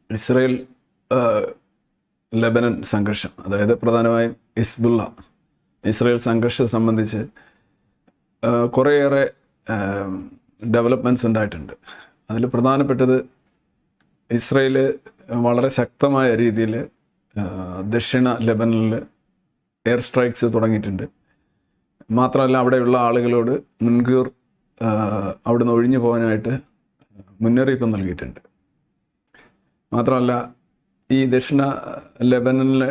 Israel Lebanon സംഘർഷം, അതായത് പ്രധാനമായും ഹിസ്ബുള്ള ഇസ്രയേൽ സംഘർഷം സംബന്ധിച്ച് കുറേയേറെ ഡെവലപ്മെൻറ്റ്സ് ഉണ്ടായിട്ടുണ്ട്. അതിൽ പ്രധാനപ്പെട്ടത് ഇസ്രയേൽ വളരെ ശക്തമായ രീതിയിൽ ദക്ഷിണ ലെബനനിൽ എയർ സ്ട്രൈക്സ് തുടങ്ങിയിട്ടുണ്ട്. മാത്രമല്ല അവിടെയുള്ള ആളുകളോട് മുൻകൂർ അവിടുന്ന് ഒഴിഞ്ഞു പോകാനായിട്ട് മുന്നറിയിപ്പ് നൽകിയിട്ടുണ്ട്. മാത്രമല്ല ഈ ദക്ഷിണ ലെബനനിൽ,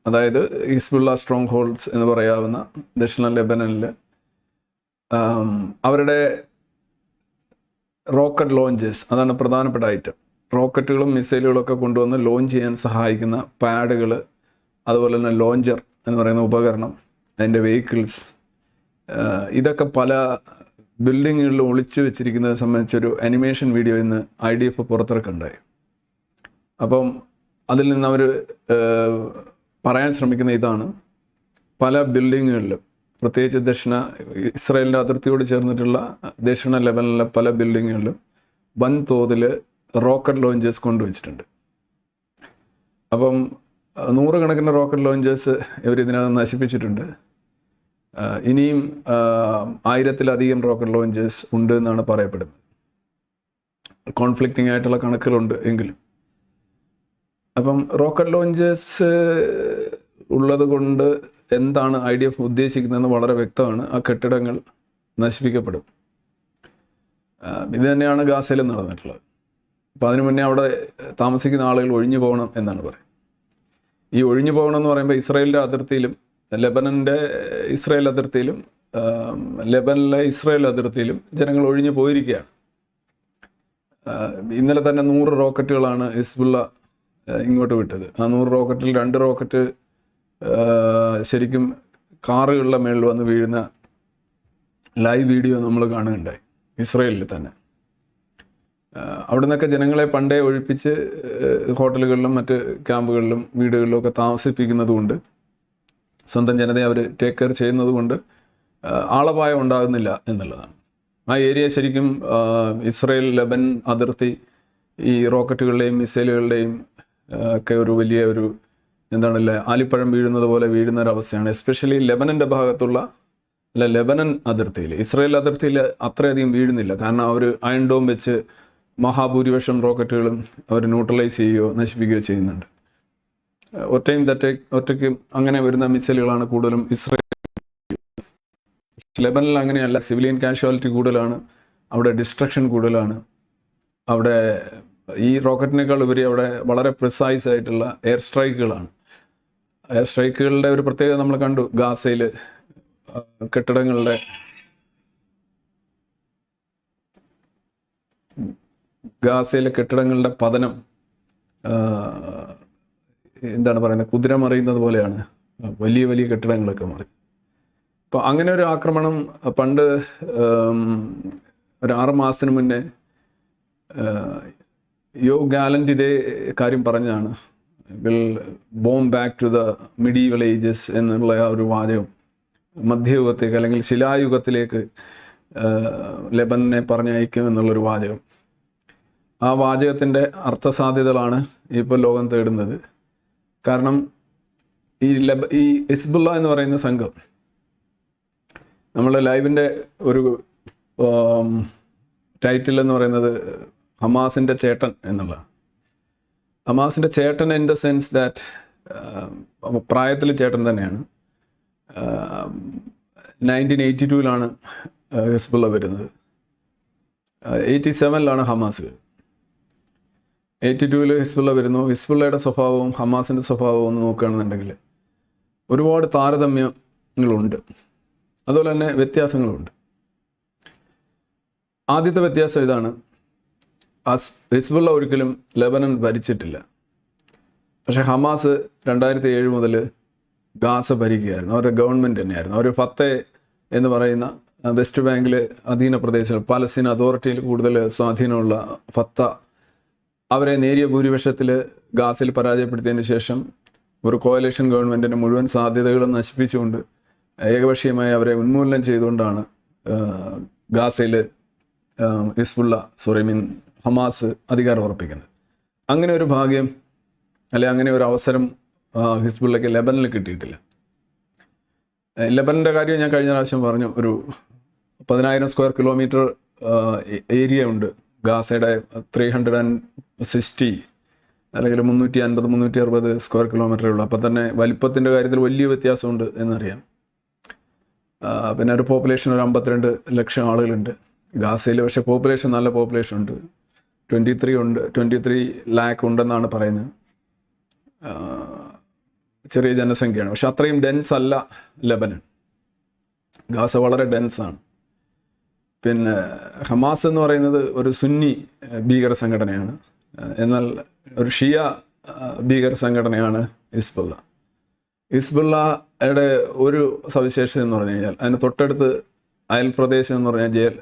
അതായത് ഹിസ്ബുള്ള സ്ട്രോങ് ഹോൾഡ്സ് എന്ന് പറയാവുന്ന ദക്ഷിണ ലെബനനിൽ അവരുടെ റോക്കറ്റ് ലോഞ്ചേഴ്സ്, അതാണ് പ്രധാനപ്പെട്ട ഐറ്റം. റോക്കറ്റുകളും മിസൈലുകളൊക്കെ കൊണ്ടുവന്ന് ലോഞ്ച് ചെയ്യാൻ സഹായിക്കുന്ന പാഡുകൾ, അതുപോലെ തന്നെ ലോഞ്ചർ എന്ന് പറയുന്ന ഉപകരണം, അതിൻ്റെ വെഹിക്കിൾസ്, ഇതൊക്കെ പല ബിൽഡിങ്ങുകളിൽ ഒളിച്ചു വെച്ചിരിക്കുന്നത് സംബന്ധിച്ചൊരു അനിമേഷൻ വീഡിയോ ഇന്ന് IDF പുറത്തിറക്കുണ്ടായി. അപ്പം അതിൽ നിന്ന് അവർ പറയാൻ ശ്രമിക്കുന്ന ഇതാണ്: പല ബിൽഡിങ്ങുകളിലും, പ്രത്യേകിച്ച് ഇസ്രായേലിൻ്റെ അതിർത്തിയോട് ചേർന്നിട്ടുള്ള ദക്ഷിണ ലെബനനിലെ പല ബിൽഡിങ്ങുകളിലും വൻതോതിൽ റോക്കറ്റ് ലോഞ്ചേഴ്സ് കൊണ്ടുവച്ചിട്ടുണ്ട്. അപ്പം 100 കണക്കിന് റോക്കറ്റ് ലോഞ്ചേഴ്സ് ഇവർ ഇതിനകത്ത് നശിപ്പിച്ചിട്ടുണ്ട്. ഇനിയും 1000-ലധികം റോക്കറ്റ് ലോഞ്ചേഴ്സ് ഉണ്ട് എന്നാണ് പറയപ്പെടുന്നത്. കോൺഫ്ലിക്റ്റിംഗ് ആയിട്ടുള്ള കണക്കുകളുണ്ട് എങ്കിലും. അപ്പം റോക്കറ്റ് ലോഞ്ചേഴ്സ് ഉള്ളത് കൊണ്ട് എന്താണ് IDF ഉദ്ദേശിക്കുന്നതെന്ന് വളരെ വ്യക്തമാണ്. ആ കെട്ടിടങ്ങൾ നശിപ്പിക്കപ്പെടും. ഇത് തന്നെയാണ് ഗാസയിൽ നടന്നിട്ടുള്ളത്. അപ്പം അതിനു മുന്നേ അവിടെ താമസിക്കുന്ന ആളുകൾ ഒഴിഞ്ഞു പോകണം എന്നാണ് പറയുന്നത്. ഈ ഒഴിഞ്ഞു പോകണം എന്ന് പറയുമ്പോൾ ഇസ്രായേലിൻ്റെ അതിർത്തിയിലും ലെബനൻ്റെ ഇസ്രായേൽ അതിർത്തിയിലും ലെബനിലെ ഇസ്രായേൽ അതിർത്തിയിലും ജനങ്ങൾ ഒഴിഞ്ഞു പോയിരിക്കുകയാണ്. ഇന്നലെ തന്നെ 100 റോക്കറ്റുകളാണ് ഹിസ്ബുള്ള ഇങ്ങോട്ട് വിട്ടത്. ആ 100 റോക്കറ്റിൽ 2 റോക്കറ്റ് ശരിക്കും കാറുകളുടെ മേളിൽ വന്ന് വീഴുന്ന ലൈവ് വീഡിയോ നമ്മൾ കാണുകയുണ്ടായി, ഇസ്രായേലിൽ തന്നെ. അവിടെ നിന്നൊക്കെ ജനങ്ങളെ പണ്ടേ ഒഴിപ്പിച്ച് ഹോട്ടലുകളിലും മറ്റ് ക്യാമ്പുകളിലും വീടുകളിലും ഒക്കെ താമസിപ്പിക്കുന്നത് കൊണ്ട്, സ്വന്തം ജനതയെ അവർ ടേക്ക് കെയർ ചെയ്യുന്നത് കൊണ്ട് ആളപായം ഉണ്ടാകുന്നില്ല എന്നുള്ളതാണ്. ആ ഏരിയ ശരിക്കും ഇസ്രായേൽ ലെബൻ അതിർത്തി ഈ റോക്കറ്റുകളുടെയും മിസൈലുകളുടെയും ഒക്കെ ഒരു വലിയ ഒരു ആലിപ്പഴം വീഴുന്നത് പോലെ വീഴുന്ന ഒരവസ്ഥയാണ്. എസ്പെഷ്യലി ലെബനൻ്റെ ഭാഗത്തുള്ള ലെബനൻ അതിർത്തിയിൽ, ഇസ്രായേൽ അതിർത്തിയിൽ അത്രയധികം വീഴുന്നില്ല. കാരണം അവർ അയൺ ഡോം വെച്ച് മഹാഭൂരിപക്ഷം റോക്കറ്റുകളും അവർ ന്യൂട്രലൈസ് ചെയ്യുകയോ നശിപ്പിക്കുകയോ ചെയ്യുന്നുണ്ട്. ഒറ്റയ്ക്ക് അങ്ങനെ വരുന്ന മിസൈലുകളാണ് കൂടുതലും ഇസ്രായേൽ. ലെബനിൽ അങ്ങനെയല്ല, സിവിലിയൻ കാഷ്വാലിറ്റി കൂടുതലാണ്, അവിടെ ഡിസ്ട്രക്ഷൻ കൂടുതലാണ്. അവിടെ ഈ റോക്കറ്റിനേക്കാൾ ഉപരി അവിടെ വളരെ പ്രിസൈസ് ആയിട്ടുള്ള എയർ സ്ട്രൈക്കുകളാണ്. എയർ സ്ട്രൈക്കുകളുടെ ഒരു പ്രത്യേകത നമ്മൾ കണ്ടു. ഗാസയിൽ കെട്ടിടങ്ങളുടെ പതനം കുതിര മറിയുന്നത് പോലെയാണ്. വലിയ വലിയ കെട്ടിടങ്ങളൊക്കെ മറി. അപ്പോൾ അങ്ങനെ ഒരു ആക്രമണം പണ്ട് ഒരു 6 മാസത്തിന് മുന്നേ യോ ഗാലന്റ് ഇതേ കാര്യം പറഞ്ഞതാണ്. Will bomb back to the medieval ages എന്നുള്ള ആ ഒരു വാചകം, മധ്യയുഗത്തേക്ക് അല്ലെങ്കിൽ ശിലായുഗത്തിലേക്ക് ലെബനെ പറഞ്ഞയക്കും എന്നുള്ളൊരു വാചകം. ആ വാചകത്തിൻ്റെ അർത്ഥസാധ്യതകളാണ് ഇപ്പോൾ ലോകം തേടുന്നത്. കാരണം ഈ ഹിസ്ബുള്ള എന്ന് പറയുന്ന സംഘം, നമ്മുടെ ലൈവിൻ്റെ ഒരു ടൈറ്റിൽ എന്ന് പറയുന്നത് ഹമാസിൻ്റെ ചേട്ടൻ എന്നുള്ളതാണ്. ഹമാസിൻ്റെ ചേട്ടൻ ഇൻ ദ സെൻസ് ദാറ്റ് പ്രായത്തിൽ ചേട്ടൻ തന്നെയാണ്. 1982-ലാണ് ഹിസ്ബുള്ള വരുന്നത്. 87-ലാണ് ഹമാസ് വരുന്നത്. 82-ൽ ഹിസ്ബുള്ള വരുന്നു. ഹിസ്ബുള്ളയുടെ സ്വഭാവവും ഹമാസിൻ്റെ സ്വഭാവവും ഒന്ന് നോക്കുകയാണെന്നുണ്ടെങ്കിൽ ഒരുപാട് താരതമ്യങ്ങളുണ്ട്, അതുപോലെ തന്നെ വ്യത്യാസങ്ങളുണ്ട്. ആദ്യത്തെ വ്യത്യാസം ഇതാണ്: ഹിസ്ബുള്ള ഒരിക്കലും ലെബനൻ ഭരിച്ചിട്ടില്ല. പക്ഷേ ഹമാസ് 2007 മുതൽ ഗാസ ഭരിക്കുകയായിരുന്നു. അവരുടെ ഗവൺമെൻറ് തന്നെയായിരുന്നു. അവർ ഫത്തേ എന്ന് പറയുന്ന വെസ്റ്റ് ബാങ്കിൽ അധീന പ്രദേശങ്ങൾ, പാലസ്തീൻ അതോറിറ്റിയിൽ കൂടുതൽ സ്വാധീനമുള്ള ഫത്ത, അവരെ നേരിയ ഭൂരിപക്ഷത്തിൽ ഗാസയിൽ പരാജയപ്പെടുത്തിയതിന് ശേഷം ഒരു കോalition ഗവൺമെൻറ്റിൻ്റെ മുഴുവൻ സാധ്യതകളും നശിപ്പിച്ചുകൊണ്ട് ഏകപക്ഷീയമായി അവരെ ഉന്മൂലനം ചെയ്തുകൊണ്ടാണ് ഗാസയിൽ ഹമാസ് അധികാരം ഉറപ്പിക്കുന്നത്. അങ്ങനെ ഒരു ഭാഗ്യം അല്ലെ അങ്ങനെ ഒരു അവസരം ഹിസ്ബുള്ളയ്ക്ക് ലെബനിൽ കിട്ടിയിട്ടില്ല. ലെബനൻ്റെ കാര്യം ഞാൻ കഴിഞ്ഞ പ്രാവശ്യം പറഞ്ഞു. ഒരു 10,000 സ്ക്വയർ കിലോമീറ്റർ ഏരിയ ഉണ്ട് ഗാസയുടെ. 360 അല്ലെങ്കിൽ 350-360 സ്ക്വയർ കിലോമീറ്ററേ ഉള്ളൂ. അപ്പം തന്നെ വലിപ്പത്തിൻ്റെ കാര്യത്തിൽ വലിയ വ്യത്യാസമുണ്ട് എന്നറിയാം. പിന്നെ ഒരു പോപ്പുലേഷൻ ഒരു 52 ലക്ഷം ആളുകളുണ്ട് ഗാസയിൽ. പക്ഷേ പോപ്പുലേഷൻ നല്ല പോപ്പുലേഷൻ ഉണ്ട്. 23 ലാക്ക് ഉണ്ടെന്നാണ് പറയുന്നത്. ചെറിയ ജനസംഖ്യയാണ്. പക്ഷെ അത്രയും ഡെൻസ് അല്ല ലെബനൻ. ഗാസ വളരെ ഡെൻസാണ്. പിന്നെ ഹമാസ് എന്ന് പറയുന്നത് ഒരു സുന്നി ഭീകര സംഘടനയാണ്. എന്നാൽ ഒരു ഷിയ ഭീകര സംഘടനയാണ് ഹിസ്ബുള്ള. ഹിസ്ബുള്ളയുടെ ഒരു സവിശേഷത എന്ന് പറഞ്ഞു കഴിഞ്ഞാൽ അതിന് തൊട്ടടുത്ത് അയൽ പ്രദേശം എന്ന് പറഞ്ഞാൽ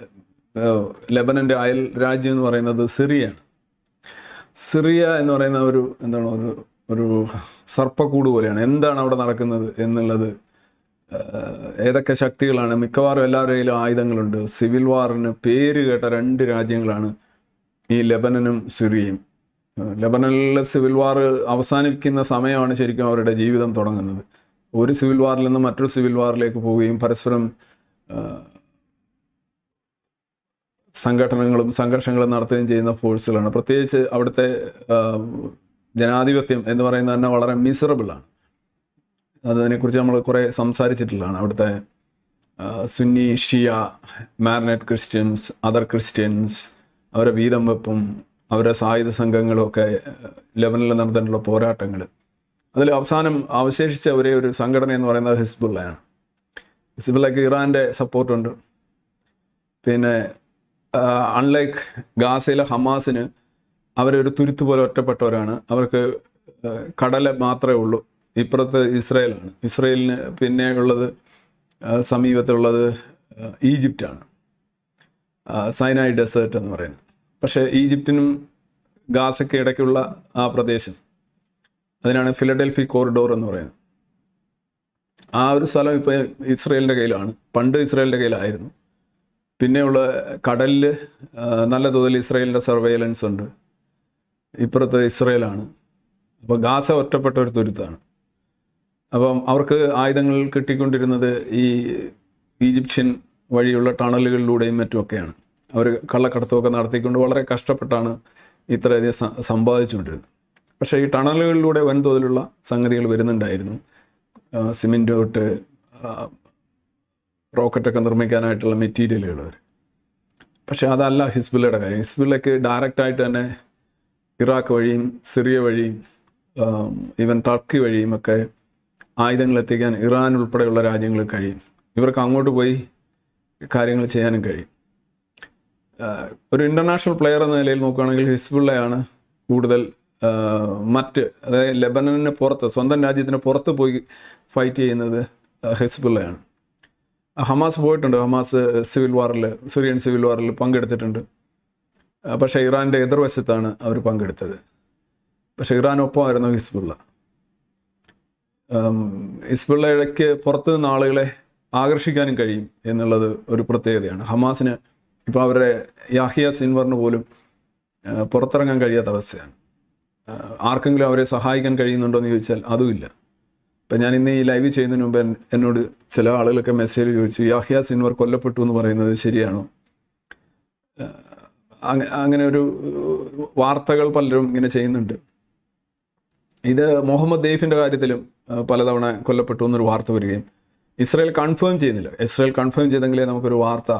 ലെബനൻ്റെ അയൽ രാജ്യം എന്ന് പറയുന്നത് സിറിയയാണ്. സിറിയ എന്ന് പറയുന്ന ഒരു സർപ്പക്കൂട് പോലെയാണ്. എന്താണ് അവിടെ നടക്കുന്നത് എന്നുള്ളത്, ഏതൊക്കെ ശക്തികളാണ്, മിക്കവാറും എല്ലാവരുടെ കയ്യിലും ആയുധങ്ങളുണ്ട്. സിവിൽ വാറിന് പേര് കേട്ട 2 രാജ്യങ്ങളാണ് ഈ ലെബനനും സിറിയയും. ലെബനനിലെ സിവിൽ വാർ അവസാനിക്കുന്ന സമയമാണ് ശരിക്കും അവരുടെ ജീവിതം തുടങ്ങുന്നത്. ഒരു സിവിൽ വാറിൽ നിന്ന് മറ്റൊരു സിവിൽ വാറിലേക്ക് പോവുകയും പരസ്പരം സംഘർഷങ്ങളും നടത്തുകയും ചെയ്യുന്ന ഫോഴ്സുകളാണ്. പ്രത്യേകിച്ച് അവിടുത്തെ ജനാധിപത്യം എന്ന് പറയുന്നത് തന്നെ വളരെ മിസറബിളാണ്. അതിനെക്കുറിച്ച് നമ്മൾ കുറേ സംസാരിച്ചിട്ടുള്ളതാണ്. അവിടുത്തെ സുന്നി, ഷിയ, മാരനൈറ്റ് ക്രിസ്ത്യൻസ്, അതർ ക്രിസ്ത്യൻസ്, അവരെ വീതം വെപ്പും അവരുടെ സായുധ സംഘങ്ങളും ഒക്കെ ലെബനിൽ നടന്നിട്ടുള്ള പോരാട്ടങ്ങൾ. അതിൽ അവസാനം അവശേഷിച്ച ഒരേ ഒരു സംഘടന എന്ന് പറയുന്നത് ഹിസ്ബുള്ളയാണ്. ഹിസ്ബുള്ളയ്ക്ക് ഇറാൻ്റെ സപ്പോർട്ടുണ്ട്. പിന്നെ അൺലൈക്ക് ഗാസയിലെ ഹമാസിന് അവരൊരു തുരുത്ത് പോലെ ഒറ്റപ്പെട്ടവരാണ്. അവർക്ക് കടൽ മാത്രമേ ഉള്ളൂ. ഇപ്പുറത്ത് ഇസ്രയേലാണ്. ഇസ്രയേലിന് പിന്നെ ഉള്ളത് സമീപത്തുള്ളത് ഈജിപ്റ്റാണ്, സൈനായ് ഡെസേർട്ട് എന്ന് പറയുന്നത്. പക്ഷേ ഈജിപ്തിനും ഗാസയ്ക്ക് ഇടയ്ക്കുള്ള ആ പ്രദേശം, അതിനാണ് ഫിലഡൽഫി കോറിഡോർ എന്ന് പറയുന്നത്. ആ ഒരു സ്ഥലം ഇപ്പോൾ ഇസ്രയേലിൻ്റെ കയ്യിലാണ്. പണ്ട് ഇസ്രയേലിൻ്റെ കയ്യിലായിരുന്നു. പിന്നെയുള്ള കടലിൽ നല്ല തോതിൽ ഇസ്രയേലിൻ്റെ സർവൈലൻസ് ഉണ്ട്. ഇപ്പുറത്ത് ഇസ്രയേലാണ്. അപ്പോൾ ഗാസ ഒറ്റപ്പെട്ട ഒരു തുരുത്താണ്. അപ്പം അവർക്ക് ആയുധങ്ങൾ കിട്ടിക്കൊണ്ടിരുന്നത് ഈ ഈജിപ്ഷ്യൻ വഴിയുള്ള ടണലുകളിലൂടെയും മറ്റുമൊക്കെയാണ്. അവർ കള്ളക്കടത്തുമൊക്കെ നടത്തിക്കൊണ്ട് വളരെ കഷ്ടപ്പെട്ടാണ് ഇത്രയധികം സമ്പാദിച്ചുകൊണ്ടിരുന്നത്. പക്ഷേ ഈ ടണലുകളിലൂടെ വൻതോതിലുള്ള സംഗതികൾ വരുന്നുണ്ടായിരുന്നു. സിമെൻറ്റ് തൊട്ട് റോക്കറ്റൊക്കെ നിർമ്മിക്കാനായിട്ടുള്ള മെറ്റീരിയലുകൾ വരെ. പക്ഷേ അതല്ല ഹിസ്ബുള്ളയുടെ കാര്യം. ഹിസ്ബുള്ളയ്ക്ക് ഡയറക്റ്റായിട്ട് തന്നെ ഇറാഖ് വഴിയും സിറിയ വഴിയും ഈവൻ ടർക്കി വഴിയും ഒക്കെ ആയുധങ്ങൾ എത്തിക്കാൻ ഇറാൻ ഉൾപ്പെടെയുള്ള രാജ്യങ്ങൾക്ക് കഴിയും. ഇവർക്ക് അങ്ങോട്ട് പോയി കാര്യങ്ങൾ ചെയ്യാനും കഴിയും. ഒരു ഇൻ്റർനാഷണൽ പ്ലെയർ എന്ന നിലയിൽ നോക്കുകയാണെങ്കിൽ ഹിസ്ബുള്ളയാണ് കൂടുതൽ അതായത് ലെബനന് പുറത്ത്, സ്വന്തം രാജ്യത്തിന് പുറത്ത് പോയി ഫൈറ്റ് ചെയ്യുന്നത് ഹിസ്ബുള്ളയാണ്. ഹമാസ് പോയിട്ടുണ്ട്. ഹമാസ് സിറിയൻ സിവിൽ വാറിൽ പങ്കെടുത്തിട്ടുണ്ട്. പക്ഷേ ഇറാൻ്റെ എതിർവശത്താണ് അവർ പങ്കെടുത്തത്. പക്ഷേ ഇറാനൊപ്പമായിരുന്നു ഹിസ്ബുള്ള. ഹിസ്ബുള്ളയ്ക്ക് പുറത്തു നിന്ന് ആളുകളെ ആകർഷിക്കാനും കഴിയും എന്നുള്ളത് ഒരു പ്രത്യേകതയാണ്. ഹമാസിന് ഇപ്പോൾ അവരുടെ യാഹിയ സിൻവറിന് പോലും പുറത്തിറങ്ങാൻ കഴിയാത്ത അവസ്ഥയാണ്. ആർക്കെങ്കിലും അവരെ സഹായിക്കാൻ കഴിയുന്നുണ്ടോ എന്ന് ചോദിച്ചാൽ അതുമില്ല. ഇപ്പം ഞാൻ ഇന്ന് ഈ ലൈവ് ചെയ്യുന്നതിന് മുമ്പ് എന്നോട് ചില ആളുകളൊക്കെ മെസ്സേജ് ചോദിച്ചു, യാഹിയ സിൻവർ കൊല്ലപ്പെട്ടു എന്ന് പറയുന്നത് ശരിയാണോ? അങ്ങനെ ഒരു വാർത്തകൾ പലരും ഇങ്ങനെ ചെയ്യുന്നുണ്ട്. ഇത് മുഹമ്മദ് ദെയ്ഫിൻ്റെ കാര്യത്തിലും പലതവണ കൊല്ലപ്പെട്ടു എന്നൊരു വാർത്ത വരികയും ഇസ്രായേൽ കൺഫേം ചെയ്യുന്നില്ല. ഇസ്രായേൽ കൺഫേം ചെയ്തെങ്കിലേ നമുക്കൊരു വാർത്ത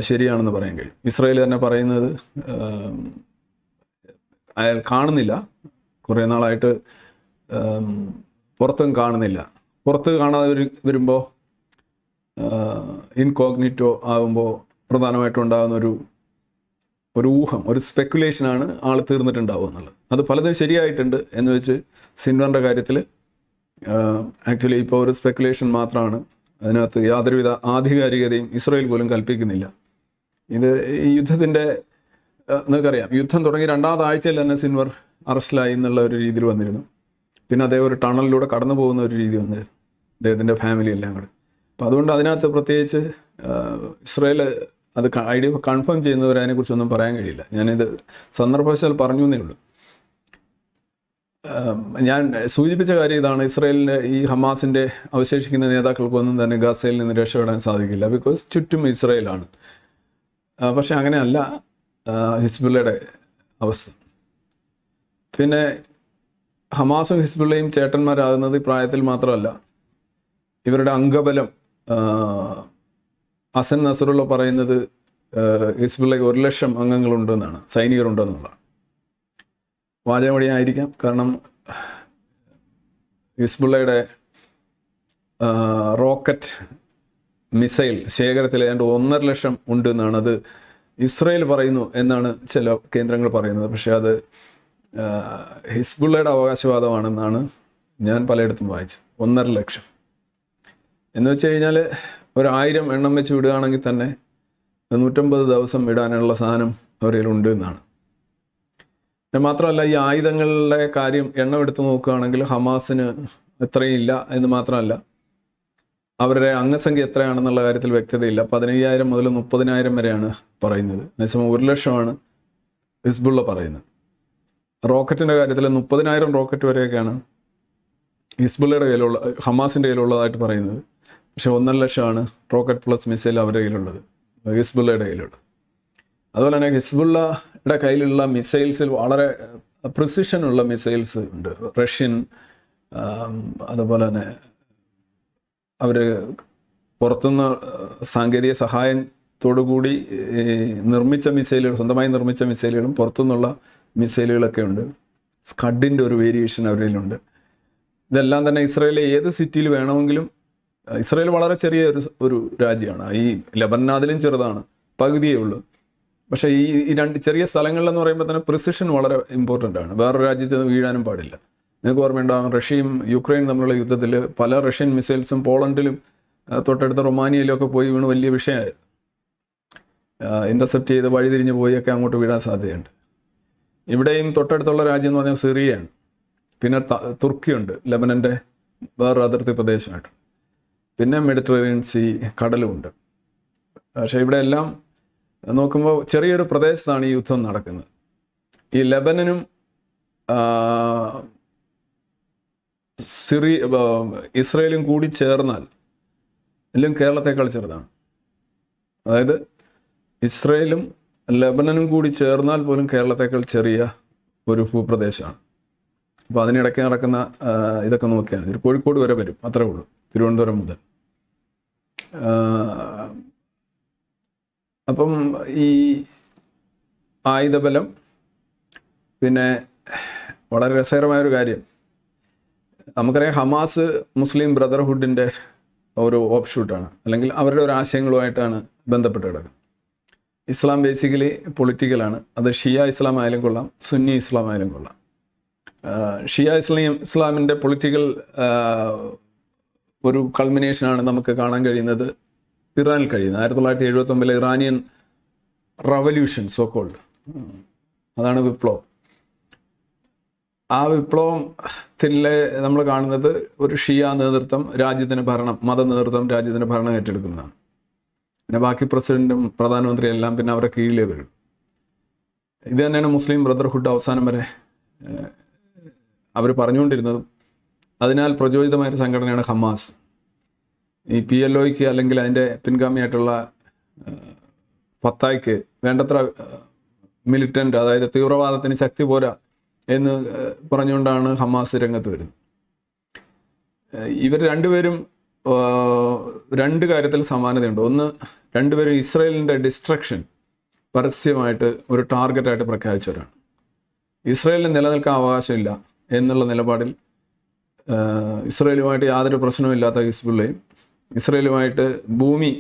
ശരിയാണെന്ന് പറയാൻ കഴിയും. ഇസ്രായേൽ തന്നെ പറയുന്നത് അയാൾ കാണുന്നില്ല, കുറേ നാളായിട്ട് പുറത്തും കാണുന്നില്ല. പുറത്ത് കാണാതെ വരുമ്പോൾ ഇൻകോഗ്നിറ്റോ ആകുമ്പോൾ പ്രധാനമായിട്ടും ഉണ്ടാകുന്ന ഒരു ഊഹം, ഒരു സ്പെക്കുലേഷനാണ് ആൾ തീർന്നിട്ടുണ്ടാവുക എന്നുള്ളത്. അത് പലതും ശരിയായിട്ടുണ്ട് എന്ന് വെച്ച് സിൻവറിൻ്റെ കാര്യത്തിൽ ആക്ച്വലി ഇപ്പോൾ ഒരു സ്പെക്കുലേഷൻ മാത്രമാണ്. അതിനകത്ത് യാതൊരുവിധ ആധികാരികതയും ഇസ്രായേൽ പോലും കൽപ്പിക്കുന്നില്ല. ഇത് ഈ യുദ്ധത്തിൻ്റെ നിങ്ങൾക്കറിയാം, യുദ്ധം തുടങ്ങി 2ാമത്തെ ആഴ്ചയിൽ തന്നെ സിൻവർ അറസ്റ്റിലായി എന്നുള്ള ഒരു രീതിയിൽ വന്നിരുന്നു. പിന്നെ അദ്ദേഹം ഒരു ടണലിലൂടെ കടന്നു പോകുന്ന ഒരു രീതി വന്നിരുന്നു, അദ്ദേഹത്തിൻ്റെ ഫാമിലി എല്ലാം കൂടെ. അപ്പം അതുകൊണ്ട് അതിനകത്ത് പ്രത്യേകിച്ച് ഇസ്രായേൽ അത് ഐഡിയ കൺഫേം ചെയ്യുന്നവർ അതിനെക്കുറിച്ചൊന്നും പറയാൻ കഴിയില്ല. ഞാനിത് സന്ദർഭവശാൽ പറഞ്ഞു എന്നേ ഉള്ളൂ. ഞാൻ സൂചിപ്പിച്ച കാര്യം ഇതാണ്, ഇസ്രായേലിൻ്റെ ഈ ഹമാസിൻ്റെ അവശേഷിക്കുന്ന നേതാക്കൾക്കൊന്നും തന്നെ ഗാസയിൽ നിന്ന് രക്ഷപ്പെടാൻ സാധിക്കില്ല, ബിക്കോസ് ചുറ്റും ഇസ്രായേലാണ്. പക്ഷെ അങ്ങനെയല്ല ഹിസ്ബുള്ളയുടെ അവസ്ഥ. പിന്നെ ഹമാസും ഹിസ്ബുള്ളയും ചേട്ടന്മാരാകുന്നത് ഈ പ്രായത്തിൽ മാത്രമല്ല, ഇവരുടെ അംഗബലം ഹസൻ നസറുള്ള പറയുന്നത് ഹിസ്ബുള്ളയ്ക്ക് 1,00,000 അംഗങ്ങളുണ്ടെന്നാണ്, സൈനികരുണ്ടെന്നുള്ളതാണ്. വാചകം വഴിയായിരിക്കാം, കാരണം ഹിസ്ബുള്ളയുടെ റോക്കറ്റ് മിസൈൽ ശേഖരത്തിൽ ഏതാണ്ട് 1,50,000 ഉണ്ട് എന്നാണ് അത് ഇസ്രായേൽ പറയുന്നു എന്നാണ് ചില കേന്ദ്രങ്ങൾ പറയുന്നത്. പക്ഷേ അത് ഹിസ്ബുള്ളയുടെ അവകാശവാദമാണെന്നാണ് ഞാൻ പലയിടത്തും വായിച്ചത്. 1,50,000 എന്ന് വെച്ച് കഴിഞ്ഞാൽ 1,000 എണ്ണം വെച്ച് വിടുകയാണെങ്കിൽ തന്നെ 150 ദിവസം ഇടാനുള്ള സാധനം അവരിൽ ഉണ്ട് എന്നാണ്. പിന്നെ മാത്രമല്ല, ഈ ആയുധങ്ങളുടെ കാര്യം എണ്ണം എടുത്ത് നോക്കുകയാണെങ്കിൽ ഹമാസിന് എത്രയും ഇല്ല എന്ന് മാത്രമല്ല, അവരുടെ അംഗസംഖ്യ എത്രയാണെന്നുള്ള കാര്യത്തിൽ വ്യക്തതയില്ല. 15,000 മുതൽ 30,000 വരെയാണ് പറയുന്നത്. അതേസമയം 1,00,000 ഹിസ്ബുള്ള പറയുന്നത്. റോക്കറ്റിൻ്റെ കാര്യത്തിൽ 30,000 റോക്കറ്റ് വരെയൊക്കെയാണ് ഹിസ്ബുള്ളയുടെ കയ്യിലുള്ള, ഹമാസിൻ്റെ കയ്യിലുള്ളതായിട്ട് പറയുന്നത്. പക്ഷേ 1,50,000 റോക്കറ്റ് പ്ലസ് മിസൈൽ അവരുടെ കയ്യിലുള്ളത്, ഹിസ്ബുള്ളയുടെ കയ്യിലുള്ളത്. അതുപോലെ തന്നെ ഹിസ്ബുള്ളയുടെ കയ്യിലുള്ള മിസൈൽസിൽ വളരെ പ്രിസിഷനുള്ള മിസൈൽസ് ഉണ്ട്. റഷ്യൻ, അതുപോലെ തന്നെ അവർ പുറത്തുനിന്ന് സാങ്കേതിക സഹായത്തോടുകൂടി നിർമ്മിച്ച മിസൈലുകൾ, സ്വന്തമായി നിർമ്മിച്ച മിസൈലുകളും പുറത്തുനിന്നുള്ള മിസൈലുകളൊക്കെ ഉണ്ട്. സ്കഡിൻ്റെ ഒരു വേരിയേഷൻ അവരിലുണ്ട്. ഇതെല്ലാം തന്നെ ഇസ്രായേലിലെ ഏത് സിറ്റിയിൽ വേണമെങ്കിലും, ഇസ്രായേൽ വളരെ ചെറിയ ഒരു രാജ്യമാണ്, ഈ ലെബനാനിലും ചെറുതാണ്, പകുതിയേ ഉള്ളൂ. പക്ഷേ ഈ രണ്ട് ചെറിയ സ്ഥലങ്ങളിലെന്ന് പറയുമ്പോൾ തന്നെ പ്രിസിഷൻ വളരെ ഇമ്പോർട്ടൻ്റ് ആണ്. വേറൊരു രാജ്യത്ത് നിന്ന് വീഴാനും പാടില്ല. നിങ്ങൾക്ക് ഓർമ്മയുണ്ടാകും, റഷ്യയും യുക്രൈനും തമ്മിലുള്ള യുദ്ധത്തിൽ പല റഷ്യൻ മിസൈൽസും പോളണ്ടിലും തൊട്ടടുത്ത റൊമാനിയയിലും ഒക്കെ പോയി വീണ് വലിയ വിഷയമായിരുന്നു. ഇൻ്റർസെപ്റ്റ് ചെയ്ത് വഴിതിരിഞ്ഞ് പോയൊക്കെ അങ്ങോട്ട് വീഴാൻ സാധ്യതയുണ്ട്. ഇവിടെയും തൊട്ടടുത്തുള്ള രാജ്യം എന്ന് പറഞ്ഞാൽ സിറിയയാണ്. പിന്നെ തുർക്കിയുണ്ട്, ലെബനൻ്റെ വേറൊരു അതിർത്തി പ്രദേശമായിട്ട്. പിന്നെ മെഡിറ്ററേനിയൻ സീ, കടലുമുണ്ട്. പക്ഷേ ഇവിടെ എല്ലാം നോക്കുമ്പോൾ ചെറിയൊരു പ്രദേശത്താണ് ഈ യുദ്ധം നടക്കുന്നത്. ഈ ലെബനനും ഇസ്രയേലും കൂടി ചേർന്നാൽ എല്ലാം കേരളത്തെക്കാൾ ചെറുതാണ്. അതായത് ഇസ്രയേലും ലെബനനും കൂടി ചേർന്നാൽ പോലും കേരളത്തെക്കാൾ ചെറിയ ഒരു ഭൂപ്രദേശമാണ്. അപ്പോൾ അതിനിടയ്ക്ക് നടക്കുന്ന ഇതൊക്കെ നോക്കിയാൽ മതി. കോഴിക്കോട് വരെ വരും, അത്രേ ഉള്ളൂ, തിരുവനന്തപുരം മുതൽ. അപ്പം ഈ ആയുധബലം, പിന്നെ വളരെ രസകരമായൊരു കാര്യം, നമുക്കറിയാം ഹമാസ് മുസ്ലിം ബ്രദർഹുഡിൻ്റെ ഒരു ഓപ്ഷൂട്ടാണ്, അല്ലെങ്കിൽ അവരുടെ ഒരു ആശയങ്ങളുമായിട്ടാണ് ബന്ധപ്പെട്ട് കിടക്കുന്നത്. ഇസ്ലാം ബേസിക്കലി പൊളിറ്റിക്കലാണ്. അത് ഷിയ ഇസ്ലാം ആയാലും കൊള്ളാം, സുന്നി ഇസ്ലാം ആയാലും കൊള്ളാം. ഷിയ ഇസ്ലാമിൻ്റെ പൊളിറ്റിക്കൽ ഒരു കൾമിനേഷനാണ് നമുക്ക് കാണാൻ കഴിയുന്നത് ഇറാനിൽ കഴിയുന്നത്. 1979 ഇറാനിയൻ റവല്യൂഷൻ, സോക്കോൾഡ്, അതാണ് വിപ്ലവം. ആ വിപ്ലവത്തിലെ നമ്മൾ കാണുന്നത് ഒരു ഷിയ നേതൃത്വം രാജ്യത്തിന് ഭരണം, മത നേതൃത്വം രാജ്യത്തിന് ഭരണം ഏറ്റെടുക്കുന്നതാണ്. പിന്നെ ബാക്കി പ്രസിഡന്റും പ്രധാനമന്ത്രിയും എല്ലാം പിന്നെ അവരുടെ കീഴിലേ വരും. ഇത് തന്നെയാണ് മുസ്ലിം ബ്രദർഹുഡ് അവസാനം വരെ അവർ പറഞ്ഞുകൊണ്ടിരുന്നതും. അതിനാൽ പ്രചോദിതമായൊരു സംഘടനയാണ് ഹമാസ്. ഈ PLOയ്ക്ക് അല്ലെങ്കിൽ അതിൻ്റെ പിൻഗാമിയായിട്ടുള്ള ഫത്തായ്ക്ക് വേണ്ടത്ര മിലിറ്റൻ്റ്, അതായത് തീവ്രവാദത്തിന് ശക്തി പോരാ എന്ന് പറഞ്ഞുകൊണ്ടാണ് ഹമാസ് രംഗത്ത് വരുന്നത്. ഇവർ രണ്ടുപേരും രണ്ട് കാര്യത്തിൽ സമാനതയുണ്ട്. ഒന്ന്, രണ്ടുപേരും ഇസ്രായേലിൻ്റെ ഡിസ്ട്രക്ഷൻ പരസ്യമായിട്ട് ഒരു ടാർഗറ്റായിട്ട് പ്രഖ്യാപിച്ചവരാണ്. ഇസ്രായേലിന് നിലനിൽക്കാൻ അവകാശമില്ല എന്നുള്ള നിലപാടിൽ ഇസ്രായേലുമായിട്ട് യാതൊരു പ്രശ്നവുമില്ലാത്ത ഹിസ്ബുള്ളയും ഇസ്രായേലുമായിട്ട് ഭൂമി,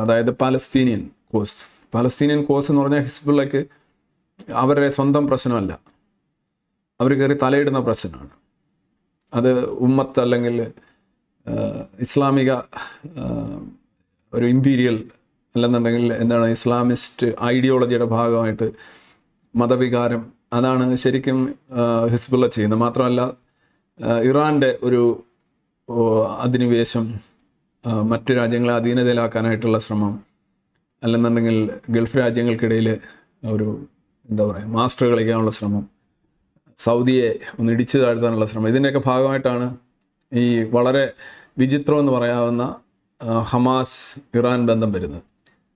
അതായത് പാലസ്തീനിയൻ കോസ്റ്റ് എന്ന് പറഞ്ഞാൽ ഹിസ്ബുള്ളയ്ക്ക് അവരുടെ സ്വന്തം പ്രശ്നമല്ല, അവർ കയറി തലയിടുന്ന പ്രശ്നമാണ്. അത് ഉമ്മത്ത് അല്ലെങ്കിൽ ഇസ്ലാമിക ഒരു ഇമ്പീരിയൽ അല്ലെന്നുണ്ടെങ്കിൽ എന്താണ് ഇസ്ലാമിസ്റ്റ് ഐഡിയോളജിയുടെ ഭാഗമായിട്ട് മതവികാരം, അതാണ് ശരിക്കും ഹിസ്ബുള്ള ചെയ്യുന്നത്. മാത്രമല്ല ഇറാൻ്റെ ഒരു അധിനിവേശം, മറ്റ് രാജ്യങ്ങളെ അധീനതയിലാക്കാനായിട്ടുള്ള ശ്രമം, അല്ലെന്നുണ്ടെങ്കിൽ ഗൾഫ് രാജ്യങ്ങൾക്കിടയിൽ ഒരു എന്താ പറയുക മാസ്റ്റർ കളിക്കാനുള്ള ശ്രമം, സൗദിയെ ഒന്ന് ഇടിച്ചു താഴ്ത്താനുള്ള ശ്രമം. ഇതിൻ്റെയൊക്കെ ഭാഗമായിട്ടാണ് ഈ വളരെ വിചിത്രം എന്ന് പറയാവുന്ന ഹമാസ് ഇറാൻ ബന്ധം വരുന്നത്.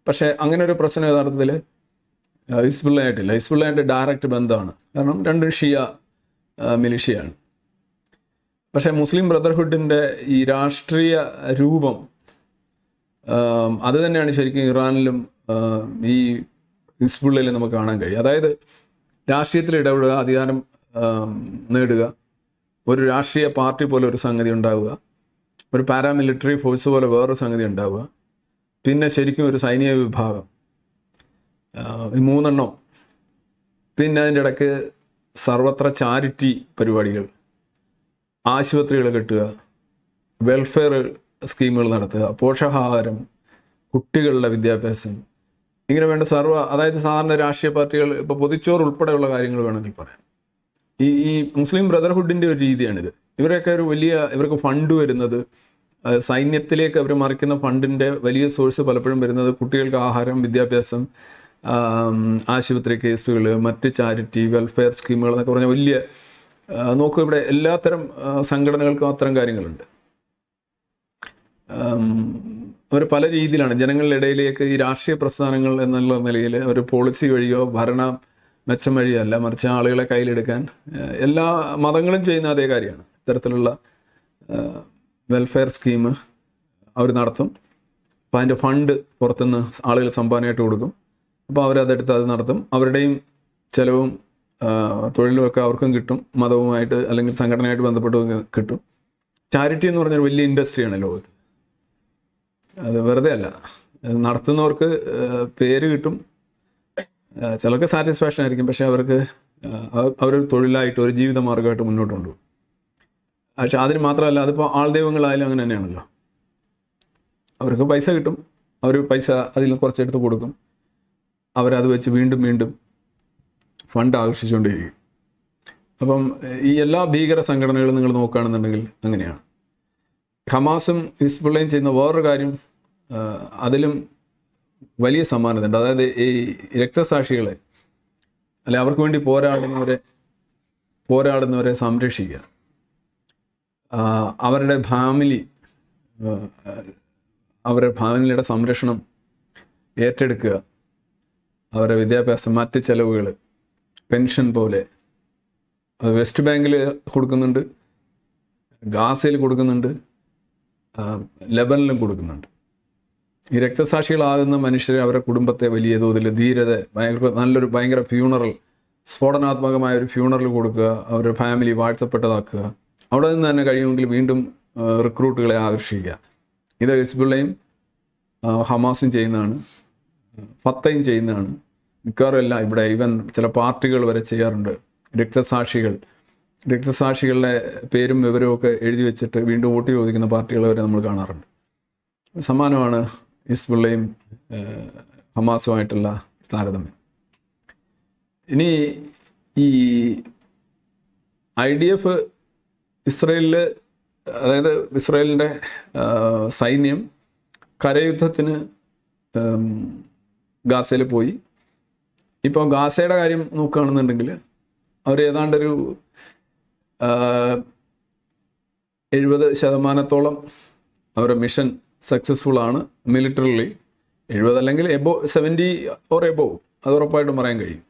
പക്ഷേ അങ്ങനെ ഒരു പ്രശ്നം യഥാർത്ഥത്തിൽ ഹിസ്ബുള്ളയായിട്ടില്ല. ഹിസ്ബുള്ളയായിട്ട് ഡയറക്റ്റ് ബന്ധമാണ്, കാരണം രണ്ടും ഷിയ മിലിഷ്യയാണ്. പക്ഷേ മുസ്ലിം ബ്രദർഹുഡിൻ്റെ ഈ രാഷ്ട്രീയ രൂപം അത് തന്നെയാണ് ശരിക്കും ഇറാനിലും ഈ ഹിസ്ബുള്ളയിലും നമുക്ക് കാണാൻ കഴിയും. അതായത് രാഷ്ട്രീയത്തിൽ ഇടപെടുക, അധികാരം നേടുക, ഒരു രാഷ്ട്രീയ പാർട്ടി പോലെ ഒരു സംഗതി ഉണ്ടാവുക, ഒരു പാരാമിലിറ്ററി ഫോഴ്സ് പോലെ വേറൊരു സംഗതി ഉണ്ടാവുക, പിന്നെ ശരിക്കും ഒരു സൈനിക വിഭാഗം, ഈ മൂന്നെണ്ണം, പിന്നെ അതിൻ്റെ ഇടയ്ക്ക് സർവത്ര ചാരിറ്റി പരിപാടികൾ, ആശുപത്രികൾ കെട്ടുക, വെൽഫെയർ സ്കീമുകൾ നടത്തുക, പോഷകാഹാരം, കുട്ടികളുടെ വിദ്യാഭ്യാസം, ഇങ്ങനെ വേണ്ട അതായത് സാധാരണ രാഷ്ട്രീയ പാർട്ടികൾ ഇപ്പോൾ പൊതിച്ചോറ് ഉൾപ്പെടെയുള്ള കാര്യങ്ങൾ വേണമെങ്കിൽ പറയാം. ഈ മുസ്ലിം ബ്രദർഹുഡിൻ്റെ ഒരു രീതിയാണിത്. ഇവരൊക്കെ ഇവർക്ക് ഫണ്ട് വരുന്നത്, സൈന്യത്തിലേക്ക് അവർ മറിക്കുന്ന ഫണ്ടിൻ്റെ വലിയ സോഴ്സ് പലപ്പോഴും വരുന്നത് കുട്ടികൾക്ക് ആഹാരം, വിദ്യാഭ്യാസം, ആശുപത്രി കേസുകൾ, മറ്റ് ചാരിറ്റി, വെൽഫെയർ സ്കീമുകൾ എന്നൊക്കെ പറഞ്ഞാൽ വലിയ നോക്കൂ, ഇവിടെ എല്ലാത്തരം സംഘടനകൾക്കും അത്തരം കാര്യങ്ങളുണ്ട്. അവർ പല രീതിയിലാണ് ജനങ്ങളുടെ ഇടയിലേക്ക് ഈ രാഷ്ട്രീയ പ്രസ്ഥാനങ്ങൾ എന്നുള്ള നിലയിൽ ഒരു പോളിസി വഴിയോ ഭരണ മെച്ചം വഴിയോ അല്ല, മറിച്ച് ആളുകളെ കയ്യിലെടുക്കാൻ എല്ലാ മതങ്ങളും ചെയ്യുന്ന അതേ കാര്യമാണ്. ഇത്തരത്തിലുള്ള വെൽഫെയർ സ്കീം അവർ നടത്തും. അപ്പോൾ അതിൻ്റെ ഫണ്ട് പുറത്തുനിന്ന് ആളുകൾ സംഭാവനയായിട്ട് കൊടുക്കും. അപ്പോൾ അവരതെടുത്ത് അത് നടത്തും. അവരുടെയും ചിലവും തൊഴിലുമൊക്കെ അവർക്കും കിട്ടും, മതവുമായിട്ട് അല്ലെങ്കിൽ സംഘടനയായിട്ട് ബന്ധപ്പെട്ട് കിട്ടും. ചാരിറ്റി എന്ന് പറഞ്ഞൊരു വലിയ ഇൻഡസ്ട്രിയാണ് ലോകത്ത്. അത് വെറുതെ അല്ല, നടത്തുന്നവർക്ക് പേര് കിട്ടും, ചിലർക്ക് സാറ്റിസ്ഫാക്ഷൻ ആയിരിക്കും, പക്ഷേ അവരൊരു തൊഴിലായിട്ട്, ഒരു ജീവിത മാർഗമായിട്ട് മുന്നോട്ട് കൊണ്ടുപോകും. പക്ഷെ അതിന് മാത്രമല്ല, അതിപ്പോൾ ആൾദൈവങ്ങളായാലും അങ്ങനെ തന്നെയാണല്ലോ. അവർക്ക് പൈസ കിട്ടും, അവർ പൈസ അതിൽ കുറച്ചെടുത്ത് കൊടുക്കും, അവരത് വെച്ച് വീണ്ടും വീണ്ടും ഫണ്ട് ആകർഷിച്ചുകൊണ്ടിരിക്കും. അപ്പം ഈ എല്ലാ ഭീകര സംഘടനകളും നിങ്ങൾ നോക്കുകയാണെന്നുണ്ടെങ്കിൽ അങ്ങനെയാണ്. ഹമാസും ഹിസ്ബുള്ളയും ചെയ്യുന്ന വേറൊരു കാര്യം, അതിലും വലിയ സമാനതയുണ്ട്. അതായത് ഈ രക്തസാക്ഷികളെ അല്ലെ അവർക്ക് വേണ്ടി പോരാടുന്നവരെ സംരക്ഷിക്കുക, അവരുടെ ഫാമിലിയുടെ സംരക്ഷണം ഏറ്റെടുക്കുക, അവരുടെ വിദ്യാഭ്യാസം, മറ്റ് ചെലവുകൾ, പെൻഷൻ പോലെ അത് വെസ്റ്റ് ബാങ്കിൽ കൊടുക്കുന്നുണ്ട്, ഗാസയിൽ കൊടുക്കുന്നുണ്ട്, ലെബനിലും കൊടുക്കുന്നുണ്ട്. ഈ രക്തസാക്ഷികളാകുന്ന മനുഷ്യർ അവരുടെ കുടുംബത്തെ വലിയ തോതിൽ ധീരത, ഭയങ്കര ഫ്യൂണറൽ, സ്ഫോടനാത്മകമായ ഒരു ഫ്യൂണറൽ കൊടുക്കുക, അവരുടെ ഫാമിലി വാഴ്ത്തപ്പെട്ടതാക്കുക, അവിടെ നിന്ന് തന്നെ കഴിയുമെങ്കിൽ വീണ്ടും റിക്രൂട്ടുകളെ ആകർഷിക്കുക. ഇത് ഹിസ്ബുള്ളയും ഹമാസും ചെയ്യുന്നതാണ്, ഫത്തയും ചെയ്യുന്നതാണ്. മിക്കവാറും എല്ലാം ഇവിടെ ഈവൻ ചില പാർട്ടികൾ വരെ ചെയ്യാറുണ്ട്. രക്തസാക്ഷികളുടെ പേരും വിവരവും ഒക്കെ എഴുതി വെച്ചിട്ട് വീണ്ടും വോട്ട് ചോദിക്കുന്ന പാർട്ടികൾ വരെ നമ്മൾ കാണാറുണ്ട്. സമാനമാണ് ഹിസ്ബുള്ളയും ഹമാസുമായിട്ടുള്ള താരതമ്യം. ഇനി ഈ IDF അതായത് ഇസ്രായേലിൻ്റെ സൈന്യം കരയുദ്ധത്തിന് ഗാസയിൽ പോയി. ഇപ്പോൾ ഗാസയുടെ കാര്യം നോക്കുകയാണെന്നുണ്ടെങ്കിൽ അവർ ഏതാണ്ടൊരു 70% അവരുടെ മിഷൻ സക്സസ്ഫുൾ ആണ് മിലിറ്ററിലി. 70 അല്ലെങ്കിൽ 70 ഓർ എബോവ്, അത് ഉറപ്പായിട്ടും പറയാൻ കഴിയും.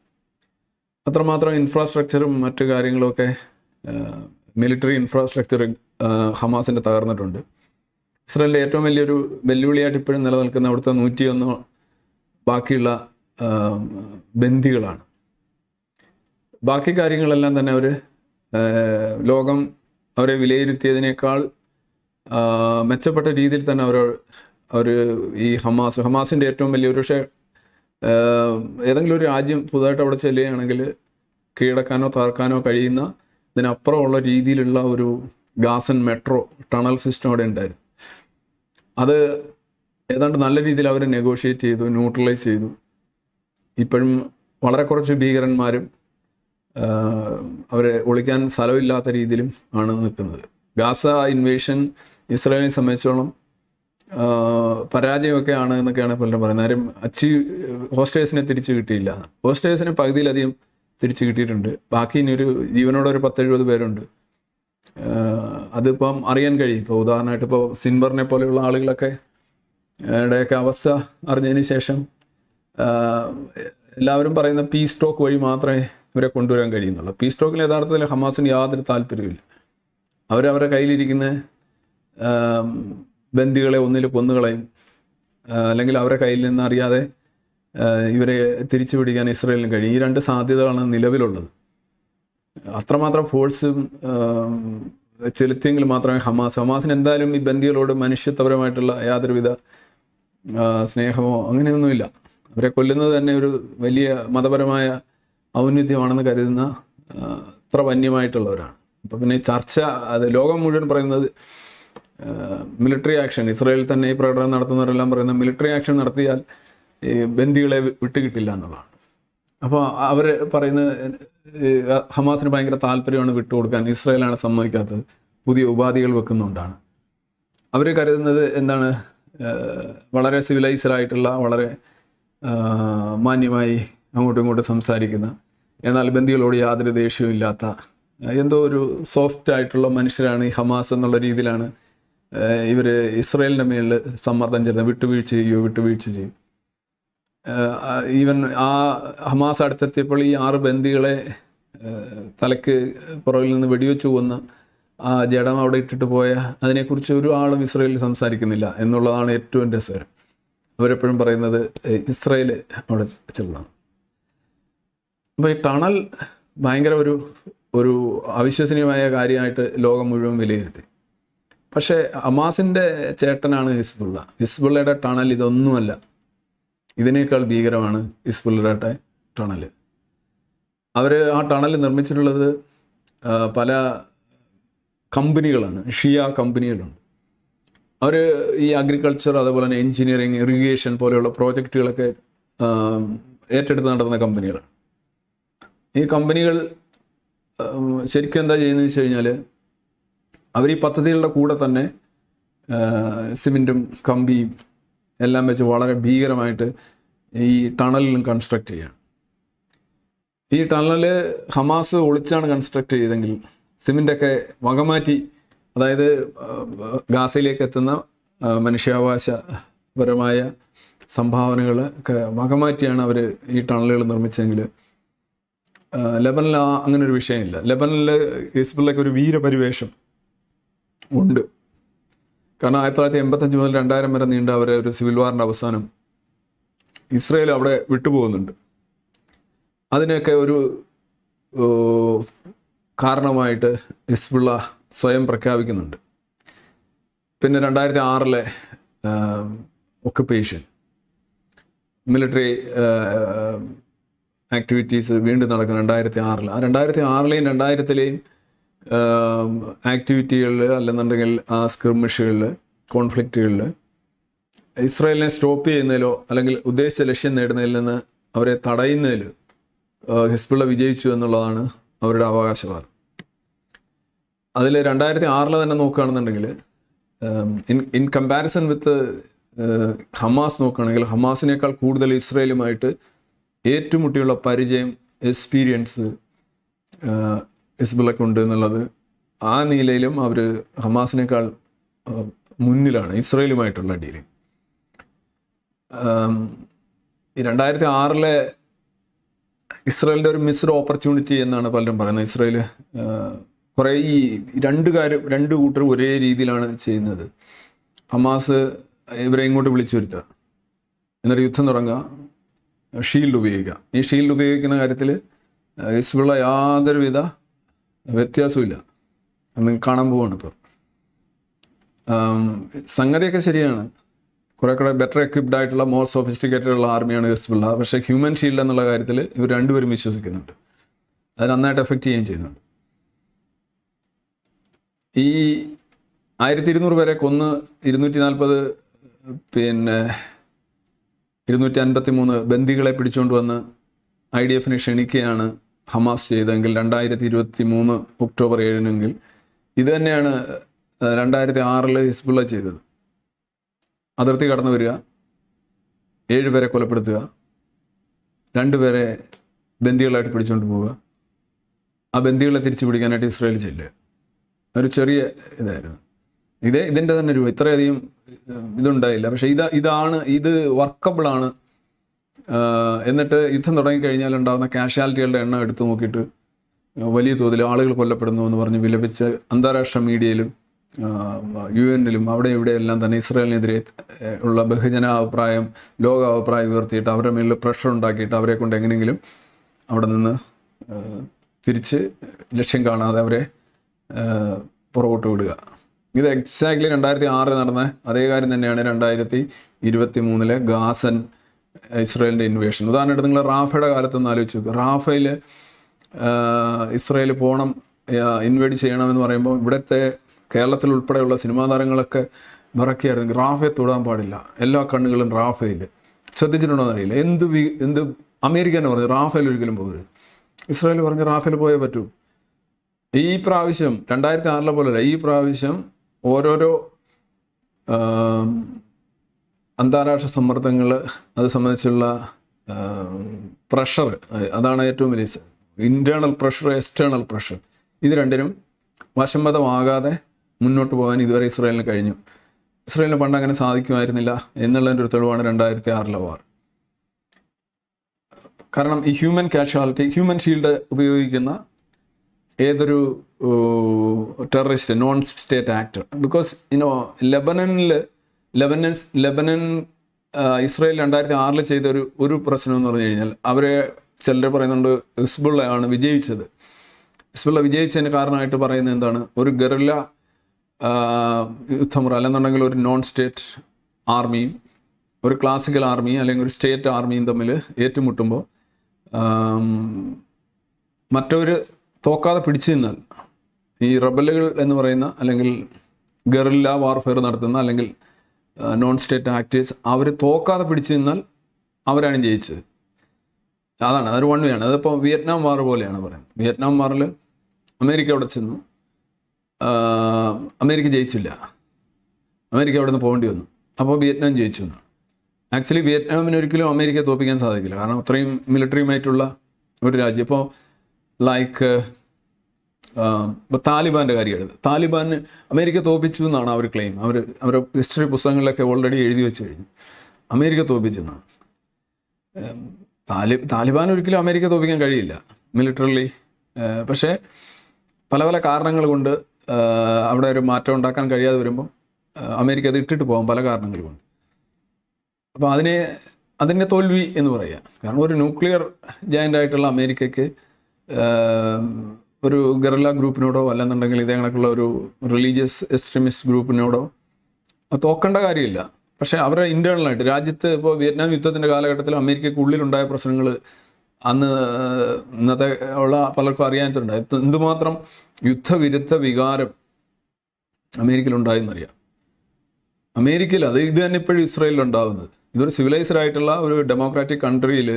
അത്രമാത്രം ഇൻഫ്രാസ്ട്രക്ചറും മറ്റു കാര്യങ്ങളുമൊക്കെ മിലിറ്ററി ഇൻഫ്രാസ്ട്രക്ചർ ഹമാസിൻ്റെ തകർന്നിട്ടുണ്ട്. ഇസ്രായേലിൻ്റെ ഏറ്റവും വലിയൊരു വെല്ലുവിളിയായിട്ട് ഇപ്പോഴും നിലനിൽക്കുന്ന അവിടുത്തെ 101 ബാക്കിയുള്ള ബന്ദികളാണ്. ബാക്കി കാര്യങ്ങളെല്ലാം തന്നെ ലോകം അവരെ വിലയിരുത്തിയതിനേക്കാൾ മെച്ചപ്പെട്ട രീതിയിൽ തന്നെ അവർ ഈ ഹമാസിൻ്റെ ഏറ്റവും വലിയ പക്ഷേ ഏതെങ്കിലും ഒരു രാജ്യം പുതുതായിട്ട് അവിടെ ചെല്ലുകയാണെങ്കിൽ കീഴടക്കാനോ തകർക്കാനോ കഴിയുന്ന ഇതിനപ്പുറമുള്ള രീതിയിലുള്ള ഒരു ഗാസൻ മെട്രോ ടണൽ സിസ്റ്റം അവിടെ ഉണ്ടായിരുന്നു. അത് ഏതാണ്ട് നല്ല രീതിയിൽ അവർ നെഗോഷിയേറ്റ് ചെയ്തു, ന്യൂട്രലൈസ് ചെയ്തു. ഇപ്പോഴും വളരെ കുറച്ച് ഭീകരന്മാരും അവരെ ഒളിക്കാൻ സ്ഥലമില്ലാത്ത രീതിയിലും ആണ് നിൽക്കുന്നത്. ഗാസ ഇൻവേഷൻ ഇസ്രായേലിനെ സംബന്ധിച്ചോളം പരാജയമൊക്കെ ആണ് എന്നൊക്കെയാണ് പലരും പറയുന്നത്. ആരും ഹോസ്റ്റേഴ്സിനെ തിരിച്ചു കിട്ടിയില്ല. ഹോസ്റ്റേഴ്സിന് പകുതിയിലധികം തിരിച്ചു കിട്ടിയിട്ടുണ്ട്. ബാക്കി ഇനിയൊരു ജീവനോടെ ഒരു 10-70 പേരുണ്ട്. അതിപ്പം അറിയാൻ കഴിയും. ഇപ്പോൾ ഉദാഹരണമായിട്ട് ഇപ്പോൾ സിൻബറിനെ പോലെയുള്ള ആളുകളൊക്കെ ഇടയൊക്കെ അവസ്ഥ അറിഞ്ഞതിന് ശേഷം എല്ലാവരും പറയുന്ന പീസ് ടോക്ക് വഴി മാത്രമേ ഇവരെ കൊണ്ടുവരാൻ കഴിയുന്നുള്ളൂ. പീസ് ടോക്കിൽ യഥാർത്ഥത്തിൽ ഹമാസിന് യാതൊരു താല്പര്യമില്ല. അവരവരുടെ കയ്യിലിരിക്കുന്ന ബന്ദികളെ ഒന്നിൽ കൊന്നുകളയും, അല്ലെങ്കിൽ അവരുടെ കയ്യിൽ നിന്ന് അറിയാതെ ഇവരെ തിരിച്ചു പിടിക്കാൻ ഇസ്രയേലിന് കഴിയും. ഈ 2 സാധ്യതകളാണ് നിലവിലുള്ളത്. അത്രമാത്രം ഫോഴ്സും ചെലുത്തിയെങ്കിൽ മാത്രമേ ഹമാസിന് എന്തായാലും ഈ ബന്ദികളോട് മനുഷ്യത്വപരമായിട്ടുള്ള യാതൊരുവിധ സ്നേഹമോ അങ്ങനെയൊന്നുമില്ല. അവരെ കൊല്ലുന്നത് തന്നെ ഒരു വലിയ മതപരമായ ഔന്നത്യമാണെന്ന് കരുതുന്ന അത്ര വന്യമായിട്ടുള്ളവരാണ്. അപ്പോൾ പിന്നെ ചർച്ച അത് ലോകം മുഴുവൻ പറയുന്നത് മിലിറ്ററി ആക്ഷൻ, ഇസ്രായേലിൽ തന്നെ ഈ പ്രകടനം നടത്തുന്നവരെല്ലാം പറയുന്ന മിലിറ്ററി ആക്ഷൻ നടത്തിയാൽ ഈ ബന്ദികളെ വിട്ടുകിട്ടില്ല എന്നുള്ളതാണ്. അപ്പോൾ അവർ പറയുന്നത് ഹമാസിന് ഭയങ്കര താല്പര്യമാണ് വിട്ടുകൊടുക്കാൻ, ഇസ്രായേലാണ് സമ്മതിക്കാത്തത്, പുതിയ ഉപാധികൾ വെക്കുന്നുകൊണ്ടാണ്. അവർ കരുതുന്നത് എന്താണ്, വളരെ സിവിലൈസ്ഡായിട്ടുള്ള, വളരെ മാന്യമായി അങ്ങോട്ടും ഇങ്ങോട്ടും സംസാരിക്കുന്ന, എന്നാൽ ബന്ദികളോട് യാതൊരു ദേഷ്യവും ഇല്ലാത്ത എന്തോ ഒരു സോഫ്റ്റ് ആയിട്ടുള്ള മനുഷ്യരാണ് ഈ ഹമാസ് എന്നുള്ള രീതിയിലാണ് ഇവർ ഇസ്രായേലിൻ്റെ മേലിൽ സമ്മർദ്ദം ചെലുത്തുന്നത്. വിട്ടുവീഴ്ച ചെയ്യും. ഈവൻ ആ ഹമാസ് അടുത്തെത്തിയപ്പോൾ ഈ 6 ബന്ദികളെ തലയ്ക്ക് പുറകിൽ നിന്ന് വെടിവെച്ച് കൊന്ന ആ ജഡം അവിടെ ഇട്ടിട്ട് പോയ അതിനെക്കുറിച്ച് ഒരു ആളും ഇസ്രായേലിൽ സംസാരിക്കുന്നില്ല എന്നുള്ളതാണ് ഏറ്റവും രസകരം. അവരെപ്പോഴും പറയുന്നത് ഇസ്രായേൽ അവിടെ ചെല്ലണം. അപ്പോൾ ഈ ടണൽ ഭയങ്കര ഒരു അവിശ്വസനീയമായ കാര്യമായിട്ട് ലോകം മുഴുവൻ വിലയിരുത്തി. പക്ഷേ ഹമാസിൻ്റെ ചേട്ടനാണ് ഹിസ്ബുള്ളയുടെ ടണൽ ഇതൊന്നുമല്ല. ഇതിനേക്കാൾ ഭീകരമാണ് ഹിസ്ബുള്ളയുടെ ടണൽ. അവർ ആ ടണൽ നിർമ്മിച്ചിട്ടുള്ളത് പല കമ്പനികളാണ്, ഷിയ കമ്പനികളുണ്ട്. അവർ ഈ അഗ്രികൾച്ചർ, അതുപോലെ തന്നെ എൻജിനീയറിങ്, ഇറിഗേഷൻ പോലെയുള്ള പ്രോജക്റ്റുകളൊക്കെ ഏറ്റെടുത്ത് നടത്തുന്ന കമ്പനികളാണ്. ഈ കമ്പനികൾ ശരിക്കും എന്താ ചെയ്യുന്നതെന്ന് വെച്ച് കഴിഞ്ഞാൽ, അവർ ഈ പദ്ധതികളുടെ കൂടെ തന്നെ സിമെൻറ്റും കമ്പിയും എല്ലാം വെച്ച് വളരെ ഭീകരമായിട്ട് ഈ ടണലിലും കൺസ്ട്രക്റ്റ് ചെയ്യുകയാണ്. ഈ ടണൽ ഹമാസ് ഒളിച്ചാണ് കൺസ്ട്രക്റ്റ് ചെയ്തെങ്കിൽ സിമെൻ്റൊക്കെ അതായത് ഗാസയിലേക്ക് എത്തുന്ന മനുഷ്യാവകാശപരമായ സംഭാവനകൾ ഒക്കെ വകമാറ്റിയാണ് അവർ ഈ ടണലുകൾ നിർമ്മിച്ചെങ്കിൽ ലെബനിൽ അങ്ങനൊരു വിഷയമില്ല. ലെബനിൽ ഹിസ്ബുള്ളയ്ക്ക് ഒരു വീരപരിവേഷം ഉണ്ട്. കാരണം 1985 മുതൽ 2000 വരെ നീണ്ട അവരെ ഒരു സിവിൽ വാറിൻ്റെ അവസാനം ഇസ്രായേൽ അവിടെ വിട്ടുപോകുന്നുണ്ട്. അതിനൊക്കെ ഒരു കാരണമായിട്ട് ഹിസ്ബുള്ള സ്വയം പ്രഖ്യാപിക്കുന്നുണ്ട്. പിന്നെ 2006 ഒക്കുപ്പേഷൻ, മിലിറ്ററി ആക്ടിവിറ്റീസ് വീണ്ടും നടക്കുന്ന 2006. ആ 2006ലെയും 2000ലെയും ആക്ടിവിറ്റികളിൽ, അല്ലെന്നുണ്ടെങ്കിൽ ആ സ്കിർമിഷുകളിൽ, കോൺഫ്ലിക്റ്റുകളിൽ ഇസ്രായേലിനെ സ്റ്റോപ്പ് ചെയ്യുന്നതിലോ അല്ലെങ്കിൽ ഉദ്ദേശിച്ച ലക്ഷ്യം നേടുന്നതിൽ നിന്ന് അവരെ തടയുന്നതിൽ ഹിസ്ബുള്ള വിജയിച്ചു എന്നുള്ളതാണ് അവരുടെ അവകാശവാദം. അതിൽ 2006 തന്നെ നോക്കുകയാണെന്നുണ്ടെങ്കിൽ ഇൻ കമ്പാരിസൺ വിത്ത് ഹമാസ് നോക്കുകയാണെങ്കിൽ ഹമാസിനേക്കാൾ കൂടുതൽ ഇസ്രായേലുമായിട്ട് ഏറ്റുമുട്ടിയുള്ള പരിചയം, എക്സ്പീരിയൻസ് ഹിസ്ബുള്ളയ്ക്കുണ്ട് എന്നുള്ളത് ആ നിലയിലും അവർ ഹമാസിനേക്കാൾ മുന്നിലാണ് ഇസ്രായേലുമായിട്ടുള്ള ഡീലിംഗ്. ഈ 2006 ഇസ്രായേലിൻ്റെ ഒരു മിസ്ഡ് ഓപ്പർച്യൂണിറ്റി എന്നാണ് പലരും പറയുന്നത്. ഇസ്രായേൽ കുറേ ഈ രണ്ട് കൂട്ടർ ഒരേ രീതിയിലാണ് ചെയ്യുന്നത്. ഹമാസ് ഇവരെ ഇങ്ങോട്ട് വിളിച്ചു വരുത്തുക, എന്നിട്ട് യുദ്ധം തുടങ്ങുക, ഷീൽഡ് ഉപയോഗിക്കുക. ഈ ഷീൽഡ് ഉപയോഗിക്കുന്ന കാര്യത്തിൽ ഹിസ്ബുള്ള യാതൊരുവിധ വ്യത്യാസമില്ല. അത് കാണാൻ പോവാണ് ഇപ്പോൾ. സംഗതിയൊക്കെ ശരിയാണ്, കുറേ ബെറ്റർ എക്വിപ്ഡ് ആയിട്ടുള്ള, മോർ സോഫിസ്റ്റിക്കേറ്റഡ് ഉള്ള ആർമിയാണ് ഹിസ്ബുള്ള. പക്ഷേ ഹ്യൂമൻ ഷീൽഡ് എന്നുള്ള കാര്യത്തിൽ ഇവർ രണ്ടുപേരും വിശ്വസിക്കുന്നുണ്ട്. അത് നന്നായിട്ട് എഫക്റ്റ് ചെയ്യുകയും ചെയ്യുന്നുണ്ട്. ഈ 1200 പേരെ കൊന്ന് 240 253 ബന്ദികളെ പിടിച്ചുകൊണ്ട് വന്ന് IDF ക്ഷണിക്കുകയാണ് ഹമാസ് ചെയ്തതെങ്കിൽ 2023 ഒക്ടോബർ 7 ഇത് തന്നെയാണ് 2006 ഹിസ്ബുള്ള ചെയ്തത്. അതിർത്തി കടന്നു വരിക, 7 പേരെ കൊലപ്പെടുത്തുക, 2 പേരെ ബന്ദികളായിട്ട് പിടിച്ചുകൊണ്ട് പോവുക, ആ ബന്ദികളെ തിരിച്ചു പിടിക്കാനായിട്ട് ഇസ്രായേൽ ചെല്ലുക. ഒരു ചെറിയ ഇതായിരുന്നു. ഇതിൻ്റെ തന്നെ ഇത്രയധികം ഇതുണ്ടായില്ല. പക്ഷേ ഇത് വർക്കബിളാണ്. എന്നിട്ട് യുദ്ധം തുടങ്ങിക്കഴിഞ്ഞാൽ ഉണ്ടാകുന്ന കാഷ്വാലിറ്റികളുടെ എണ്ണം എടുത്തു നോക്കിയിട്ട് വലിയ തോതിൽ ആളുകൾ കൊല്ലപ്പെടുന്നു എന്ന് പറഞ്ഞ് വിലപിച്ച് അന്താരാഷ്ട്ര മീഡിയയിലും UN-ലും അവിടെ ഇവിടെയെല്ലാം തന്നെ ഇസ്രായേലിനെതിരെ ഉള്ള ബഹുജനാഭിപ്രായം, ലോകാഭിപ്രായം ഉയർത്തിയിട്ട് അവരുടെ മേലിൽ പ്രഷർ ഉണ്ടാക്കിയിട്ട് അവരെ കൊണ്ട് എങ്ങനെയെങ്കിലും അവിടെ നിന്ന് തിരിച്ച് ലക്ഷ്യം കാണാതെ അവരെ പുറകോട്ട് വിടുക. ഇത് എക്സാക്ട്ലി 2006 നടന്ന അതേ കാര്യം തന്നെയാണ് 2023 ഗാസൻ ഇസ്രായേലിൻ്റെ ഇൻവേഷൻ. ഉദാഹരണമായിട്ട് നിങ്ങൾ റാഫയുടെ കാലത്തൊന്ന് ആലോചിച്ച് നോക്കുക. റാഫയിൽ ഇസ്രായേൽ പോകണം, ഇൻവേഡ് ചെയ്യണമെന്ന് പറയുമ്പോൾ ഇവിടുത്തെ കേരളത്തിൽ ഉൾപ്പെടെയുള്ള സിനിമാ താരങ്ങളൊക്കെ വിറക്കിയായിരുന്നു, റാഫയെ തൊടാൻ പാടില്ല, എല്ലാ കണ്ണുകളും റാഫയിൽ. ശ്രദ്ധിച്ചിട്ടുണ്ടോ എന്നറിയില്ല. എന്ത് അമേരിക്ക തന്നെ പറഞ്ഞു റാഫേൽ ഒരിക്കലും പോകരുത്. ഇസ്രായേൽ പറഞ്ഞ് റാഫേൽ പോയേ പറ്റൂ. ഈ പ്രാവശ്യം 2006 പോലെയല്ല, ഈ പ്രാവശ്യം ഓരോരോ അന്താരാഷ്ട്ര സമ്മർദ്ദങ്ങൾ, അത് സംബന്ധിച്ചുള്ള പ്രഷർ, അതാണ് ഏറ്റവും വലിയ ഇൻറ്റേർണൽ പ്രഷർ, എക്സ്റ്റേണൽ പ്രഷർ. ഇത് രണ്ടിനും വശംവദമാകാതെ മുന്നോട്ട് പോകാൻ ഇതുവരെ ഇസ്രായേലിന് കഴിഞ്ഞു. ഇസ്രായേലിന് പണ്ട് അങ്ങനെ സാധിക്കുമായിരുന്നില്ല എന്നുള്ളതിൻ്റെ ഒരു തെളിവാണ് 2006 വാർ. കാരണം ഈ ഹ്യൂമൻ കാഷ്വാലിറ്റി, ഹ്യൂമൻ ഷീൽഡ് ഉപയോഗിക്കുന്ന ഏതൊരു terrorist, non state actor, because Lebanon Israel 2006 ചെയ്ത ഒരു പ്രശ്നം എന്ന് പറഞ്ഞു കഴിഞ്ഞാൽ, അവരെ ചിലർ പറയുന്നുണ്ട് ഹിസ്ബുള്ളയാണ് വിജയിച്ചത്. ഹിസ്ബുള്ള വിജയിച്ചതിന് കാരണമായിട്ട് പറയുന്നത് എന്താണ്, ഒരു ഗറില്ല യുദ്ധമുറ, അല്ലെന്നുണ്ടെങ്കിൽ ഒരു നോൺ സ്റ്റേറ്റ് ആർമിയും ഒരു ക്ലാസിക്കൽ ആർമിയും അല്ലെങ്കിൽ ഒരു സ്റ്റേറ്റ് ആർമിയും തമ്മിൽ ഏറ്റുമുട്ടുമ്പോൾ മറ്റൊരു തോക്കാതെ പിടിച്ചു നിന്നാൽ, ഈ റബലുകൾ എന്ന് പറയുന്ന അല്ലെങ്കിൽ ഗറില്ല വാർഫെയർ നടത്തുന്ന അല്ലെങ്കിൽ നോൺ സ്റ്റേറ്റ് ആക്ടേഴ്സ്, അവർ തോക്കാതെ പിടിച്ചു നിന്നാൽ അവരാണ് ജയിച്ചത്. അതാണ്, അതൊരു വൺ വേ ആണ്. അതിപ്പോൾ വിയറ്റ്നാം വാർ പോലെയാണ് പറയുന്നത്. വിയറ്റ്നാം വാറിൽ അമേരിക്ക അവിടെ ചെന്നു, അമേരിക്ക ജയിച്ചില്ല, അമേരിക്ക അവിടെ നിന്ന് പോകേണ്ടി വന്നു, അപ്പോൾ വിയറ്റ്നാം ജയിച്ചു എന്നാണ്. ആക്ച്വലി വിയറ്റ്നാമിന് ഒരിക്കലും അമേരിക്കയെ തോൽപ്പിക്കാൻ സാധിക്കില്ല, കാരണം അത്രയും മിലിറ്ററിയുമായിട്ടുള്ള ഒരു രാജ്യം. ഇപ്പോൾ ലൈക്ക് ഇപ്പോൾ താലിബാൻ്റെ കാര്യം എടുത്ത്, താലിബാന് അമേരിക്ക തോൽപ്പിച്ചു എന്നാണ് അവർ ക്ലെയിം. അവരുടെ ഹിസ്റ്ററി പുസ്തകങ്ങളിലൊക്കെ ഓൾറെഡി എഴുതി വെച്ച് കഴിഞ്ഞു, അമേരിക്ക തോൽപ്പിച്ചു എന്നാണ്. താലിബാൻ ഒരിക്കലും അമേരിക്ക തോൽപ്പിക്കാൻ കഴിയില്ല മിലിറ്ററിലി. പക്ഷേ പല പല കാരണങ്ങൾ കൊണ്ട് അവിടെ ഒരു മാറ്റം ഉണ്ടാക്കാൻ കഴിയാതെ വരുമ്പോൾ അമേരിക്ക അത് ഇട്ടിട്ട് പോകാം, പല കാരണങ്ങൾ കൊണ്ട്. അപ്പോൾ അതിൻ്റെ തോൽവി എന്ന് പറയുക. കാരണം ഒരു ന്യൂക്ലിയർ ജയൻ്റായിട്ടുള്ള അമേരിക്കയ്ക്ക് ഒരു ഗറില്ല ഗ്രൂപ്പിനോടോ അല്ലെന്നുണ്ടെങ്കിൽ ഇതേ കണക്കുള്ള ഒരു റിലീജിയസ് എക്സ്ട്രീമിസ്റ്റ് ഗ്രൂപ്പിനോടോ തോക്കേണ്ട കാര്യമില്ല. പക്ഷേ അവരുടെ ഇൻറ്റേർണലായിട്ട് രാജ്യത്ത് ഇപ്പോൾ വിയറ്റ്നാം യുദ്ധത്തിൻ്റെ കാലഘട്ടത്തിൽ അമേരിക്കയ്ക്ക് ഉള്ളിലുണ്ടായ പ്രശ്നങ്ങൾ അന്ന് ഇന്നത്തെ ഉള്ള പലർക്കും അറിയാനായിട്ടുണ്ടായി. എന്തുമാത്രം യുദ്ധവിരുദ്ധ വികാരം അമേരിക്കയിലുണ്ടായെന്നറിയാം. അമേരിക്കയിൽ ഇത് തന്നെ ഇപ്പോഴും ഇസ്രായേലിലുണ്ടാകുന്നത്. ഇതൊരു സിവിലൈസ്ഡ് ആയിട്ടുള്ള ഒരു ഡെമോക്രാറ്റിക് കൺട്രിയിൽ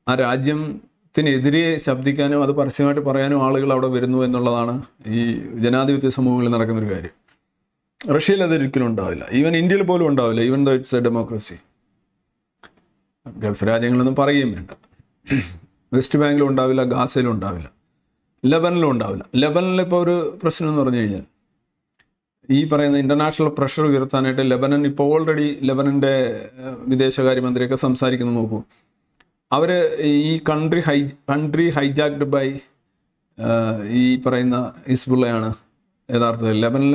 ആ രാജ്യത്തിനെതിരെ ശബ്ദിക്കാനും അത് പരസ്യമായിട്ട് പറയാനും ആളുകൾ അവിടെ വരുന്നു എന്നുള്ളതാണ് ഈ ജനാധിപത്യ സമൂഹങ്ങളിൽ നടക്കുന്നൊരു കാര്യം. റഷ്യയിൽ അതൊരിക്കലും ഉണ്ടാവില്ല, ഈവൻ ഇന്ത്യയിൽ പോലും ഉണ്ടാവില്ല, even though it's a democracy. Gulf രാജ്യങ്ങളൊന്നും പറയുകയും വേണ്ട. വെസ്റ്റ് ബാങ്കിലും ഉണ്ടാവില്ല, ഗാസയിലും ഉണ്ടാവില്ല, ലെബനിലും ഉണ്ടാവില്ല. ലെബനിൽ ഇപ്പോൾ ഒരു പ്രശ്നം എന്ന് പറഞ്ഞു കഴിഞ്ഞാൽ, ഈ പറയുന്ന ഇൻ്റർനാഷണൽ പ്രഷർ ഉയർത്താനായിട്ട് ലെബനൻ ഇപ്പോൾ ഓൾറെഡി ലെബനൻ്റെ വിദേശകാര്യമന്ത്രിയൊക്കെ സംസാരിക്കുന്നത് നോക്കൂ. അവർ ഈ കൺട്രി ഹൈജാക്ഡ് ബൈ ഈ പറയുന്ന ഹിസ്ബുള്ളയാണ് യഥാർത്ഥത്തിൽ. ലെബനിൽ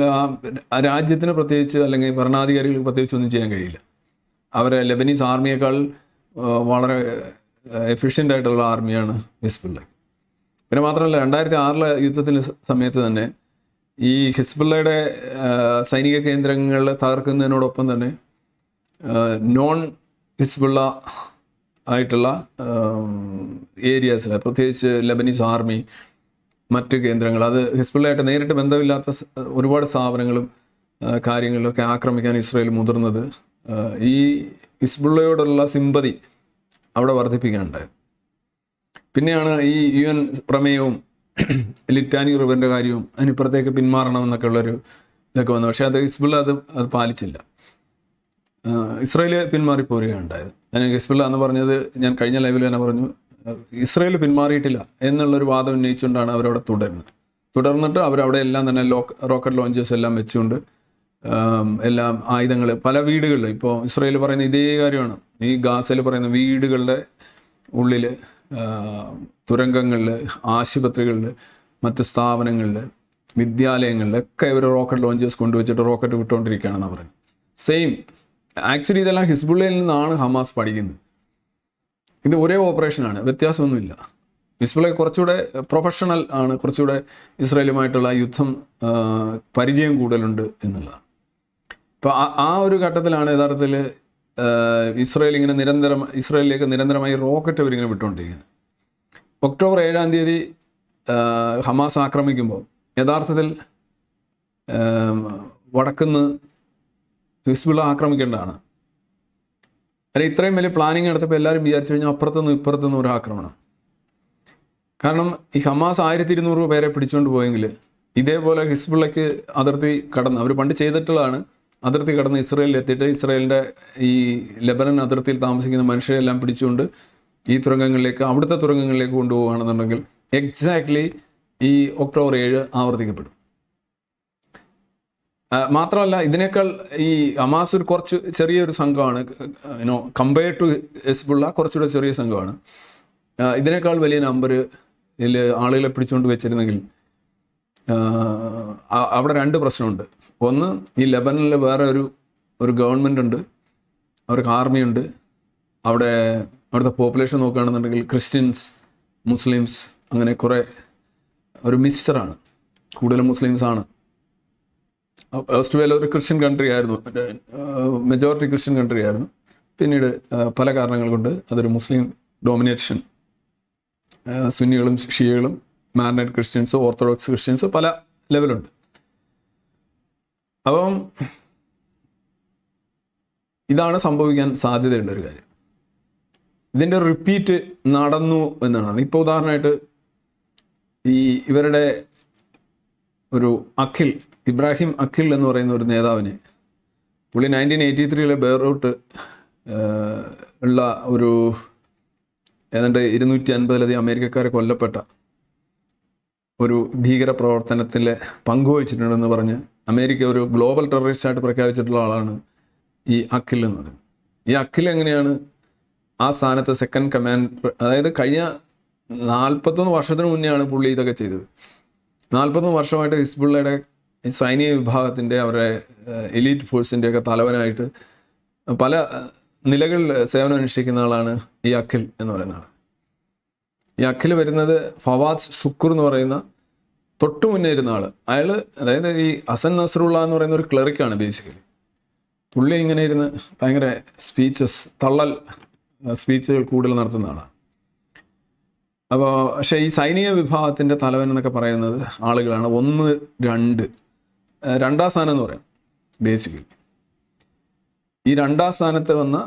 ആ രാജ്യത്തിന് പ്രത്യേകിച്ച് അല്ലെങ്കിൽ ഭരണാധികാരികൾക്ക് പ്രത്യേകിച്ച് ഒന്നും ചെയ്യാൻ കഴിയില്ല. അവരെ ലെബനീസ് ആർമിയേക്കാൾ വളരെ എഫിഷ്യൻ്റ് ആയിട്ടുള്ള ആർമിയാണ് ഹിസ്ബുള്ള. പിന്നെ മാത്രമല്ല 2006 യുദ്ധത്തിൻ്റെ സമയത്ത് തന്നെ ഈ ഹിസ്ബുള്ളയുടെ സൈനിക കേന്ദ്രങ്ങൾ തകർക്കുന്നതിനോടൊപ്പം തന്നെ നോൺ ഹിസ്ബുള്ള ആയിട്ടുള്ള ഏരിയാസിൽ പ്രത്യേകിച്ച് ലെബനീസ് ആർമി മറ്റ് കേന്ദ്രങ്ങൾ, അത് ഹിസ്ബുള്ളയായിട്ട് നേരിട്ട് ബന്ധമില്ലാത്ത ഒരുപാട് സ്ഥാപനങ്ങളും കാര്യങ്ങളിലൊക്കെ ആക്രമിക്കാൻ ഇസ്രായേൽ മുതിർന്നത് ഈ ഹിസ്ബുള്ളയോടുള്ള സിമ്പതി അവിടെ വർദ്ധിപ്പിക്കാനുണ്ടായത്. പിന്നെയാണ് ഈ UN പ്രമേയവും ലിറ്റാനി റിവറിൻ്റെ കാര്യവും അതിനിപ്പുറത്തേക്ക് പിന്മാറണമെന്നൊക്കെ ഉള്ളൊരു ഇതൊക്കെ വന്നു. പക്ഷേ അത് ഹിസ്ബുള്ള അത് പാലിച്ചില്ല. ഇസ്രായേൽ പിന്മാറിപ്പോരുകയുണ്ടായത്. ഹിസ്ബുള്ള എന്ന് പറഞ്ഞത് ഞാൻ കഴിഞ്ഞ ലൈവിൽ തന്നെ പറഞ്ഞു, ഇസ്രയേൽ പിന്മാറിയിട്ടില്ല എന്നുള്ളൊരു വാദം ഉന്നയിച്ചുകൊണ്ടാണ് അവരവിടെ തുടർന്നിട്ട് അവരവിടെ എല്ലാം തന്നെ റോക്കറ്റ് ലോഞ്ചേഴ്സ് എല്ലാം വെച്ചുകൊണ്ട് എല്ലാം ആയുധങ്ങൾ പല വീടുകളിൽ, ഇപ്പോൾ ഇസ്രയേൽ പറയുന്ന ഇതേ കാര്യമാണ്, ഈ ഗാസയിൽ പറയുന്ന വീടുകളുടെ ഉള്ളിൽ, തുരങ്കങ്ങളിൽ, ആശുപത്രികളിൽ, മറ്റ് സ്ഥാപനങ്ങളിൽ, വിദ്യാലയങ്ങളിലൊക്കെ ഇവർ റോക്കറ്റ് ലോഞ്ചേഴ്സ് കൊണ്ടുവച്ചിട്ട് റോക്കറ്റ് വിട്ടുകൊണ്ടിരിക്കുകയാണെന്നാണ് പറയുന്നത്. സെയിം ആക്ച്വലി ഇതെല്ലാം ഹിസ്ബുള്ളയിൽ നിന്നാണ് ഹമാസ് പഠിക്കുന്നത്. ഇത് ഒരേ ഓപ്പറേഷനാണ്, വ്യത്യാസമൊന്നുമില്ല. ഹിസ്ബുള്ള കുറച്ചുകൂടെ പ്രൊഫഷണൽ ആണ്, കുറച്ചുകൂടെ ഇസ്രായേലുമായിട്ടുള്ള യുദ്ധം പരിചയം കൂടുതലുണ്ട് എന്നുള്ളതാണ്. അപ്പോൾ ആ ഒരു ഘട്ടത്തിലാണ് യഥാർത്ഥത്തിൽ ഇസ്രായേലിലേക്ക് നിരന്തരമായി റോക്കറ്റ് അവരിങ്ങനെ വിട്ടുകൊണ്ടിരിക്കുന്നത്. ഒക്ടോബർ 7-ാം തീയതി ഹമാസ് ആക്രമിക്കുമ്പോൾ യഥാർത്ഥത്തിൽ വടക്കുന്ന് ഹിസ്ബുള്ള ആക്രമിക്കേണ്ടതാണ്. അല്ലെങ്കിൽ ഇത്രയും വലിയ പ്ലാനിങ് എടുത്തപ്പോൾ എല്ലാവരും വിചാരിച്ചു കഴിഞ്ഞാൽ ഇപ്പുറത്തുനിന്ന് ഒരു ആക്രമണം. കാരണം ഈ ഹമാസ് 1200 പേരെ പിടിച്ചുകൊണ്ട് പോയെങ്കിൽ ഇതേപോലെ ഹിസ്ബുള്ളയ്ക്ക് അതിർത്തി കടന്ന്, അവർ പണ്ട് ചെയ്തിട്ടുള്ളതാണ്, അതിർത്തി കടന്ന് ഇസ്രയേലിൽ എത്തിയിട്ട് ഇസ്രയേലിൻ്റെ ഈ ലെബനൻ അതിർത്തിയിൽ താമസിക്കുന്ന മനുഷ്യരെല്ലാം പിടിച്ചുകൊണ്ട് ഈ തുരങ്കങ്ങളിലേക്ക്, അവിടുത്തെ തുരങ്കങ്ങളിലേക്ക് കൊണ്ടുപോവുകയാണെന്നുണ്ടെങ്കിൽ എക്സാക്ട്ലി ഈ ഒക്ടോബർ 7 ആവർത്തിക്കപ്പെടും. മാത്രമല്ല ഇതിനേക്കാൾ ഈ ഹമാസ് ഒരു കുറച്ച് ചെറിയൊരു സംഘമാണ്, കമ്പയർ ടു ഹിസ്ബുള്ള കുറച്ചുകൂടെ ചെറിയ സംഘമാണ്. ഇതിനേക്കാൾ വലിയ നമ്പറിൽ ആളുകളെ പിടിച്ചുകൊണ്ട് വെച്ചിരുന്നെങ്കിൽ അവിടെ 2 പ്രശ്നമുണ്ട്. ഒന്ന്, ഈ ലെബനനിൽ വേറെ ഒരു ഗവൺമെൻറ് ഉണ്ട്, അവർക്ക് ആർമിയുണ്ട്. അവിടുത്തെ പോപ്പുലേഷൻ നോക്കുകയാണെന്നുണ്ടെങ്കിൽ ക്രിസ്ത്യൻസ്, മുസ്ലിംസ്, അങ്ങനെ കുറേ ഒരു മിക്സ്ചറാണ്, കൂടുതലും മുസ്ലിംസാണ്. ഓസ്ട്രേലിയ ഒരു ക്രിസ്ത്യൻ കൺട്രി ആയിരുന്നു, മെജോറിറ്റി ക്രിസ്ത്യൻ കൺട്രി ആയിരുന്നു. പിന്നീട് പല കാരണങ്ങൾ കൊണ്ട് അതൊരു മുസ്ലിം ഡോമിനേഷൻ, സുന്നികളും ഷിയകളും, മാരിനൈറ്റ് ക്രിസ്ത്യൻസ്, ഓർത്തഡോക്സ് ക്രിസ്ത്യൻസ്, പല ലെവലുണ്ട്. അപ്പം ഇതാണ് സംഭവിക്കാൻ സാധ്യതയുള്ളൊരു കാര്യം. ഇതിൻ്റെ റിപ്പീറ്റ് നടന്നു എന്നാണ്. ഇപ്പോൾ ഉദാഹരണമായിട്ട് ഇവരുടെ ഒരു ഇബ്രാഹിം അഖിൽ എന്ന് പറയുന്ന ഒരു നേതാവിനെ, പുള്ളി 1983 ബെയ്റൂട്ട് ഉള്ള ഒരു ഏതാണ്ട് 250 അമേരിക്കക്കാരെ കൊല്ലപ്പെട്ട ഒരു ഭീകര പ്രവർത്തനത്തിൽ പങ്കുവച്ചിട്ടുണ്ടെന്ന് പറഞ്ഞ് അമേരിക്ക ഒരു ഗ്ലോബൽ ടെററിസ്റ്റായിട്ട് പ്രഖ്യാപിച്ചിട്ടുള്ള ആളാണ് ഈ അഖിൽ എന്ന് പറയുന്നത്. ഈ അഖിൽ എങ്ങനെയാണ് ആ സ്ഥാനത്ത് സെക്കൻഡ് കമാൻഡർ, അതായത് കഴിഞ്ഞ 41 വർഷത്തിന് മുന്നെയാണ് പുള്ളി ഇതൊക്കെ ചെയ്തത്. 41 വർഷമായിട്ട് ഹിസ്ബുള്ളയുടെ സൈനിക വിഭാഗത്തിൻ്റെ, അവരുടെ എലീറ്റ് ഫോഴ്സിൻ്റെയൊക്കെ തലവനായിട്ട് പല നിലകളിൽ സേവനം അനുഷ്ഠിക്കുന്ന ആളാണ് ഈ അഖിൽ എന്ന് പറയുന്ന ആൾ. ഈ അഖിൽ വരുന്നത് ഫവാദ് ഷുക്കൂർ എന്ന് പറയുന്ന തൊട്ടു മുന്നേ ഇരുന്ന ആൾ. അയാൾ, അതായത് ഈ ഹസൻ നസ്രുള്ള എന്ന് പറയുന്ന ഒരു ക്ലറിക്കാണ് ബേസിക്കലി. പുള്ളി ഇങ്ങനെ ഇരുന്ന് ഭയങ്കര തള്ളൽ സ്പീച്ചുകൾ കൂടുതൽ നടത്തുന്ന ആളാണ്. അപ്പോൾ പക്ഷേ ഈ സൈനിക വിഭാഗത്തിൻ്റെ തലവൻ എന്നൊക്കെ പറയുന്നത് ആളുകളാണ് 1, 2, 2ാം സ്ഥാനം എന്ന് പറയാം ബേസിക്കലി. ഈ 2ാം സ്ഥാനത്ത് വന്ന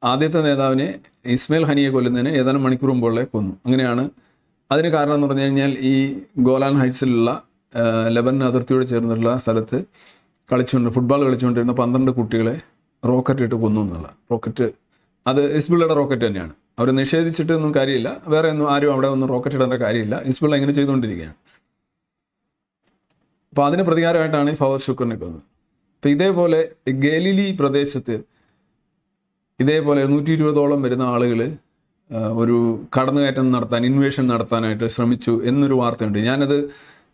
ആദ്യത്തെ നേതാവിനെ, ഇസ്മയിൽ ഹനിയെ കൊല്ലുന്നതിന് ഏതാനും മണിക്കൂർ മുമ്പുള്ളേ കൊന്നു. അങ്ങനെയാണ് അതിന് കാരണം എന്ന് പറഞ്ഞു കഴിഞ്ഞാൽ ഈ ഗോലാൻ ഹൈറ്റ്സിലുള്ള ലെബനൻ അതിർത്തിയോട് ചേർന്നിട്ടുള്ള സ്ഥലത്ത് ഫുട്ബോൾ കളിച്ചുകൊണ്ടിരുന്ന 12 കുട്ടികളെ റോക്കറ്റ് ഇട്ട് കൊന്നു എന്നുള്ള. അത് ഹിസ്ബുള്ളയുടെ റോക്കറ്റ് തന്നെയാണ്. അവർ നിഷേധിച്ചിട്ടൊന്നും കാര്യമില്ല, വേറെ ആരും അവിടെ ഒന്നും റോക്കറ്റ് ഇടേണ്ട കാര്യമില്ല, ഹിസ്ബുള്ള ഇങ്ങനെ ചെയ്തുകൊണ്ടിരിക്കുകയാണ്. അപ്പോൾ അതിന് പ്രതികാരമായിട്ടാണ് ഈ ഫവാദ് ഷുക്കൂറിനെ കൊന്നത്. അപ്പോൾ ഇതേപോലെ ഗലീലി പ്രദേശത്ത് ഇതേപോലെ 120ഓളം വരുന്ന ആളുകൾ ഒരു കടന്നുകയറ്റം നടത്താൻ, ഇൻവേഷൻ നടത്താനായിട്ട് ശ്രമിച്ചു എന്നൊരു വാർത്തയുണ്ട്. ഞാനത്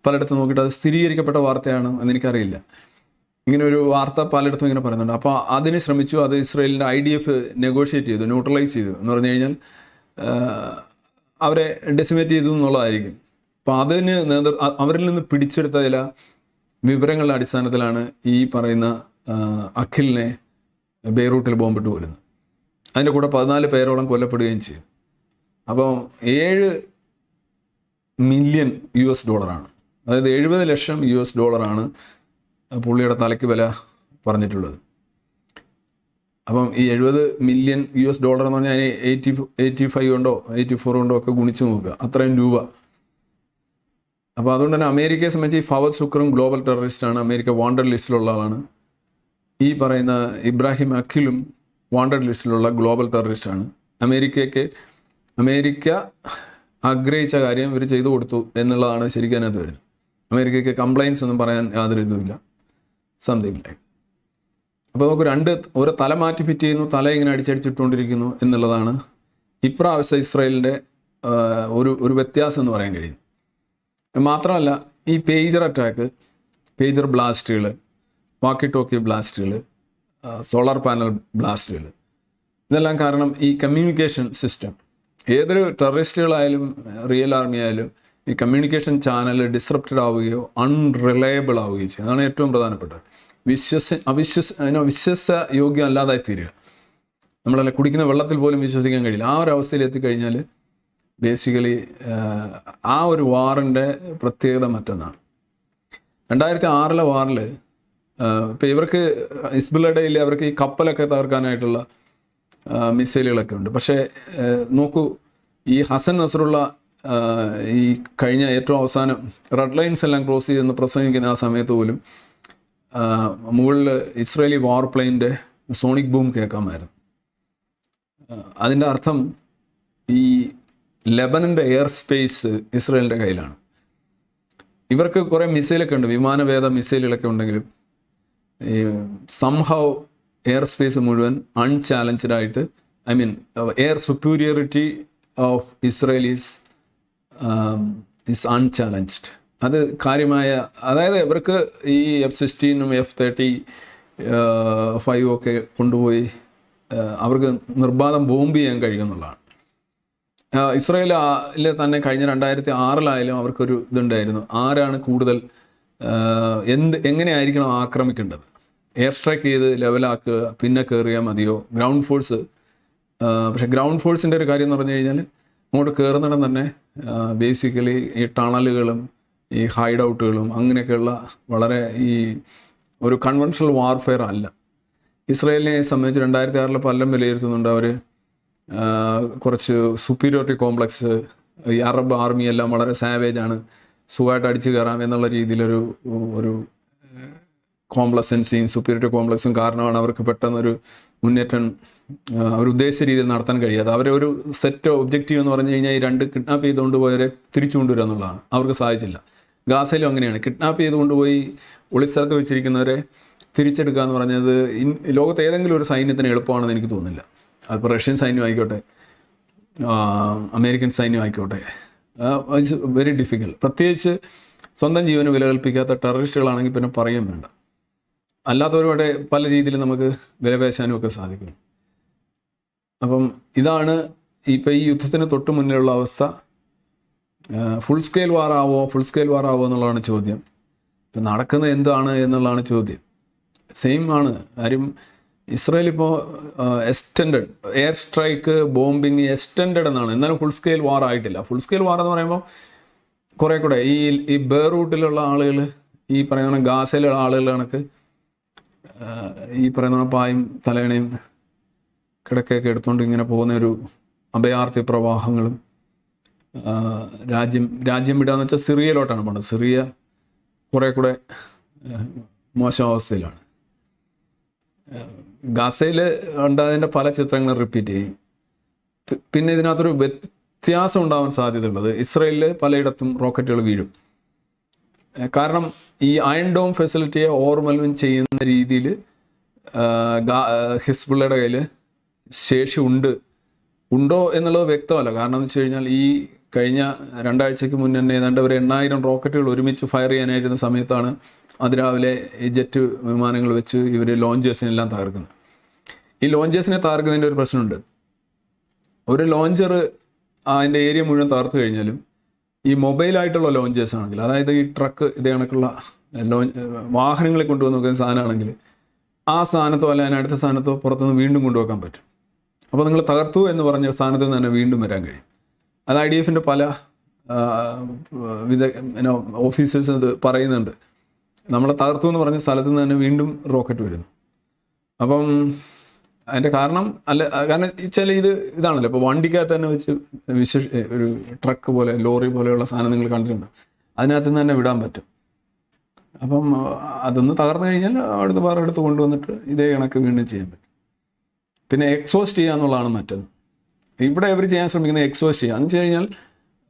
പലയിടത്തും നോക്കിയിട്ട് അത് സ്ഥിരീകരിക്കപ്പെട്ട വാർത്തയാണ് എന്നെനിക്കറിയില്ല. ഇങ്ങനെ ഒരു വാർത്ത പലയിടത്തും ഇങ്ങനെ പറയുന്നുണ്ട്. അപ്പോൾ അതിന് ശ്രമിച്ചു, അത് ഇസ്രയേലിൻ്റെ IDF നെഗോഷിയേറ്റ് ചെയ്തു, ന്യൂട്രലൈസ് ചെയ്തു എന്ന് പറഞ്ഞു കഴിഞ്ഞാൽ അവരെ ഡെസിമേറ്റ് ചെയ്തു എന്നുള്ളതായിരിക്കും. അപ്പോൾ അതിന് അവരിൽ നിന്ന് പിടിച്ചെടുത്ത ചില വിവരങ്ങളുടെ അടിസ്ഥാനത്തിലാണ് ഈ പറയുന്ന അഖിലിനെ ബെയ്റൂട്ടിൽ ബോംബിട്ട് കൊല്ലുന്നത്. അതിൻ്റെ കൂടെ 14 പേരോളം കൊല്ലപ്പെടുകയും ചെയ്തു. അപ്പോൾ $7 മില്യൺ അതായത് $70 ലക്ഷം പുള്ളിയുടെ തലയ്ക്ക് വില പറഞ്ഞിട്ടുള്ളത്. അപ്പം ഈ $70 മില്യൺ എന്ന് പറഞ്ഞാൽ 85 കൊണ്ടോ 84 കൊണ്ടോ ഒക്കെ ഗുണിച്ച് നോക്കുക, അത്രയും രൂപ. അപ്പോൾ അതുകൊണ്ട് തന്നെ അമേരിക്കയെ സംബന്ധിച്ച് ഈ ഫവാദ് ഷുക്കൂറും ഗ്ലോബൽ ടെററിസ്റ്റാണ്, അമേരിക്ക വാണ്ടഡ് ലിസ്റ്റിലുള്ള ആളാണ്. ഈ പറയുന്ന ഇബ്രാഹിം അഖിലും വാണ്ടഡ് ലിസ്റ്റിലുള്ള ഗ്ലോബൽ ടെററിസ്റ്റാണ്. അമേരിക്കയ്ക്ക് അമേരിക്ക ആഗ്രഹിച്ച കാര്യം ഇവർ ചെയ്തു കൊടുത്തു എന്നുള്ളതാണ് ശരിക്കും അതിനകത്ത് വരുന്നത്. അമേരിക്കയ്ക്ക് കംപ്ലയിൻസ് ഒന്നും പറയാൻ യാതൊരു ഇതുമില്ല, സംതിങ് ലൈക്ക്. അപ്പോൾ നമുക്ക് ഒരു തല മാറ്റി ഫിറ്റ് ചെയ്യുന്നു, തല ഇങ്ങനെ അടിച്ചടിച്ചിട്ടുകൊണ്ടിരിക്കുന്നു എന്നുള്ളതാണ് ഇപ്രാവശ്യം ഇസ്രായേലിൻ്റെ ഒരു വ്യത്യാസം എന്ന് പറയാൻ കഴിയും. മാത്രമല്ല ഈ പേജർ അറ്റാക്ക്, പേജർ ബ്ലാസ്റ്റുകൾ, വാക്കി ടോക്കി ബ്ലാസ്റ്റുകൾ, സോളാർ പാനൽ ബ്ലാസ്റ്റുകൾ, ഇതെല്ലാം കാരണം ഈ കമ്മ്യൂണിക്കേഷൻ സിസ്റ്റം, ഏതൊരു ടെററിസ്റ്റുകളായാലും റിയൽ ആർമി ആയാലും ഈ കമ്മ്യൂണിക്കേഷൻ ചാനൽ ഡിസ്റപ്റ്റഡ് ആവുകയോ അൺറിലയബിൾ ആവുകയോ ചെയ്യും. അതാണ് ഏറ്റവും പ്രധാനപ്പെട്ടത്. വിശ്വാസയോഗ്യം അല്ലാതായി തീരുക. നമ്മളല്ല കുടിക്കുന്ന വെള്ളത്തിൽ പോലും വിശ്വസിക്കാൻ കഴിയില്ല. ആ ഒരു അവസ്ഥയിൽ എത്തിക്കഴിഞ്ഞാൽ ബേസിക്കലി ആ ഒരു വാറിൻ്റെ പ്രത്യേകത മറ്റൊന്നാണ്. 2006 വാറിൽ ഇപ്പോൾ ഇവർക്ക് ഹിസ്ബുള്ളയുടെ അവർക്ക് ഈ കപ്പലൊക്കെ തകർക്കാനായിട്ടുള്ള മിസൈലുകളൊക്കെ ഉണ്ട്. പക്ഷേ നോക്കൂ, ഈ ഹസൻ നസറുള്ള ഈ കഴിഞ്ഞ ഏറ്റവും അവസാനം റെഡ് ലൈൻസ് എല്ലാം ക്രോസ് ചെയ്തെന്ന് പ്രസംഗിക്കുന്ന ആ സമയത്ത് പോലും മുകളിൽ ഇസ്രയേലി വാർ പ്ലെയിൻ്റെ സോണിക് ബൂം കേൾക്കാമായിരുന്നു. അതിൻ്റെ അർത്ഥം ഈ ലെബനൻ്റെ എയർ സ്പേസ് ഇസ്രയേലിൻ്റെ കയ്യിലാണ്. ഇവർക്ക് കുറേ മിസൈലൊക്കെ ഉണ്ട്, വിമാനവേദ മിസൈലുകളൊക്കെ ഉണ്ടെങ്കിലും ഈ സംഹൗ എയർ സ്പേസ് മുഴുവൻ അൺചാലഞ്ച്ഡ് ആയിട്ട്, I mean air superiority of Israel is unchallenged. അത് കാര്യമായ, അതായത് ഇവർക്ക് ഈ F-16 F-35 ഒക്കെ കൊണ്ടുപോയി അവർക്ക് നിർബാധം ബോംബ് ചെയ്യാൻ കഴിയുമെന്നുള്ളതാണ്. ഇസ്രയേലിൽ തന്നെ കഴിഞ്ഞ 2006 അവർക്കൊരു ഇതുണ്ടായിരുന്നു, ആരാണ് കൂടുതൽ എങ്ങനെയായിരിക്കണം ആക്രമിക്കേണ്ടത്, എയർ സ്ട്രൈക്ക് ചെയ്ത് ലെവലാക്കുക, പിന്നെ കയറിയാൽ മതിയോ, ഗ്രൗണ്ട് ഫോഴ്സ്. പക്ഷേ ഗ്രൗണ്ട് ഫോഴ്സിൻ്റെ ഒരു കാര്യം എന്ന് പറഞ്ഞു കഴിഞ്ഞാൽ അങ്ങോട്ട് കയറുന്നിടം തന്നെ ബേസിക്കലി ഈ ടണലുകളും ഈ ഹൈഡ് ഔട്ടുകളും അങ്ങനെയൊക്കെയുള്ള വളരെ ഈ ഒരു കൺവെൻഷണൽ വാർഫെയർ അല്ല. ഇസ്രയേലിനെ സംബന്ധിച്ച് 2006 പലരും വിലയിരുത്തുന്നുണ്ട്. അവർ കുറച്ച് സുപ്പീരിയോറിറ്റി കോംപ്ലക്സ്, ഈ അറബ് ആർമി എല്ലാം വളരെ സാവേജാണ്, സുഖമായിട്ട് അടിച്ചു കയറാം എന്നുള്ള രീതിയിലൊരു കോംപ്ലക്സൻസിയും സുപ്പീരിയോറിറ്റി കോംപ്ലക്സും കാരണമാണ് അവർക്ക് പെട്ടെന്നൊരു മുന്നേറ്റം അവർ ഉദ്ദേശിച്ച രീതിയിൽ നടത്താൻ കഴിയാതെ. അവരൊരു സെറ്റ് ഒബ്ജക്റ്റീവ് എന്ന് പറഞ്ഞു കഴിഞ്ഞാൽ ഈ 2 കിഡ്നാപ്പ് ചെയ്തുകൊണ്ട് പോയവരെ തിരിച്ചു കൊണ്ടുവരിക എന്നുള്ളതാണ്. അവർക്ക് സാധിച്ചില്ല. ഗാസയിലും അങ്ങനെയാണ്, കിഡ്നാപ്പ് ചെയ്ത് കൊണ്ടുപോയി ഒളിസ്ഥലത്ത് വെച്ചിരിക്കുന്നവരെ തിരിച്ചെടുക്കുക എന്ന് പറഞ്ഞത് ലോകത്ത് ഏതെങ്കിലും ഒരു സൈന്യത്തിന് എളുപ്പമാണെന്ന് എനിക്ക് തോന്നുന്നില്ല. അതിപ്പോൾ റഷ്യൻ സൈന്യം ആയിക്കോട്ടെ, അമേരിക്കൻ സൈന്യം ആയിക്കോട്ടെ, ഇറ്റ്സ് വെരി ഡിഫിക്കൽട്ട്. പ്രത്യേകിച്ച് സ്വന്തം ജീവന് വില കൽപ്പിക്കാത്ത ടെററിസ്റ്റുകളാണെങ്കിൽ പിന്നെ പറയാൻ വേണ്ട. അല്ലാത്തവരുടെ പല രീതിയിൽ നമുക്ക് വിലപേശാനും ഒക്കെ സാധിക്കും. അപ്പം ഇതാണ് ഇപ്പം ഈ യുദ്ധത്തിന് തൊട്ട് മുന്നിലുള്ള അവസ്ഥ. ഫുൾ സ്കെയിൽ വാറാവോ എന്നുള്ളതാണ് ചോദ്യം. ഇപ്പം നടക്കുന്നത് എന്താണ് എന്നുള്ളതാണ് ചോദ്യം. സെയിം ആണ്. ആരും ഇസ്രായേൽ ഇപ്പോൾ extended air strike bombing extended എന്നാണ്, എന്നാലും ഫുൾ സ്കെയിൽ വാർ ആയിട്ടില്ല. ഫുൾ സ്കെയിൽ വാർ എന്ന് പറയുമ്പോൾ കുറേ കൂടെ ഈ ബെയ്റൂട്ടിലുള്ള ആളുകൾ, ഈ പറയുന്ന ഗാസയിലുള്ള ആളുകൾ കണക്ക് ഈ പറയുന്ന പായും തലേണയും കിടക്കയൊക്കെ എടുത്തുകൊണ്ട് ഇങ്ങനെ പോകുന്ന ഒരു അഭയാർത്ഥി പ്രവാഹങ്ങളും, രാജ്യം വിടാന്ന് വെച്ചാൽ സിറിയയിലോട്ടാണ് പോണത്. സിറിയ കുറേ കൂടെ മോശം അവസ്ഥയിലാണ്. ഗാസയിൽ ഉണ്ടായതിൻ്റെ പല ചിത്രങ്ങളും റിപ്പീറ്റ് ചെയ്യും. പിന്നെ ഇതിനകത്തൊരു വ്യത്യാസം ഉണ്ടാവാൻ സാധ്യതയുള്ളത്, ഇസ്രയേലിൽ പലയിടത്തും റോക്കറ്റുകൾ വീഴും. കാരണം ഈ അയൺ ഡോം ഫെസിലിറ്റിയെ ഓവർവെൽമിൻ ചെയ്യുന്ന രീതിയിൽ ഹിസ്ബുള്ളയുടെ കയ്യിൽ ശേഷി ഉണ്ടോ എന്നുള്ളത് വ്യക്തമല്ല. കാരണം എന്ന് വെച്ച് കഴിഞ്ഞാൽ ഈ കഴിഞ്ഞ 2 ആഴ്ചയ്ക്ക് മുന്നേ ഏതാണ്ട് ഒരു 8000 റോക്കറ്റുകൾ ഒരുമിച്ച് ഫയർ ചെയ്യാനായിരുന്ന സമയത്താണ് അതിരാവിലെ ഈ ജെറ്റ് വിമാനങ്ങൾ വെച്ച് ഇവർ ലോഞ്ചേഴ്സിനെല്ലാം തകർക്കുന്നത്. ഈ ലോഞ്ചേഴ്സിനെ തകർക്കുന്നതിൻ്റെ ഒരു പ്രശ്നമുണ്ട്. ഒരു ലോഞ്ചർ അതിൻ്റെ ഏരിയ മുഴുവൻ തകർത്ത് കഴിഞ്ഞാലും ഈ മൊബൈലായിട്ടുള്ള ലോഞ്ചേഴ്സ് ആണെങ്കിൽ, അതായത് ഈ ട്രക്ക് ഇത് കണക്കുള്ള വാഹനങ്ങളെ കൊണ്ടുവന്ന് നോക്കുന്ന സാധനമാണെങ്കിൽ ആ സ്ഥാനത്തോ അല്ല അതിനടുത്ത സ്ഥാനത്തോ പുറത്തുനിന്ന് വീണ്ടും കൊണ്ടുവെക്കാൻ പറ്റും. അപ്പോൾ നിങ്ങൾ തകർത്തു എന്ന് പറഞ്ഞ സ്ഥാനത്ത് നിന്ന് തന്നെ വീണ്ടും വരാൻ കഴിയും. അത് IDF പല ഓഫീസേഴ്സ് ഇത് പറയുന്നുണ്ട്. നമ്മളെ തകർത്തു എന്ന് പറഞ്ഞ സ്ഥലത്ത് നിന്ന് തന്നെ വീണ്ടും റോക്കറ്റ് വരുന്നു. അപ്പം അതിൻ്റെ കാരണം ചില ഇതാണല്ലോ, ഇപ്പോൾ വണ്ടിക്കകത്ത് തന്നെ വെച്ച് ഒരു ട്രക്ക് പോലെ ലോറി പോലെയുള്ള സാധനം നിങ്ങൾ കണ്ടിട്ടുണ്ട്, അതിനകത്ത് നിന്ന് തന്നെ വിടാൻ പറ്റും. അപ്പം അതൊന്ന് തകർന്നു കഴിഞ്ഞാൽ അവിടുന്ന് വേറെ എടുത്ത് കൊണ്ടുവന്നിട്ട് ഇതേ കണക്ക് വീണ്ടും ചെയ്യാൻ പറ്റും. പിന്നെ എക്സോസ്റ്റ് ചെയ്യുക എന്നുള്ളതാണ് മറ്റൊന്ന്. ഇവിടെ അവർ ചെയ്യാൻ ശ്രമിക്കുന്നത് എക്സോസ്റ്റ് ചെയ്യുക എന്ന് വെച്ച് കഴിഞ്ഞാൽ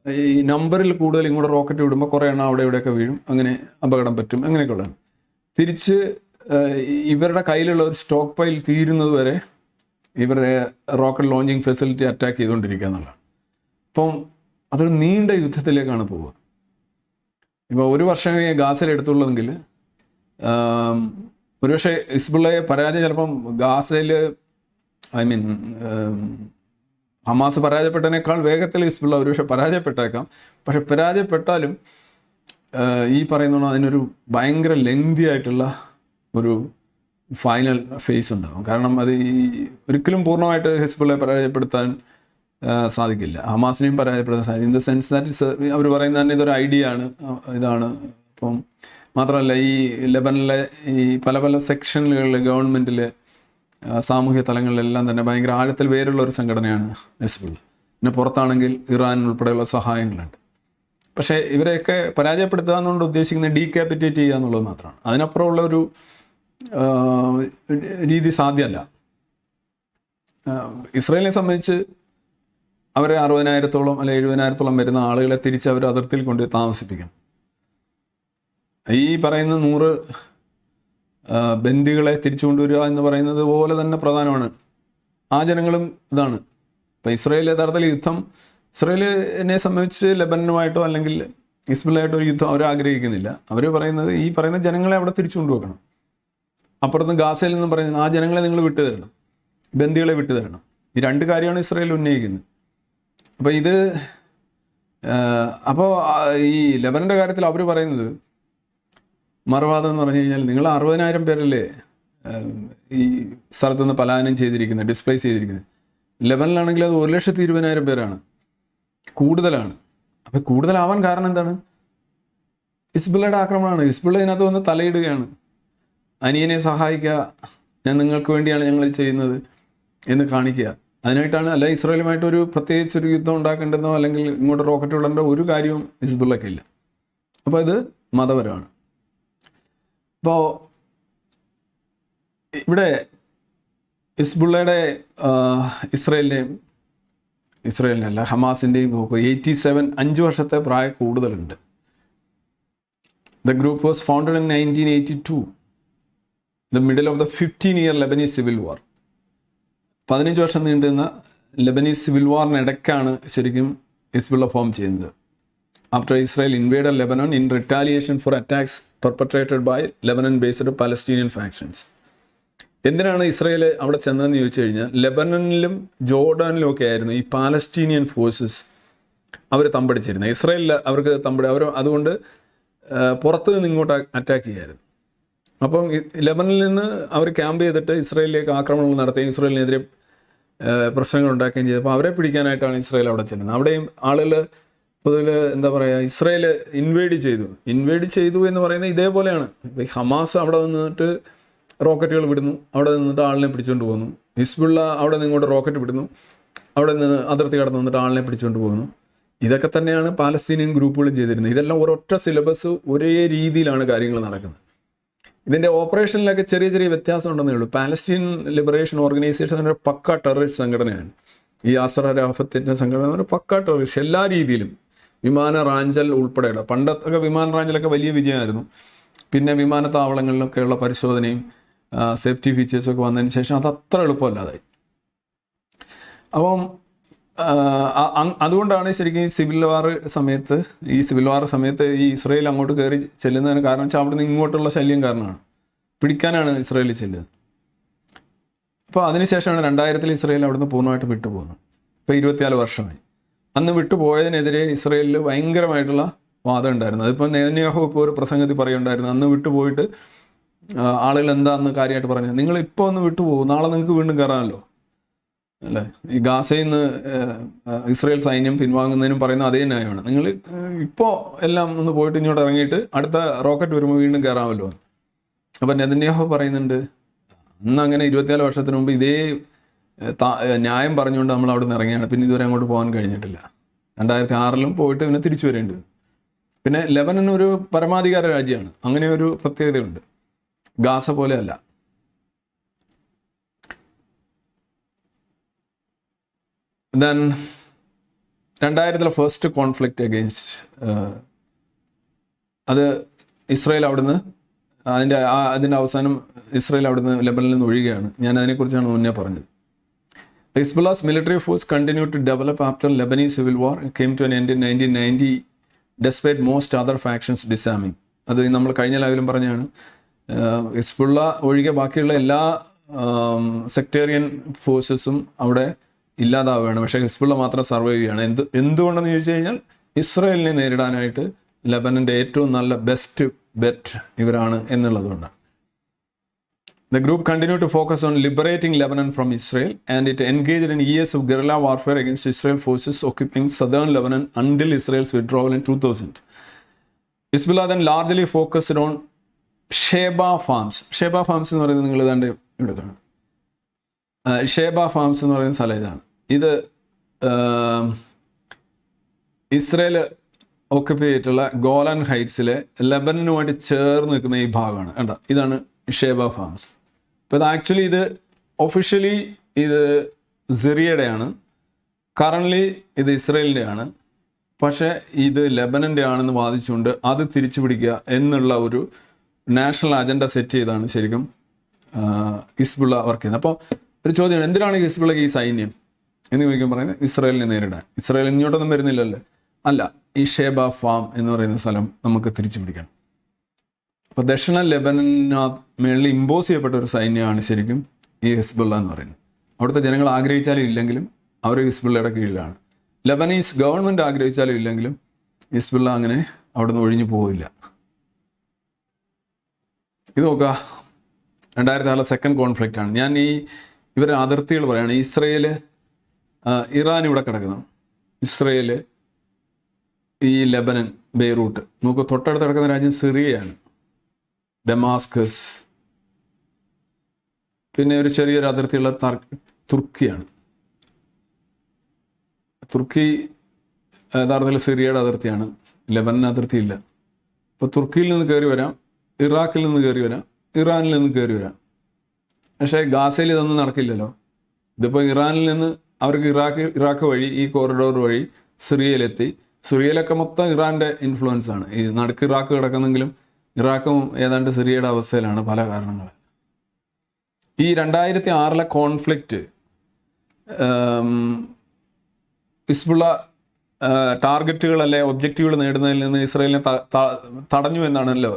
ഈ നമ്പറിൽ കൂടുതൽ ഇങ്ങോട്ട് റോക്കറ്റ് വിടുമ്പോൾ കുറേ എണ്ണം അവിടെ ഇവിടെയൊക്കെ വീഴും, അങ്ങനെ അപകടം പറ്റും, അങ്ങനെയൊക്കെയുള്ളതാണ്. തിരിച്ച് ഇവരുടെ കയ്യിലുള്ള ഒരു സ്റ്റോക്ക് പൈൽ തീരുന്നത് വരെ ഇവരുടെ റോക്കറ്റ് ലോഞ്ചിങ് ഫെസിലിറ്റി അറ്റാക്ക് ചെയ്തുകൊണ്ടിരിക്കുക എന്നുള്ളതാണ്. അപ്പം അതൊരു നീണ്ട യുദ്ധത്തിലേക്കാണ് പോവുക. ഇപ്പോൾ ഒരു വർഷമേ ഗാസയിൽ എടുത്തുള്ളതെങ്കിൽ ഒരുപക്ഷെ ഹിസ്ബുള്ളയെ പരാജയം ചിലപ്പം ഗാസയിൽ ഹമാസ് പരാജയപ്പെട്ടതിനേക്കാൾ വേഗത്തിൽ ഹിസ്ബുള്ള ഒരുപക്ഷെ പരാജയപ്പെട്ടേക്കാം. പക്ഷെ പരാജയപ്പെട്ടാലും ഈ പറയുന്ന അതിനൊരു ഭയങ്കര ലെങ്തി ആയിട്ടുള്ള ഒരു ഫൈനൽ ഫേസ് ഉണ്ടാകും. കാരണം അത് ഒരിക്കലും പൂർണ്ണമായിട്ട് ഹിസ്ബുള്ളയെ പരാജയപ്പെടുത്താൻ സാധിക്കില്ല, ഹമാസിനെയും പരാജയപ്പെടുത്താൻ സാധിക്കും. ഇൻ ദ സെൻസ് ദാറ്റ് അവർ പറയുന്നത് തന്നെ ഇതൊരു ഐഡിയ ആണ്, ഇതാണ്. അപ്പം മാത്രമല്ല ഈ ലെബനിലെ ഈ പല പല സെക്ഷനുകളിലെ ഗവൺമെൻറ്റിലെ സാമൂഹ്യ തലങ്ങളിലെല്ലാം തന്നെ ഭയങ്കര ആഴത്തിൽ വേരുള്ള ഒരു സംഘടനയാണ് ഹിസ്ബുള്ള. പിന്നെ പുറത്താണെങ്കിൽ ഇറാൻ ഉൾപ്പെടെയുള്ള സഹായങ്ങളുണ്ട്. പക്ഷേ ഇവരെയൊക്കെ പരാജയപ്പെടുത്തുക എന്നുകൊണ്ട് ഉദ്ദേശിക്കുന്നത് ഡീക്യാപിറ്റേറ്റ് ചെയ്യുക എന്നുള്ളത് മാത്രമാണ്. അതിനപ്പുറമുള്ള ഒരു രീതി സാധ്യമല്ല. ഇസ്രായേലിനെ സംബന്ധിച്ച് അവരെ 60,000-ഓളം അല്ലെ 70,000-ഓളം വരുന്ന ആളുകളെ തിരിച്ച് അവർ അതിർത്തിയിൽ കൊണ്ട് താമസിപ്പിക്കണം. ഈ പറയുന്ന 100 ബന്ദികളെ തിരിച്ചു കൊണ്ടുവരിക എന്ന് പറയുന്നത് പോലെ തന്നെ പ്രധാനമാണ്. ആ ജനങ്ങളും ഇതാണ്. ഇപ്പം ഇസ്രായേൽ യഥാർത്ഥത്തിൽ യുദ്ധം, ഇസ്രായേലിനെ സംബന്ധിച്ച് ലെബനനുമായിട്ടോ അല്ലെങ്കിൽ ഹിസ്ബുള്ളയായിട്ടോ ഒരു യുദ്ധം അവർ ആഗ്രഹിക്കുന്നില്ല. അവർ പറയുന്നത് ഈ പറയുന്ന ജനങ്ങളെ അവിടെ തിരിച്ചു കൊണ്ടുവെക്കണം. അപ്പുറത്ത് ഗാസയിൽ നിന്നും പറയുന്നത് ആ ജനങ്ങളെ നിങ്ങൾ വിട്ടുതരണം, ബന്ദികളെ വിട്ടുതരണം. ഈ 2 കാര്യമാണ് ഇസ്രായേൽ ഉന്നയിക്കുന്നത്. അപ്പോൾ അപ്പോൾ ഈ ലെബനൻ്റെ കാര്യത്തിൽ അവർ പറയുന്നത് മറുവാദം എന്ന് പറഞ്ഞു കഴിഞ്ഞാൽ നിങ്ങൾ 60,000 പേരല്ലേ ഈ സ്ഥലത്ത് നിന്ന് പലായനം ചെയ്തിരിക്കുന്നത്, ഡിസ്പ്ലേസ് ചെയ്തിരിക്കുന്നത്. ലെബനിലാണെങ്കിൽ അത് 1,20,000 പേരാണ്, കൂടുതലാണ്. അപ്പോൾ കൂടുതലാവാൻ കാരണം എന്താണ്? ഹിസ്ബുള്ളയുടെ ആക്രമണമാണ്. ഹിസ്ബുള്ള ഇതിനകത്ത് വന്ന് തലയിടുകയാണ്. അനിയനെ സഹായിക്കുക, ഞാൻ നിങ്ങൾക്ക് വേണ്ടിയാണ് ഞങ്ങൾ ചെയ്യുന്നത് എന്ന് കാണിക്കുക. അതിനായിട്ടാണ്. അല്ല ഇസ്രായേലുമായിട്ടൊരു പ്രത്യേകിച്ചൊരു യുദ്ധം ഉണ്ടാക്കേണ്ടതോ അല്ലെങ്കിൽ ഇങ്ങോട്ട് റോക്കറ്റ് വിടേണ്ട ഒരു കാര്യവും ഹിസ്ബുള്ളയ്ക്കില്ല. അപ്പോൾ ഇത് മതപരമാണ്. അപ്പോൾ ഇവിടെ ഹിസ്ബുള്ളയുടെ ഇസ്രായേലിനല്ല ഹമാസിൻ്റെയും 87 5 വർഷത്തെ പ്രായ കൂടുതലുണ്ട്. The group was founded in 1982, the middle of the 15-year Lebanese civil war. 15 വർഷം നീണ്ടുന്ന ലെബനീസ് സിവിൽ വാറിനിടയ്ക്കാണ് ശരിക്കും ഹിസ്ബുള്ള ഫോം ചെയ്യുന്നത്. After Israel invaded Lebanon in retaliation for attacks perpetrated by Lebanon based Palestinian factions. എന്തിനാണ് Israel അവിടെ ചെന്നതെന്ന് ചോദിച്ചു കഴിഞ്ഞാൽ ലെബനനിലും ജോർഡാനിലും ഒക്കെ ആയിരുന്നു ഈ പാലസ്തീനിയൻ ഫോഴ്സസ് അവർ തമ്പടിച്ചിരുന്നത്. ഇസ്രായേലിൽ അവർക്ക് അവർ അതുകൊണ്ട് പുറത്ത് നിന്ന് ഇങ്ങോട്ട് അറ്റാക്ക് ചെയ്യായിരുന്നു. അപ്പം ലെബനിൽ നിന്ന് അവർ ക്യാമ്പ് ചെയ്തിട്ട് ഇസ്രായേലിലേക്ക് ആക്രമണങ്ങൾ നടത്തുകയും ഇസ്രായേലിനെതിരെ പ്രശ്നങ്ങൾ ഉണ്ടാക്കുകയും ചെയ്തപ്പോൾ അവരെ പിടിക്കാനായിട്ടാണ് ഇസ്രായേൽ അവിടെ ചെല്ലുന്നത്. അവിടെയും ആളുകൾ പൊതുവിൽ എന്താ പറയുക, ഇസ്രായേൽ ഇൻവേഡ് ചെയ്തു എന്ന് പറയുന്നത് ഇതേപോലെയാണ്. ഹമാസ് അവിടെ നിന്നിട്ട് റോക്കറ്റുകൾ വിടുന്നു, അവിടെ നിന്നിട്ട് ആളിനെ പിടിച്ചുകൊണ്ട് പോകുന്നു. ഹിസ്ബുള്ള അവിടെ നിന്നിങ്ങോട്ട് റോക്കറ്റ് വിടുന്നു, അവിടെ നിന്ന് അതിർത്തി കടന്നു നിന്നിട്ട് ആളിനെ പിടിച്ചുകൊണ്ട് പോകുന്നു. ഇതൊക്കെ തന്നെയാണ് പാലസ്തീനിയൻ ഗ്രൂപ്പുകളും ചെയ്തിരുന്നത്. ഇതെല്ലാം ഒരൊറ്റ സിലബസ്, ഒരേ രീതിയിലാണ് കാര്യങ്ങൾ നടക്കുന്നത്. ഇതിൻ്റെ ഓപ്പറേഷനിലൊക്കെ ചെറിയ ചെറിയ വ്യത്യാസം ഉണ്ടെന്നേ ഉള്ളൂ. പാലസ്തീൻ ലിബറേഷൻ ഓർഗനൈസേഷൻ ഒരു പക്ക ടെററിസ്റ്റ് സംഘടനയാണ്. ഈ യാസർ അറാഫത്തിൻ്റെ സംഘടന ഒരു പക്ക ടെററിസ്റ്റ് എല്ലാ രീതിയിലും. വിമാന റാഞ്ചൽ ഉൾപ്പെടെയുള്ള, പണ്ടത്തൊക്കെ വിമാന റാഞ്ചലൊക്കെ വലിയ വിജയമായിരുന്നു. പിന്നെ വിമാനത്താവളങ്ങളിലൊക്കെയുള്ള പരിശോധനയും സേഫ്റ്റി ഫീച്ചേഴ്സൊക്കെ വന്നതിന് ശേഷം അത് അത്ര എളുപ്പമല്ലാതായി. അപ്പം അതുകൊണ്ടാണ് ശരിക്കും ഈ സിവിൽ വാർ സമയത്ത് ഈ ഇസ്രായേൽ അങ്ങോട്ട് കയറി ചെല്ലുന്നതിന് കാരണം വെച്ചാൽ അവിടെ നിന്ന് ഇങ്ങോട്ടുള്ള ശല്യം കാരണമാണ്. പിടിക്കാനാണ് ഇസ്രായേൽ ചെല്ലുന്നത്. അപ്പോൾ അതിനുശേഷമാണ് 2000 ഇസ്രായേൽ അവിടുന്ന് പൂർണ്ണമായിട്ട് വിട്ടുപോകുന്നത്. ഇപ്പോൾ 24 വർഷമായി. അന്ന് വിട്ടുപോയതിനെതിരെ ഇസ്രായേലിൽ ഭയങ്കരമായിട്ടുള്ള വാദം ഉണ്ടായിരുന്നു. അതിപ്പോൾ നെതന്യാഹു ഇപ്പോൾ ഒരു പ്രസംഗത്തിൽ പറയുണ്ടായിരുന്നു, അന്ന് വിട്ടുപോയിട്ട് ആളുകൾ എന്താന്ന് കാര്യമായിട്ട് പറഞ്ഞത്, നിങ്ങൾ ഇപ്പോൾ ഒന്ന് വിട്ടുപോകും, നാളെ നിങ്ങൾക്ക് വീണ്ടും കയറാമല്ലോ അല്ലേ. ഈ ഗാസയിൽ നിന്ന് ഇസ്രായേൽ സൈന്യം പിൻവാങ്ങുന്നതിനും പറയുന്ന അതേ ന്യായമാണ്. നിങ്ങൾ ഇപ്പോൾ എല്ലാം ഒന്ന് പോയിട്ട് ഇങ്ങോട്ട് ഇറങ്ങിയിട്ട് അടുത്ത റോക്കറ്റ് വരുമ്പോൾ വീണ്ടും കയറാമല്ലോ. അപ്പം നെതന്യാഹു പറയുന്നുണ്ട്, അന്ന് അങ്ങനെ 24 വർഷത്തിന് മുമ്പ് ഇതേ ന്യായം പറഞ്ഞുകൊണ്ട് നമ്മൾ അവിടെ നിന്ന് ഇറങ്ങിയാണ്. പിന്നെ ഇതുവരെ അങ്ങോട്ട് പോകാൻ കഴിഞ്ഞിട്ടില്ല. 2006 പോയിട്ട് പിന്നെ തിരിച്ചു വരേണ്ടത്. പിന്നെ ലെബനൻ ഒരു പരമാധികാര രാജ്യമാണ്. അങ്ങനെ ഒരു പ്രത്യേകതയുണ്ട്. ഗാസ പോലെയല്ല. ദെൻ 2000 ഫസ്റ്റ് കോൺഫ്ലിക്റ്റ് അഗെയിൻസ്റ്റ് അത് ഇസ്രായേൽ അവിടുന്ന് അതിൻ്റെ അവസാനം ഇസ്രായേൽ അവിടുന്ന് ലെബനനിൽ നിന്ന് ഒഴിയുകയാണ്. ഞാൻ അതിനെക്കുറിച്ചാണ് മുന്നേ പറഞ്ഞത്. Hezbollah's military force continued to develop after Lebanese civil war. It came to an end in 1990 despite most other factions disarming. അത് നമ്മൾ കഴിഞ്ഞ ലൈവിലും പറഞ്ഞാണ്. ഹിസ്ബുള്ള ഒഴികെ ബാക്കിയുള്ള എല്ലാ സെക്ടേറിയൻ ഫോഴ്സസും അവിടെ ഇല്ലാതാവുകയാണ്. പക്ഷേ ഹിസ്ബുള്ള മാത്രം സർവൈവ് ചെയ്യുകയാണ്. എന്തുകൊണ്ടെന്ന് ചോദിച്ചു കഴിഞ്ഞാൽ ഇസ്രായേലിനെ നേരിടാനായിട്ട് ലെബനൻ്റെ ഏറ്റവും നല്ല ബെസ്റ്റ് ബെറ്റ് ഇവരാണ് എന്നുള്ളതുകൊണ്ടാണ്. The group continued to focus on liberating Lebanon from Israel, and it engaged in years of guerrilla warfare against Israel forces occupying southern Lebanon until Israel's withdrawal in 2000. Hezbollah then largely focused on Sheba farms. Sheba farms എന്ന് പറയുന്നത് നിങ്ങൾ ഇതാണ്ട് ഇവിടെ കാണും. Sheba farms എന്ന് പറയുന്ന സ്ഥലം ഇതാണ്. ഇത് ഇസ്രയേൽ ഓക്കുപ്പൈ ചെയ്തിട്ടുള്ള ഗോലാൻ ഹൈറ്റ്സിലെ ലെബനനുമായിട്ട് ചേർന്ന് നിൽക്കുന്ന ഈ ഭാഗമാണ്. കണ്ട, ഇതാണ് ഷേബ ഫാംസ്. അപ്പോൾ ഇത് ആക്ച്വലി ഇത് ഒഫീഷ്യലി ഇത് സിറിയയുടെയാണ്, കറൻ്റ്ലി ഇത് ഇസ്രയേലിൻ്റെയാണ്. പക്ഷേ ഇത് ലെബനൻ്റെ ആണെന്ന് വാദിച്ചുകൊണ്ട് അത് തിരിച്ചു പിടിക്കുക എന്നുള്ള ഒരു നാഷണൽ അജണ്ട സെറ്റ് ചെയ്താണ് ശരിക്കും ഹിസ്ബുള്ള വർക്ക് ചെയ്യുന്നത്. അപ്പോൾ ഒരു ചോദ്യമാണ്, എന്തിനാണ് ഹിസ്ബുള്ളക്ക് ഈ സൈന്യം എന്ന് ചോദിക്കാൻ പറയുന്നത്? ഇസ്രായേലിനെ നേരിടാൻ. ഇസ്രായേൽ ഇങ്ങോട്ടൊന്നും വരുന്നില്ലല്ലേ? അല്ല, ഈ ഷേബ ഫാം എന്ന് പറയുന്ന സ്ഥലം നമുക്ക് തിരിച്ചു പിടിക്കണം. അപ്പോൾ ദക്ഷിണ ലെബനനാഥ് മേളിൽ ഇമ്പോസ് ചെയ്യപ്പെട്ട ഒരു സൈന്യമാണ് ശരിക്കും ഈ ഹിസ്ബുള്ള എന്ന് പറയുന്നത്. അവിടുത്തെ ജനങ്ങൾ ആഗ്രഹിച്ചാലും ഇല്ലെങ്കിലും അവർ ഹിസ്ബുള്ളയുടെ കീഴിലാണ്. ലെബനീസ് ഗവൺമെൻറ് ആഗ്രഹിച്ചാലും ഇല്ലെങ്കിലും ഹിസ്ബുള്ള അങ്ങനെ അവിടുന്ന് ഒഴിഞ്ഞു പോവില്ല. ഇത് നോക്കുക, 2006 സെക്കൻഡ് കോൺഫ്ലിക്റ്റ് ആണ്. ഞാൻ ഇവരുടെ അതിർത്തികൾ പറയുകയാണ്. ഇസ്രയേൽ, ഇറാൻ ഇവിടെ കിടക്കണം, ഇസ്രയേൽ, ഈ ലെബനൻ, ബെയ്റൂട്ട്. നമുക്ക് തൊട്ടടുത്ത് കിടക്കുന്ന രാജ്യം സിറിയയാണ്, ഡമാസ്കസ്. പിന്നെ ഒരു ചെറിയൊരു അതിർത്തിയുള്ള തുർക്കിയാണ്. തുർക്കി യഥാർത്ഥത്തിൽ സിറിയയുടെ അതിർത്തിയാണ്, ലെബനൻ അതിർത്തിയില്ല. അപ്പോൾ തുർക്കിയിൽ നിന്ന് കയറി വരാം, ഇറാഖിൽ നിന്ന് കയറി വരാം, ഇറാനിൽ നിന്ന് കയറി വരാം. പക്ഷേ ഗാസയിൽ ഇതൊന്നും നടക്കില്ലല്ലോ. ഇതിപ്പോൾ ഇറാനിൽ നിന്ന് അവർക്ക് ഇറാഖ് വഴി, ഈ കോറിഡോർ വഴി സിറിയയിലെത്തി. സിറിയയിലൊക്കെ മൊത്തം ഇറാൻ്റെ ഇൻഫ്ലുവൻസ് ആണ്. ഈ നടുക്ക് ഇറാഖ് കിടക്കുന്നെങ്കിലും ഇറാഖും ഏതാണ്ട് സിറിയയുടെ അവസ്ഥയിലാണ് പല കാരണങ്ങൾ. ഈ 2006 കോൺഫ്ലിക്റ്റ് ഹിസ്ബുള്ള ടാർഗറ്റുകളല്ലേ, ഒബ്ജക്റ്റീവുകൾ നേടുന്നതിൽ നിന്ന് ഇസ്രായേലിനെ തടഞ്ഞു എന്നാണല്ലോ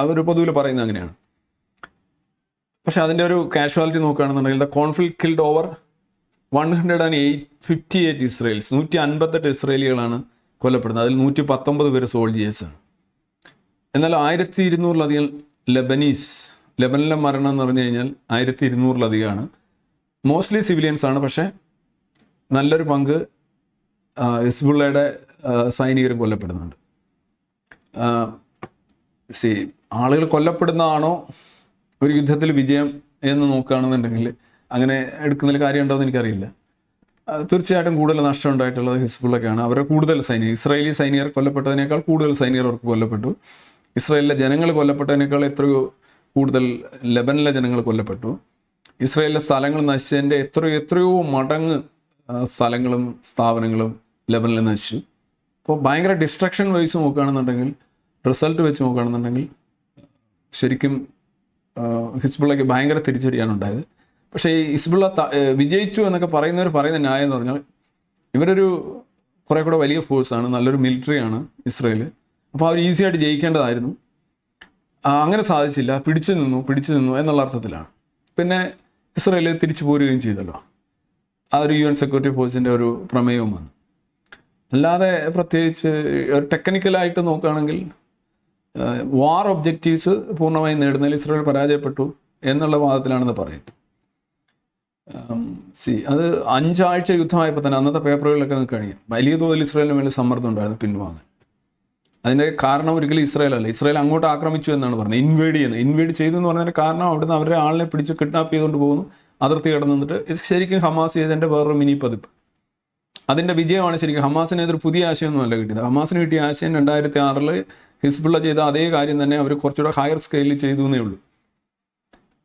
അവർ പൊതുവിൽ പറയുന്നത്. അങ്ങനെയാണ്. പക്ഷെ അതിൻ്റെ ഒരു കാഷ്വാലിറ്റി നോക്കുകയാണെന്നുണ്ടെങ്കിൽ the conflict killed over 158 Israel's. 158 ഇസ്രായേലികളാണ് കൊല്ലപ്പെടുന്നത്. അതിൽ 119 പേര് സോൾജിയേഴ്സാണ്. എന്നാൽ 1200-ലധികം ലെബനിലെ മരണം എന്ന് പറഞ്ഞു കഴിഞ്ഞാൽ 1200-ലധികമാണ്. മോസ്റ്റ്ലി സിവിലിയൻസ് ആണ്. പക്ഷേ നല്ലൊരു പങ്ക് ഹിസ്ബുള്ളയുടെ സൈനികരും കൊല്ലപ്പെടുന്നുണ്ട്. ആളുകൾ കൊല്ലപ്പെടുന്നതാണോ ഒരു യുദ്ധത്തിൽ വിജയം എന്ന് നോക്കുകയാണെന്നുണ്ടെങ്കിൽ അങ്ങനെ എടുക്കുന്നതിൽ കാര്യമുണ്ടോ എന്ന് എനിക്കറിയില്ല. തീർച്ചയായിട്ടും കൂടുതൽ നഷ്ടം ഉണ്ടായിട്ടുള്ളത് ഹിസ്ബുള്ളക്കാണ്. അവരെ കൂടുതൽ ഇസ്രായേലി സൈനികർ കൊല്ലപ്പെട്ടതിനേക്കാൾ കൂടുതൽ സൈനികർ അവർക്ക് കൊല്ലപ്പെട്ടു. ഇസ്രായേലിലെ ജനങ്ങൾ കൊല്ലപ്പെട്ടതിനേക്കാൾ എത്രയോ കൂടുതൽ ലെബനിലെ ജനങ്ങൾ കൊല്ലപ്പെട്ടു. ഇസ്രായേലിലെ സ്ഥലങ്ങൾ നശിച്ചതിൻ്റെ എത്രയോ മടങ്ങ് സ്ഥലങ്ങളും സ്ഥാപനങ്ങളും ലെബനിൽ നശിച്ചു. അപ്പോൾ ഭയങ്കര ഡിസ്ട്രക്ഷൻ വൈസ് നോക്കുകയാണെന്നുണ്ടെങ്കിൽ, റിസൾട്ട് വെച്ച് നോക്കുകയാണെന്നുണ്ടെങ്കിൽ ശരിക്കും ഹിസ്ബുള്ളയ്ക്ക് ഭയങ്കര തിരിച്ചടിയാണ് ഉണ്ടായത്. പക്ഷേ ഈ ഹിസ്ബുള്ള വിജയിച്ചു എന്നൊക്കെ പറയുന്നവർ പറയുന്ന ന്യായം എന്ന് പറഞ്ഞാൽ ഇവരൊരു കുറേ കൂടെ വലിയ ഫോഴ്സാണ്, നല്ലൊരു മിലിറ്ററിയാണ് ഇസ്രായേൽ. അപ്പോൾ അവർ ഈസിയായിട്ട് ജയിക്കേണ്ടതായിരുന്നു. അങ്ങനെ സാധിച്ചില്ല, പിടിച്ചു നിന്നു എന്നുള്ള അർത്ഥത്തിലാണ്. പിന്നെ ഇസ്രായേൽ തിരിച്ചു പോരുകയും ചെയ്തല്ലോ. ആ ഒരു UN സെക്യൂരിറ്റി ഫോഴ്സിൻ്റെ ഒരു പ്രമേയവും വന്നു. അല്ലാതെ പ്രത്യേകിച്ച് ടെക്നിക്കലായിട്ട് നോക്കുകയാണെങ്കിൽ വാർ ഒബ്ജക്റ്റീവ്സ് പൂർണ്ണമായും നേടുന്നതിൽ ഇസ്രായേൽ പരാജയപ്പെട്ടു എന്നുള്ള വാദത്തിലാണെന്ന് പറയുന്നത്. അത് 5 ആഴ്ച യുദ്ധമായപ്പോൾ തന്നെ അന്നത്തെ പേപ്പറുകളിലൊക്കെ നമുക്ക് കഴിയും വലിയ തോതിൽ ഇസ്രായേലിന് മേലെ സമ്മർദ്ദം ഉണ്ടായിരുന്നു പിൻവാങ്ങാൻ. അതിൻ്റെ കാരണം ഒരിക്കലും ഇസ്രായേൽ അല്ല. ഇസ്രായേൽ അങ്ങോട്ട് ആക്രമിച്ചു എന്നാണ് പറഞ്ഞത്. ഇൻവേഡ് ചെയ്തു എന്ന് പറഞ്ഞതിൻ്റെ കാരണം അവിടുന്ന് അവരുടെ ആളിനെ പിടിച്ച് കിഡ്നാപ്പ് ചെയ്തുകൊണ്ട് പോകുന്നു, അതിർത്തി കടന്നു നിന്നിട്ട്. ഇത് ശരിക്കും ഹമാസ് ചെയ്തതിൻ്റെ വേറൊരു മിനി പതിപ്പ്. അതിൻ്റെ വിജയമാണ് ശരിക്കും. ഹമാസിന് ഇതൊരു പുതിയ ആശയമൊന്നുമല്ല കിട്ടിയത്. ഹമാസിന് കിട്ടിയ ആശയം 2006 ഹിസ്ബുള്ള ചെയ്ത അതേ കാര്യം തന്നെ അവർ കുറച്ചുകൂടെ ഹയർ സ്കെയിലിൽ ചെയ്തു എന്നേ ഉള്ളൂ.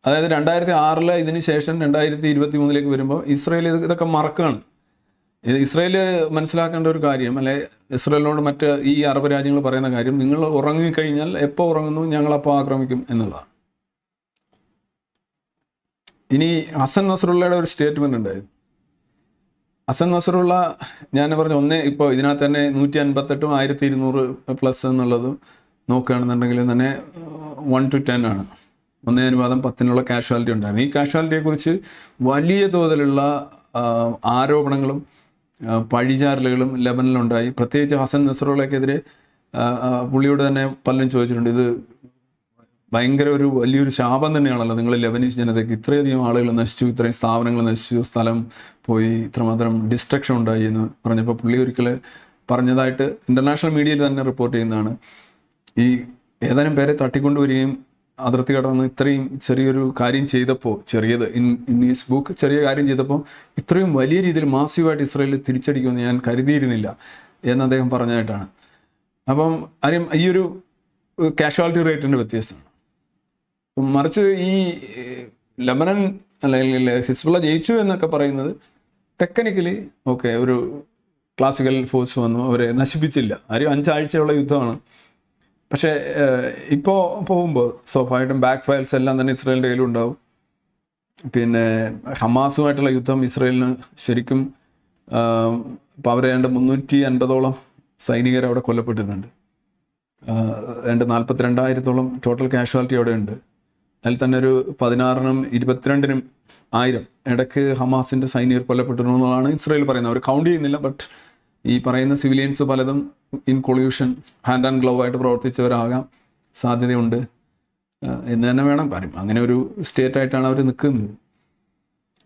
അതായത് 2006 ഇതിന് ശേഷം 2023 വരുമ്പോൾ ഇസ്രായേൽ ഇതൊക്കെ മറക്കുകയാണ്. ഇസ്രായേൽ മനസ്സിലാക്കേണ്ട ഒരു കാര്യം, അല്ലെ ഇസ്രായേലിനോട് മറ്റ് ഈ അറബ് രാജ്യങ്ങൾ പറയുന്ന കാര്യം, നിങ്ങൾ ഉറങ്ങിക്കഴിഞ്ഞാൽ എപ്പോൾ ഉറങ്ങുന്നു ഞങ്ങളപ്പോൾ ആക്രമിക്കും എന്നുള്ളതാണ്. ഇനി ഹസൻ നസ്രുള്ളയുടെ ഒരു സ്റ്റേറ്റ്മെന്റ് ഉണ്ടായിരുന്നു. ഹസൻ നസ്രുള്ള ഞാൻ പറഞ്ഞു ഇപ്പോൾ ഇതിനകത്ത് തന്നെ 158 1200+ എന്നുള്ളത് നോക്കുകയാണെന്നുണ്ടെങ്കിൽ തന്നെ 1 to 10 ആണ്. 1:10 കാഷ്വാലിറ്റി ഉണ്ടായിരുന്നു. ഈ കാഷ്വാലിറ്റിയെക്കുറിച്ച് വലിയ തോതിലുള്ള ആരോപണങ്ങളും പഴിചാരലുകളും ലെബനനിലുണ്ടായി. പ്രത്യേകിച്ച് ഹസൻ നസ്രുള്ളക്കെതിരെ പുള്ളിയോട് തന്നെ പലരും ചോദിച്ചിട്ടുണ്ട്, ഇത് ഭയങ്കര വലിയൊരു ശാപം തന്നെയാണല്ലോ നിങ്ങൾ ലെബനീസ് ജനതയ്ക്ക്, ഇത്രയധികം ആളുകൾ നശിച്ചു, ഇത്രയും സ്ഥാപനങ്ങൾ നശിച്ചു, സ്ഥലം പോയി, ഇത്രമാത്രം ഡിസ്ട്രക്ഷൻ ഉണ്ടായി എന്ന് പറഞ്ഞപ്പോൾ പുള്ളി ഒരിക്കൽ പറഞ്ഞതായിട്ട് ഇൻ്റർനാഷണൽ മീഡിയയിൽ തന്നെ റിപ്പോർട്ട് ചെയ്യുന്നതാണ്. ഈ ഏതാനും പേരെ തട്ടിക്കൊണ്ടുവരികയും അതിർത്തി കടന്ന് ഇത്രയും ചെറിയൊരു കാര്യം ചെയ്തപ്പോൾ, ചെറിയത് ഇൻ ഈസ് ബുക്ക് ചെറിയ കാര്യം ചെയ്തപ്പോൾ ഇത്രയും വലിയ രീതിയിൽ മാസീവായിട്ട് ഇസ്രായേൽ തിരിച്ചടിക്കുമെന്ന് ഞാൻ കരുതിയിരുന്നില്ല എന്ന് അദ്ദേഹം പറഞ്ഞതായിട്ടാണ്. അപ്പം ആരും ഈ ഒരു കാഷ്വാലിറ്റി റേറ്റിൻ്റെ വ്യത്യാസമാണ്. മറിച്ച് ഈ ലെബനൻ അല്ലെങ്കിൽ ഹിസ്ബുള്ള ജയിച്ചു എന്നൊക്കെ പറയുന്നത് ടെക്നിക്കലി ഓക്കെ, ഒരു ക്ലാസിക്കൽ ഫോഴ്സ് വന്നു, അവരെ നശിപ്പിച്ചില്ല. ആരും 5 ആഴ്ചയുള്ള യുദ്ധമാണ്. പക്ഷേ ഇപ്പോൾ പോകുമ്പോൾ സ്വാഭാവികമായിട്ടും ബാക്ക് ഫയൽസ് എല്ലാം തന്നെ ഇസ്രായേലിൻ്റെ കയ്യിലുണ്ടാവും. പിന്നെ ഹമാസുമായിട്ടുള്ള യുദ്ധം ഇസ്രായേലിന് ശരിക്കും ഇപ്പോൾ അവരെ 350ഓളം സൈനികർ അവിടെ കൊല്ലപ്പെട്ടിട്ടുണ്ട്. 42,000 ടോട്ടൽ കാഷ്വാലിറ്റി അവിടെ ഉണ്ട്. അതിൽ തന്നെ ഒരു 16-നും 22,000 ഇടയ്ക്ക് ഹമാസിൻ്റെ സൈനികർ കൊല്ലപ്പെട്ടിരുന്നു എന്നുള്ളതാണ് ഇസ്രായേൽ പറയുന്നത്. അവർ കൗണ്ട് ചെയ്യുന്നില്ല. ബട്ട് ഈ പറയുന്ന സിവിലിയൻസ് പലതും ഇൻ കൊള്യൂഷൻ, ഹാൻഡ് ആൻഡ് ഗ്ലൗ ആയിട്ട് പ്രവർത്തിച്ചവരാകാൻ സാധ്യതയുണ്ട് എന്ന് തന്നെ വേണം കാര്യം. അങ്ങനെ ഒരു സ്റ്റേറ്റ് ആയിട്ടാണ് അവർ നിൽക്കുന്നത്.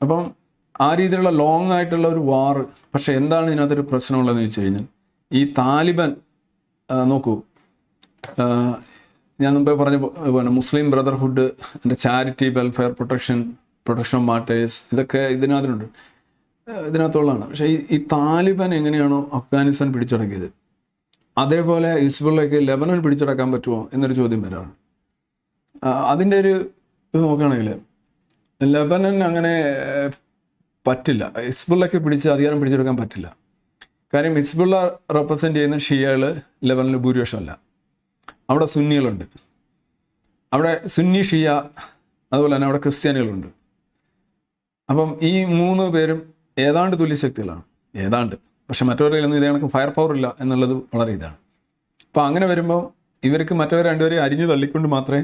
അപ്പം ആ രീതിയിലുള്ള ലോങ് ആയിട്ടുള്ള ഒരു വാർ. പക്ഷേ എന്താണ് ഇതിനകത്തൊരു പ്രശ്നമുള്ളതെന്ന് വെച്ച് കഴിഞ്ഞാൽ, ഈ താലിബാൻ നോക്കൂ, ഞാൻ മുമ്പേ പറഞ്ഞ പോലെ മുസ്ലിം ബ്രദർഹുഡ്, എൻ്റെ charity, welfare, protection of martyrs, ഇതൊക്കെ ഇതിനകത്തുള്ളതാണ്. പക്ഷേ ഈ താലിബാൻ എങ്ങനെയാണോ അഫ്ഗാനിസ്ഥാൻ പിടിച്ചടക്കിയത്, അതേപോലെ ഹിസ്ബുള്ളയ്ക്ക് ലെബനൻ പിടിച്ചടക്കാൻ പറ്റുമോ എന്നൊരു ചോദ്യം വരാണ്. അതിൻ്റെ ഒരു ഇത് നോക്കുകയാണെങ്കിൽ ലെബനൻ അങ്ങനെ പറ്റില്ല. ഹിസ്ബുള്ളയ്ക്ക് അധികാരം പിടിച്ചെടുക്കാൻ പറ്റില്ല. കാര്യം ഹിസ്ബുള്ള റെപ്രസെൻ്റ് ചെയ്യുന്ന ഷിയകൾ ലെബനനിൽ ഭൂരിപക്ഷമല്ല. അവിടെ സുന്നികളുണ്ട്, അവിടെ സുന്നി ഷിയ, അതുപോലെ തന്നെ അവിടെ ക്രിസ്ത്യാനികളുണ്ട്. അപ്പം ഈ 3 പേരും ഏതാണ്ട് തുല്യശക്തികളാണ്, ഏതാണ്ട്. പക്ഷെ മറ്റവരിലൊന്നും ഇതേ കണക്ക് ഫയർ പവർ ഇല്ല എന്നുള്ളത് വളരെ ഇതാണ്. അപ്പോൾ അങ്ങനെ വരുമ്പോൾ ഇവർക്ക് മറ്റവർ 2 പേരെ അരിഞ്ഞു തള്ളിക്കൊണ്ട് മാത്രമേ,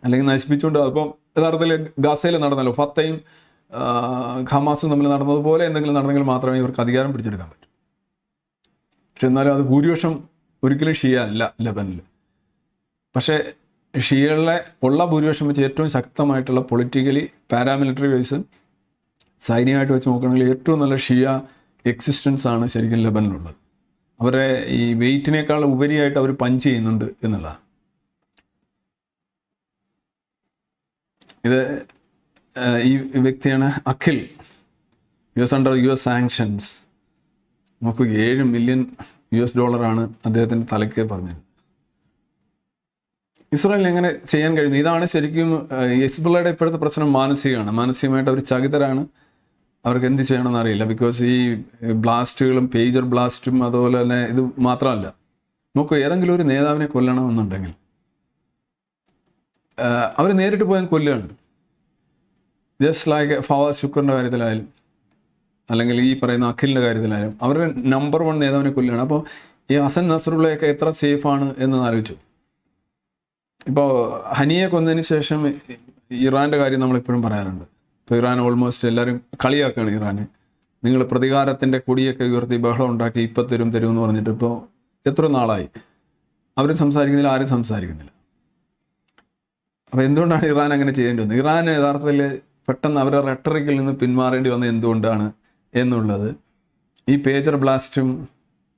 അല്ലെങ്കിൽ നശിപ്പിച്ചുകൊണ്ട്, അപ്പം യഥാർത്ഥത്തിൽ ഗാസയിൽ നടന്നല്ലോ, ഫത്തയും ഹമാസും തമ്മിൽ നടന്നതുപോലെ എന്തെങ്കിലും നടന്നെങ്കിൽ മാത്രമേ ഇവർക്ക് അധികാരം പിടിച്ചെടുക്കാൻ പറ്റൂ. പക്ഷെ എന്നാലും അത് ഭൂരിപക്ഷം ഒരിക്കലും ഷിയ അല്ല ലെബനിൽ. പക്ഷേ ഷിയകളിലെ ഉള്ള ഭൂരിപക്ഷം വെച്ച് ഏറ്റവും ശക്തമായിട്ടുള്ള പൊളിറ്റിക്കലി, പാരാമിലിറ്ററി വൈസ്, സൈനികമായിട്ട് വെച്ച് നോക്കുകയാണെങ്കിൽ ഏറ്റവും നല്ല ഷിയ എക്സിസ്റ്റൻസ് ആണ് ശരിക്കും ലെബനിലുള്ളത്. അവരെ ഈ വെയിറ്റിനേക്കാൾ ഉപരിയായിട്ട് അവർ പഞ്ച് ചെയ്യുന്നുണ്ട് എന്നുള്ളതാണ്. ഇത് ഈ വ്യക്തിയാണ് അഖിൽ, അണ്ടർ US സാങ്ഷൻസ്. നമുക്ക് $7 മില്യൺ അദ്ദേഹത്തിൻ്റെ തലയ്ക്ക് പറഞ്ഞത്. ഇസ്രായേലിന് എങ്ങനെ ചെയ്യാൻ കഴിയുന്നു? ഇതാണ് ശരിക്കും ഹിസ്ബുള്ളയുടെ ഇപ്പോഴത്തെ പ്രശ്നം. മാനസികമായിട്ട് അവർ ചകിതരാണ്. അവർക്ക് എന്ത് ചെയ്യണമെന്ന് അറിയില്ല. ബിക്കോസ് ഈ ബ്ലാസ്റ്റുകളും, പേജർ ബ്ലാസ്റ്റും, അതുപോലെ തന്നെ ഇത് മാത്രമല്ല, നോക്കൂ, ഏതെങ്കിലും ഒരു നേതാവിനെ കൊല്ലണമെന്നുണ്ടെങ്കിൽ അവർ നേരിട്ട് പോയാൽ കൊല്ലുകയാണ്. ജസ്റ്റ് ലൈക്ക് ഫവാദ് ശുക്റിൻ്റെ കാര്യത്തിലായാലും, അല്ലെങ്കിൽ ഈ പറയുന്ന അഖിലിൻ്റെ കാര്യത്തിലായാലും അവരുടെ നമ്പർ 1 നേതാവിനെ കൊല്ലുകയാണ്. അപ്പോൾ ഈ ഹസൻ നസ്രുള്ളയൊക്കെ എത്ര സേഫാണ് എന്ന് ആലോചിച്ചു. ഇപ്പോൾ ഹനിയെ കൊന്നതിന് ശേഷം ഇറാൻ്റെ കാര്യം നമ്മളിപ്പോഴും പറയാറുണ്ട്. ഇപ്പോൾ ഇറാൻ ഓൾമോസ്റ്റ് എല്ലാവരും കളിയാക്കുകയാണ് ഇറാന്. നിങ്ങൾ പ്രതികാരത്തിൻ്റെ കൊടിയൊക്കെ ഉയർത്തി ബഹളം ഉണ്ടാക്കി ഇപ്പം തരും എന്ന് പറഞ്ഞിട്ട് ഇപ്പോൾ എത്ര നാളായി അവർ സംസാരിക്കുന്നില്ല, ആരും സംസാരിക്കുന്നില്ല. അപ്പോൾ എന്തുകൊണ്ടാണ് ഇറാൻ അങ്ങനെ ചെയ്യേണ്ടി വന്നത്? ഇറാൻ യഥാർത്ഥത്തിൽ പെട്ടെന്ന് അവരുടെ റെട്ടറിക്കിൽ നിന്ന് പിന്മാറേണ്ടി വന്നത് എന്തുകൊണ്ടാണ് എന്നുള്ളത്, ഈ പേജർ ബ്ലാസ്റ്റും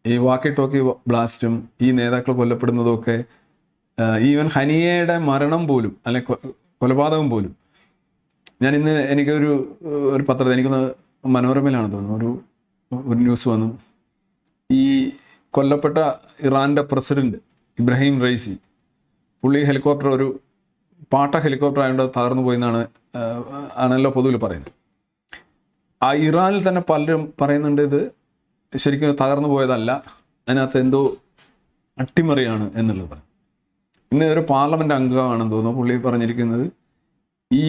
ഈ വാക്കി ടോക്കി ബ്ലാസ്റ്റും ഈ നേതാക്കൾ കൊല്ലപ്പെടുന്നതൊക്കെ, ഈവൻ ഹനിയയുടെ മരണം പോലും, അല്ലെങ്കിൽ കൊലപാതകം പോലും, ഞാൻ ഇന്ന് എനിക്കൊരു പത്രത്തിൽ, എനിക്കൊന്ന് മനോരമയിലാണ് തോന്നുന്നു, ഒരു ന്യൂസ് വന്നു. ഈ കൊല്ലപ്പെട്ട ഇറാൻ്റെ പ്രസിഡന്റ് ഇബ്രാഹിം റൈസി, പുള്ളി ഹെലികോപ്റ്റർ, ഒരു പാട്ട ഹെലികോപ്റ്റർ ആയതുകൊണ്ട് തകർന്നു പോയി എന്നാണല്ലോ പൊതുവിൽ പറയുന്നത്. ആ ഇറാനിൽ തന്നെ പലരും പറയുന്നുണ്ട് ഇത് ശരിക്കും തകർന്നു പോയതല്ല, അതിനകത്ത് എന്തോ അട്ടിമറിയാണ് എന്നുള്ളത് പറഞ്ഞു. ഇന്ന് ഒരു പാർലമെൻറ്റ് അംഗമാണെന്ന് തോന്നുന്നു പുള്ളി പറഞ്ഞിരിക്കുന്നത്, ഈ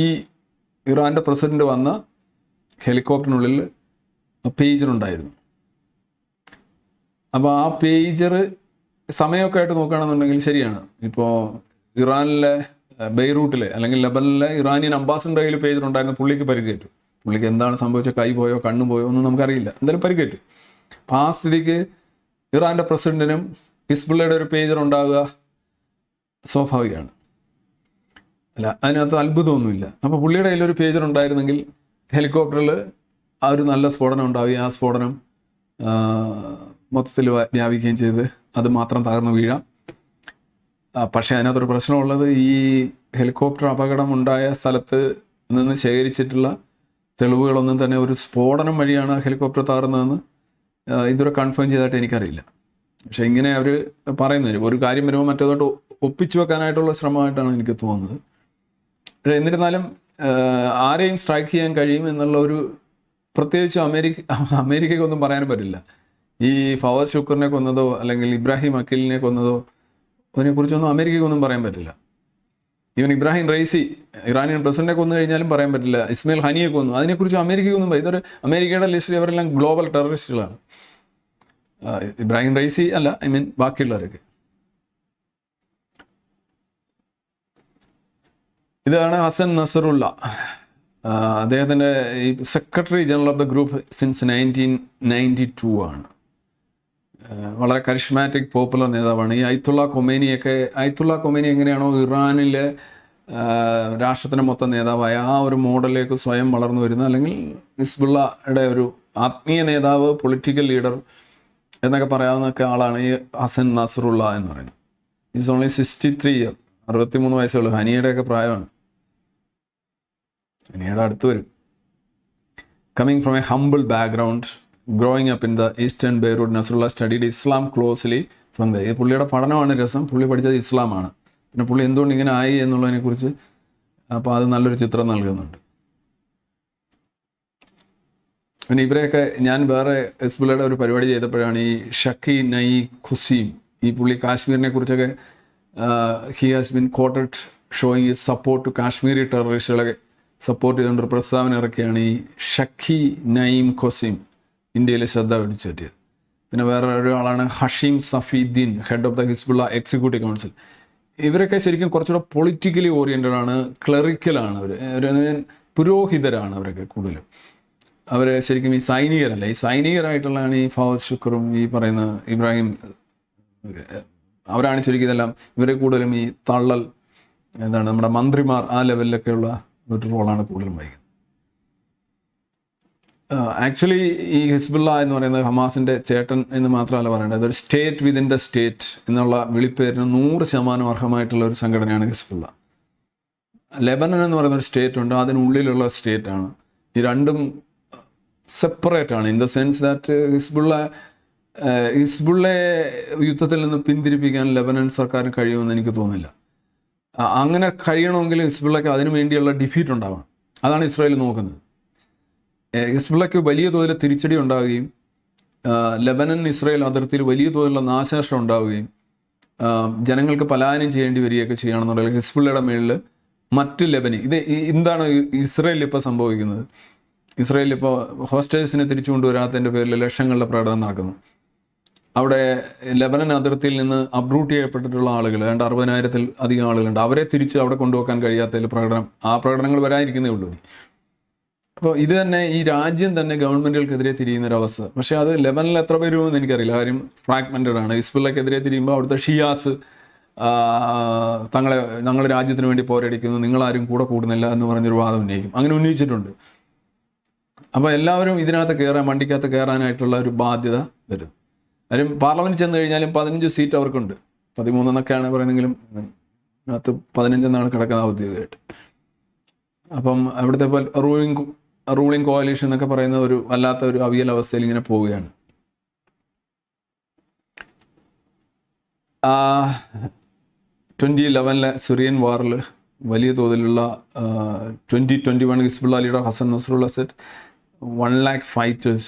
ഇറാൻ്റെ പ്രസിഡന്റ് വന്ന ഹെലികോപ്റ്ററിനുള്ളിൽ പേജർ ഉണ്ടായിരുന്നു. അപ്പോൾ ആ പേജർ സമയമൊക്കെ ആയിട്ട് നോക്കുകയാണെന്നുണ്ടെങ്കിൽ ശരിയാണ്. ഇപ്പോൾ ഇറാനിലെ ബെയ്റൂട്ടിലെ അല്ലെങ്കിൽ ലെബനിലെ ഇറാനിയൻ അംബാസിഡറുടെ കയ്യിൽ പേജർ ഉണ്ടായിരുന്നു, പുള്ളിക്ക് പരിക്കേറ്റു. പുള്ളിക്ക് എന്താണ് സംഭവിച്ചത്, കൈ പോയോ കണ്ണു പോയോ ഒന്നും നമുക്കറിയില്ല, എന്തായാലും പരിക്കേറ്റു. അപ്പം ആ സ്ഥിതിക്ക് ഇറാൻ്റെ പ്രസിഡന്റിനും ഹിസ്ബുള്ളയുടെ ഒരു പേജർ ഉണ്ടാവുക സ്വാഭാവികമാണ്, അല്ല അതിനകത്ത് അത്ഭുതമൊന്നുമില്ല. അപ്പോൾ പുള്ളിയുടെ കയ്യിലൊരു പേജർ ഉണ്ടായിരുന്നെങ്കിൽ ഹെലികോപ്റ്ററിൽ ആ ഒരു നല്ല സ്ഫോടനം ഉണ്ടാവുകയും ആ സ്ഫോടനം മൊത്തത്തിൽ വ്യാപിക്കുകയും ചെയ്ത് അത് മാത്രം തകർന്നു വീഴാം. പക്ഷേ അതിനകത്തൊരു പ്രശ്നമുള്ളത്, ഈ ഹെലികോപ്റ്റർ അപകടമുണ്ടായ സ്ഥലത്ത് നിന്ന് ശേഖരിച്ചിട്ടുള്ള തെളിവുകളൊന്നും തന്നെ ഒരു സ്ഫോടനം വഴിയാണ് ഹെലികോപ്റ്റർ തകർന്നതെന്ന് ഇതുവരെ കൺഫേം ചെയ്തതായിട്ട് എനിക്കറിയില്ല. പക്ഷേ ഇങ്ങനെ അവർ പറയുന്നത് ഒരു കാര്യം വരുമ്പോൾ മറ്റേതോട്ട് ഒപ്പിച്ചു വെക്കാനായിട്ടുള്ള ശ്രമമായിട്ടാണ് എനിക്ക് തോന്നുന്നത്. പക്ഷേ എന്നിരുന്നാലും ആരെയും സ്ട്രൈക്ക് ചെയ്യാൻ കഴിയും എന്നുള്ള ഒരു, പ്രത്യേകിച്ച് അമേരിക്കയ്ക്കൊന്നും പറയാനും പറ്റില്ല. ഈ ഫവാദ് ഷുക്കൂറിനെ കൊന്നതോ അല്ലെങ്കിൽ ഇബ്രാഹിം അഖിലിനെ കൊന്നതോ അതിനെക്കുറിച്ചൊന്നും അമേരിക്കയ്ക്കൊന്നും പറയാൻ പറ്റില്ല. ഈവൻ ഇബ്രാഹിം റൈസി ഇറാനിയൻ പ്രസിഡന്റിനെ കൊന്നു കഴിഞ്ഞാലും പറയാൻ പറ്റില്ല. ഇസ്മയിൽ ഹനിയെ കൊന്നു, അതിനെക്കുറിച്ച് അമേരിക്കയ്ക്കൊന്നും പറയും. ഇതൊരു അമേരിക്കയുടെ ലിസ്റ്റിൽ അവരെല്ലാം ഗ്ലോബൽ ടെററിസ്റ്റുകളാണ്. ഇബ്രാഹിം റൈസി അല്ല, ഐ മീൻ ബാക്കിയുള്ളവരൊക്കെ. ഇതാണ് ഹസൻ നസറുള്ള. അദ്ദേഹത്തിൻ്റെ ഈ secretary general of the group since 1992 ആണ്. വളരെ കരിഷ്മാറ്റിക് പോപ്പുലർ നേതാവാണ്. ഈ അയത്തുള്ള കൊമേനി എങ്ങനെയാണോ ഇറാനിലെ രാഷ്ട്രത്തിൻ്റെ മൊത്തം നേതാവായ ആ ഒരു മോഡലിലേക്ക് സ്വയം വളർന്നു വരുന്ന, അല്ലെങ്കിൽ ഹിസ്ബുള്ളയുടെ ഒരു ആത്മീയ നേതാവ്, പൊളിറ്റിക്കൽ ലീഡർ എന്നൊക്കെ പറയാവുന്നൊക്കെ ആളാണ് ഈ ഹസൻ നസറുള്ള എന്ന് പറയുന്നത്. ഈസ് ഓൺലി 63 ഇയർ, 63 വയസ്സേ ഉള്ളൂ. ഹനിയുടെയൊക്കെ പ്രായമാണ്, ഹനിയുടെ അടുത്ത് വരും. Coming from A humble background, growing up in the eastern Beirut, Nasrallah studied Islam closely from the. പുള്ളിയുടെ പഠനമാണ് രസം, പുള്ളി പഠിച്ചത് ഇസ്ലാമാണ്. പിന്നെ പുള്ളി എന്തുകൊണ്ട് ഇങ്ങനെ ആയി എന്നുള്ളതിനെക്കുറിച്ച് അപ്പോൾ അത് നല്ലൊരു ചിത്രം നൽകുന്നുണ്ട്. പിന്നെ ഇവരെയൊക്കെ ഞാൻ വേറെ ഹിസ്ബുള്ളയുടെ ഒരു പരിപാടി ചെയ്തപ്പോഴാണ് ഈ ഷക്കി നൈ ഖുസീം, ഈ പുള്ളി കാശ്മീരിനെ കുറിച്ചൊക്കെ he has been quoted showing ഈ സപ്പോർട്ട് ടു കാശ്മീരി ടെററിസ്റ്റുകളെ സപ്പോർട്ട് ചെയ്തുകൊണ്ട് പ്രസ്താവന ഇറക്കിയാണ് ഈ ഷക്കി നൈം ഖുസീം ഇന്ത്യയിൽ ശ്രദ്ധ പിടിച്ചു പറ്റിയത്. പിന്നെ വേറെ ഒരാളാണ് Hashim Safieddine, head of the Hezbollah executive council. ഇവരൊക്കെ ശരിക്കും കുറച്ചുകൂടെ പൊളിറ്റിക്കലി ഓറിയൻറ്റഡ് ആണ്, ക്ലറിക്കലാണ് അവർ, പുരോഹിതരാണ് അവരൊക്കെ കൂടുതലും. അവർ ശരിക്കും ഈ സൈനികരല്ല, ഈ സൈനികരായിട്ടുള്ളതാണ് ഈ ഫവാദ് ഷുക്കൂറും ഈ പറയുന്ന ഇബ്രാഹിം, അവരാണ് ശരിക്കും ഇതെല്ലാം. ഇവരെ കൂടുതലും ഈ തള്ളൽ, എന്താണ് നമ്മുടെ മന്ത്രിമാർ ആ ലെവലിലൊക്കെയുള്ള ഒരു റോളാണ് കൂടുതലും വഹിക്കുന്നത്. ആക്ച്വലി ഈ ഹിസ്ബുള്ള എന്ന് പറയുന്നത് ഹമാസിൻ്റെ ചേട്ടൻ എന്ന് മാത്രമല്ല പറയേണ്ടത്, അതൊരു സ്റ്റേറ്റ് വിതിൻ ദ സ്റ്റേറ്റ് എന്നുള്ള വിളിപ്പേരിന് 100% അർഹമായിട്ടുള്ള ഒരു സംഘടനയാണ് ഹിസ്ബുള്ള. ലെബനൻ എന്ന് പറയുന്ന ഒരു സ്റ്റേറ്റ് ഉണ്ട്, അതിനുള്ളിലുള്ള സ്റ്റേറ്റാണ്. ഈ രണ്ടും സെപ്പറേറ്റ് ആണ്, ഇൻ ദ സെൻസ് ദാറ്റ് ഹിസ്ബുള്ളയെ യുദ്ധത്തിൽ നിന്ന് പിന്തിരിപ്പിക്കാൻ ലെബനൻ സർക്കാരിന് കഴിയുമെന്ന് എനിക്ക് തോന്നുന്നില്ല. അങ്ങനെ കഴിയണമെങ്കിൽ ഹിസ്ബുള്ളയ്ക്ക് അതിനു വേണ്ടിയുള്ള ഡിഫീറ്റ് ഉണ്ടാവണം. അതാണ് ഇസ്രായേൽ നോക്കുന്നത്. ഹിസ്ബുള്ളയ്ക്ക് വലിയ തോതിൽ തിരിച്ചടി ഉണ്ടാവുകയും ലെബനൻ ഇസ്രായേൽ അതിർത്തിയിൽ വലിയ തോതിലുള്ള നാശനഷ്ടം ഉണ്ടാവുകയും ജനങ്ങൾക്ക് പലായനം ചെയ്യേണ്ടി വരികയൊക്കെ ചെയ്യുകയാണെന്നുണ്ടെങ്കിൽ ഹിസ്ബുള്ളയുടെ മേളിൽ മറ്റ് എന്താണ് ഇസ്രായേലിൽ ഇപ്പോൾ സംഭവിക്കുന്നത്? ഇസ്രായേലിൽ ഇപ്പോൾ ഹോസ്റ്റേഴ്സിനെ തിരിച്ചു കൊണ്ടുവരാത്തതിൻ്റെ പേരിൽ ലക്ഷങ്ങളുടെ പ്രകടനം നടക്കുന്നു. അവിടെ ലെബനൻ അതിർത്തിയിൽ നിന്ന് അബ്രൂട്ട് ചെയ്യപ്പെട്ടിട്ടുള്ള ആളുകൾ 60,000-ൽ അധികം ആളുകളുണ്ട്. അവരെ തിരിച്ച് അവിടെ കൊണ്ടുപോകാൻ കഴിയാത്തതിൽ ആ പ്രകടനങ്ങൾ വരാനിരിക്കുന്നേ ഉള്ളൂ. അപ്പോൾ ഇത് തന്നെ ഈ രാജ്യം തന്നെ ഗവൺമെൻറ്റുകൾക്കെതിരെ തിരിയുന്നൊരവസ്ഥ. പക്ഷേ അത് ലെബനിൽ എത്ര പേര് പോകുമെന്ന് എനിക്കറിയില്ല, കാര്യം ഫ്രാഗ്മെൻറ്റഡ് ആണ്. ഹിസ്ബുള്ളക്കെതിരെ തിരിയുമ്പോൾ അവിടുത്തെ ഷിയാസ് ഞങ്ങളുടെ രാജ്യത്തിന് വേണ്ടി പോരടിക്കുന്നു, നിങ്ങളാരും കൂടെ കൂടുന്നില്ല എന്ന് പറഞ്ഞൊരു വാദം ഉന്നയിക്കും. അങ്ങനെ ഉന്നയിച്ചിട്ടുണ്ട്. അപ്പോൾ എല്ലാവരും ഇതിനകത്ത് വണ്ടിക്കകത്ത് കയറാനായിട്ടുള്ള ഒരു ബാധ്യത വരും. കാര്യം പാർലമെൻറ്റിൽ ചെന്ന് കഴിഞ്ഞാലും 15 സീറ്റ് അവർക്കുണ്ട്. 13 എന്നൊക്കെയാണ് പറയുന്നെങ്കിലും അതിനകത്ത് 15 എന്നാണ് കിടക്കുന്നത് ഔദ്യോഗികമായിട്ട്. അപ്പം അവിടുത്തെ റൂളിംഗ് കോalition എന്നൊക്കെ പറയുന്ന ഒരു വല്ലാത്ത ഒരു അവിയൽ അവസ്ഥയിൽ ഇങ്ങനെ പോവുകയാണ്. 2011 സിറിയൻ വാറിൽ വലിയ തോതിലുള്ള 2021 Hezbollah leader Hassan Nasrallah set 1 lakh fighters,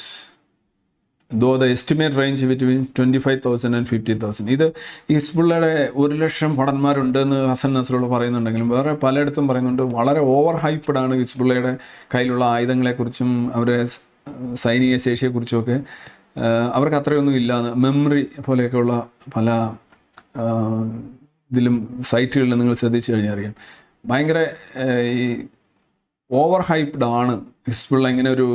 though the estimate range between 25,000 and 50,000. ഇത് ഹിസ്ബുള്ളയുടെ 1,00,000 ഭടന്മാരുണ്ടെന്ന് ഹസൻ നസ്രുള്ള പറയുന്നുണ്ടെങ്കിലും വേറെ പലയിടത്തും പറയുന്നുണ്ട് വളരെ ഓവർ ഹൈപ്പ്ഡാണ് ഹിസ്ബുള്ളയുടെ കയ്യിലുള്ള ആയുധങ്ങളെക്കുറിച്ചും അവരുടെ സൈനിക ശേഷിയെക്കുറിച്ചുമൊക്കെ. അവർക്ക് അത്രയൊന്നും ഇല്ലാന്ന്, മെമ്മറി പോലെയൊക്കെയുള്ള പല ഇതിലും സൈറ്റുകളിൽ നിങ്ങൾ ശ്രദ്ധിച്ചു കഴിഞ്ഞാൽ അറിയാം. ഭയങ്കര ഈ ഓവർ ഹൈപ്ഡ് ആണ് ഹിസ്ബുള്ള. ഇങ്ങനെ ഒരു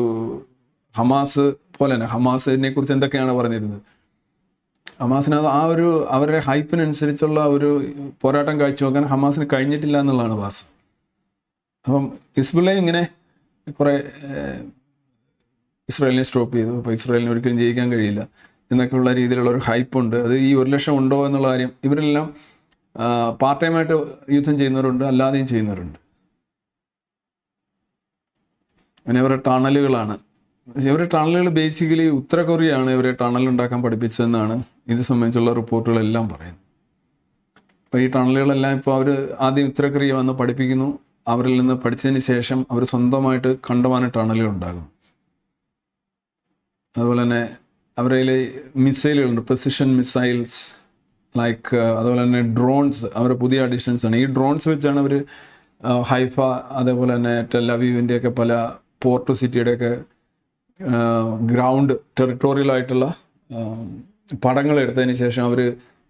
ഹമാസ് പോലെ തന്നെ, ഹമാസിനെ കുറിച്ച് എന്തൊക്കെയാണ് പറഞ്ഞിരുന്നത്, ഹമാസിന് ആ ഒരു അവരുടെ ഹൈപ്പിനനുസരിച്ചുള്ള ഒരു പോരാട്ടം കാഴ്ചവെക്കാൻ ഹമാസിന് കഴിഞ്ഞിട്ടില്ല എന്നുള്ളതാണ് വാസ്തവം. അപ്പം ഹിസ്ബുള്ളയും ഇങ്ങനെ കുറേ ഇസ്രായേലിനെ സ്റ്റോപ്പ് ചെയ്തു, അപ്പോൾ ഇസ്രായേലിന് ഒരിക്കലും ജയിക്കാൻ കഴിയില്ല എന്നൊക്കെയുള്ള രീതിയിലുള്ള ഒരു ഹൈപ്പുണ്ട്. അത് ഈ 1,00,000 ഉണ്ടോ എന്നുള്ള കാര്യം, ഇവരെല്ലാം പാർട്ട് ടൈമായിട്ട് യുദ്ധം ചെയ്യുന്നവരുണ്ട്, അല്ലാതെയും ചെയ്യുന്നവരുണ്ട്. അങ്ങനെ ഇവരുടെ ടണലുകളാണ്. ഇവരുടെ ടണലുകൾ ബേസിക്കലി ഉത്തര കൊറിയയാണ് ഇവരെ ടണൽ ഉണ്ടാക്കാൻ പഠിപ്പിച്ചതെന്നാണ് ഇത് സംബന്ധിച്ചുള്ള റിപ്പോർട്ടുകളെല്ലാം പറയുന്നത്. അപ്പോൾ ഈ ടണലുകളെല്ലാം ഇപ്പോൾ അവർ ആദ്യം ഉത്തര കൊറിയ വന്ന് പഠിപ്പിക്കുന്നു. അവരിൽ നിന്ന് പഠിച്ചതിന് ശേഷം അവർ സ്വന്തമായിട്ട് കണ്ടമാന ടണലുകൾ ഉണ്ടാകും. അതുപോലെ തന്നെ അവരുടെ മിസൈലുകളുണ്ട്, പ്രിസിഷൻ മിസൈൽസ് ലൈക്ക്, അതുപോലെ തന്നെ ഡ്രോൺസ് അവരുടെ പുതിയ അഡീഷൻസ് ആണ്. ഈ ഡ്രോൺസ് വെച്ചാണ് അവർ ഹൈഫ, അതേപോലെ തന്നെ ടെൽ അവീവിൻ്റെയൊക്കെ പല പോർട്ട് സിറ്റിയുടെയൊക്കെ ഗ്രൗണ്ട് ടെറിട്ടോറിയലായിട്ടുള്ള പടങ്ങൾ എടുത്തതിന് ശേഷം അവർ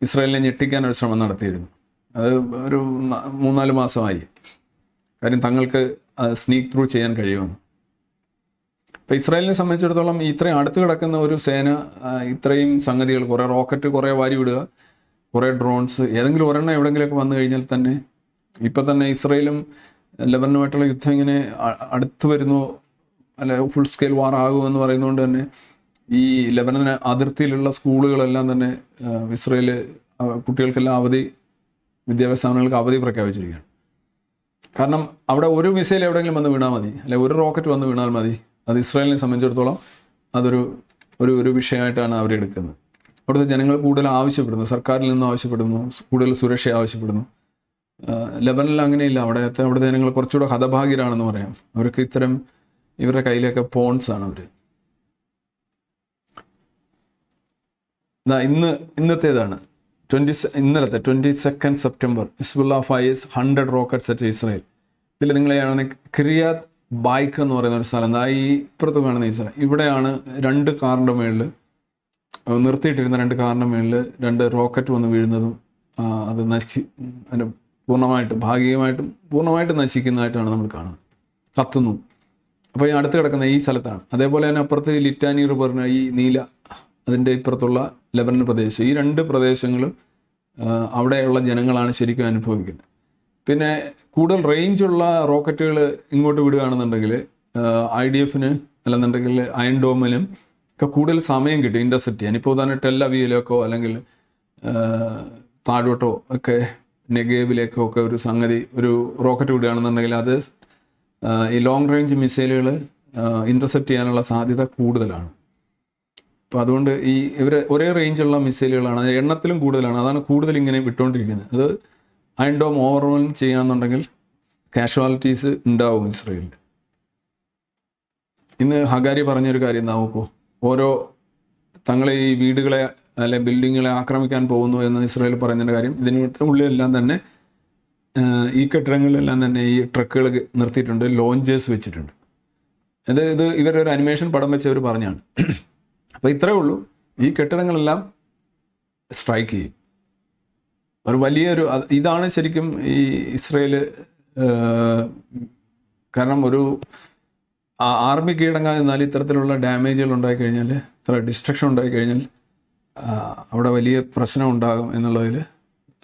ഇസ്രായേലിനെ ഞെട്ടിക്കാനൊരു ശ്രമം നടത്തിയിരുന്നു. അത് ഒരു 3-4 മാസമായി. കാര്യം തങ്ങൾക്ക് സ്നീക്ക് ത്രൂ ചെയ്യാൻ കഴിയുമെന്ന്. ഇപ്പോൾ ഇസ്രായേലിനെ സംബന്ധിച്ചിടത്തോളം ഇത്രയും അടുത്ത് കിടക്കുന്ന ഒരു സേന ഇത്രയും സംഗതികൾ, കുറേ റോക്കറ്റ് കുറേ വാരി വിടുക, കുറേ ഡ്രോൺസ്, ഏതെങ്കിലും ഒരെണ്ണം എവിടെയെങ്കിലുമൊക്കെ വന്നു കഴിഞ്ഞാൽ തന്നെ, ഇപ്പം തന്നെ ഇസ്രായേലും ലെബനനുമായിട്ടുള്ള യുദ്ധം ഇങ്ങനെ അടുത്ത് വരുന്നു, അല്ല ഫുൾ സ്കെയിൽ വാർ ആകുമെന്ന് പറയുന്നതുകൊണ്ട് തന്നെ ഈ ലെബനൻ അതിർത്തിയിലുള്ള സ്കൂളുകളെല്ലാം തന്നെ ഇസ്രായേൽ കുട്ടികൾക്കെല്ലാം അവധി, വിദ്യാഭ്യാസ സ്ഥാപനങ്ങൾക്ക് അവധി പ്രഖ്യാപിച്ചിരിക്കുകയാണ്. കാരണം അവിടെ ഒരു മിസൈൽ എവിടെയെങ്കിലും വന്ന് വീണാൽ മതി, അല്ലെ ഒരു റോക്കറ്റ് വന്ന് വീണാൽ മതി, അത് ഇസ്രായേലിനെ സംബന്ധിച്ചിടത്തോളം അതൊരു ഒരു വിഷയമായിട്ടാണ് അവരെടുക്കുന്നത്. അവിടുത്തെ ജനങ്ങൾ കൂടുതൽ ആവശ്യപ്പെടുന്നു, സർക്കാരിൽ നിന്ന് ആവശ്യപ്പെടുന്നു, കൂടുതൽ സുരക്ഷ ആവശ്യപ്പെടുന്നു. ലെബനിൽ അങ്ങനെയില്ല. അവിടുത്തെ ജനങ്ങൾ കുറച്ചുകൂടെ ഹതഭാഗ്യരാണെന്ന് പറയാം. അവർക്ക് ഇത്തരം ഇവരുടെ കയ്യിലൊക്കെ പോൺസ് ആണ് അവർ. ഇന്നത്തേതാണ് ഇന്നലത്തെ 22 September Hezbollah fires 100 rockets at Israel. ഇതിൽ നിങ്ങളെയാണ് കിരിയാത്ത് ബായ്ക്ക് എന്ന് പറയുന്ന ഒരു സ്ഥലം, ഈ ഇപ്പുറത്ത് കാണുന്ന ഈ സ്ഥലം, ഇവിടെയാണ് 2 കാറിൻ്റെ മുകളിൽ നിർത്തിയിട്ടിരുന്ന 2 കാറിൻ്റെ മുകളിൽ 2 റോക്കറ്റ് വന്ന് വീഴുന്നതും അത് അതിൻ്റെ ഭാഗികമായിട്ടും പൂർണ്ണമായിട്ടും നശിക്കുന്നതായിട്ടാണ് നമ്മൾ കാണുന്നത്, കത്തുന്നു. അപ്പോൾ ഈ അടുത്ത് കിടക്കുന്ന ഈ സ്ഥലത്താണ്. അതേപോലെ തന്നെ അപ്പുറത്ത് ലിറ്റാനി റിവറിന് ഈ നീല, അതിൻ്റെ ഇപ്പുറത്തുള്ള ലെബനൻ പ്രദേശം, ഈ 2 പ്രദേശങ്ങളും അവിടെയുള്ള ജനങ്ങളാണ് ശരിക്കും അനുഭവിക്കുന്നത്. പിന്നെ കൂടുതൽ റേഞ്ചുള്ള റോക്കറ്റുകൾ ഇങ്ങോട്ട് വിടുകയാണെന്നുണ്ടെങ്കിൽ IDFന് അല്ലെന്നുണ്ടെങ്കിൽ അയൺ ഡോമിലും ഒക്കെ കൂടുതൽ സമയം കിട്ടും ഇൻ്റർസെപ്റ്റ് ചെയ്യാൻ. ഇപ്പോൾ ഉദാഹരണം ടെൽ അവീവിലേക്കോ അല്ലെങ്കിൽ താഴോട്ടോ ഒക്കെ നെഗേവിലേക്കോ ഒക്കെ ഒരു സംഗതി, ഒരു റോക്കറ്റ് വിടുകയാണെന്നുണ്ടെങ്കിൽ അത് ഈ ലോങ് റേഞ്ച് മിസൈലുകൾ ഇൻ്റർസെപ്റ്റ് ചെയ്യാനുള്ള സാധ്യത കൂടുതലാണ്. അപ്പോൾ അതുകൊണ്ട് ഇവർ ഒരേ റേഞ്ചുള്ള മിസൈലുകളാണ്, എണ്ണത്തിലും കൂടുതലാണ്, അതാണ് കൂടുതൽ ഇങ്ങനെ വിട്ടുകൊണ്ടിരിക്കുന്നത്. അത് അയൺ ഡോം ഓവർവെൽം ചെയ്യാന്നുണ്ടെങ്കിൽ കാഷ്വാലിറ്റീസ് ഉണ്ടാവും ഇസ്രായേലിൽ. ഇന്ന് ഹഗാരി പറഞ്ഞൊരു കാര്യം നോക്കൂ, ഓരോ തങ്ങളെ ഈ വീടുകളെ അല്ലെ ബിൽഡിങ്ങുകളെ ആക്രമിക്കാൻ പോകുന്നു എന്ന് ഇസ്രായേൽ പറയുന്നതിൻ്റെ കാര്യം, ഇതിനടുത്ത ഉള്ളിലെല്ലാം തന്നെ ഈ കെട്ടിടങ്ങളിലെല്ലാം തന്നെ ഈ ട്രക്കുകൾ നിർത്തിയിട്ടുണ്ട്, ലോഞ്ചേഴ്സ് വെച്ചിട്ടുണ്ട്. ഇത് ഇവരുടെ ഒരു അനിമേഷൻ പടം വെച്ചവർ പറഞ്ഞാണ്. അപ്പോൾ ഇത്രയേ ഉള്ളൂ, ഈ കെട്ടിടങ്ങളെല്ലാം സ്ട്രൈക്ക് ചെയ്യും. ഒരു വലിയൊരു ഇതാണ് ശരിക്കും ഈ ഇസ്രായേൽ, കാരണം ഒരു ആർമി കീഴടങ്ങാൻ എന്നാൽ ഇത്തരത്തിലുള്ള ഡാമേജുകൾ ഉണ്ടായിക്കഴിഞ്ഞാൽ, ഇത്ര ഡിസ്ട്രക്ഷൻ ഉണ്ടായിക്കഴിഞ്ഞാൽ അവിടെ വലിയ പ്രശ്നം ഉണ്ടാകും എന്നുള്ളതിൽ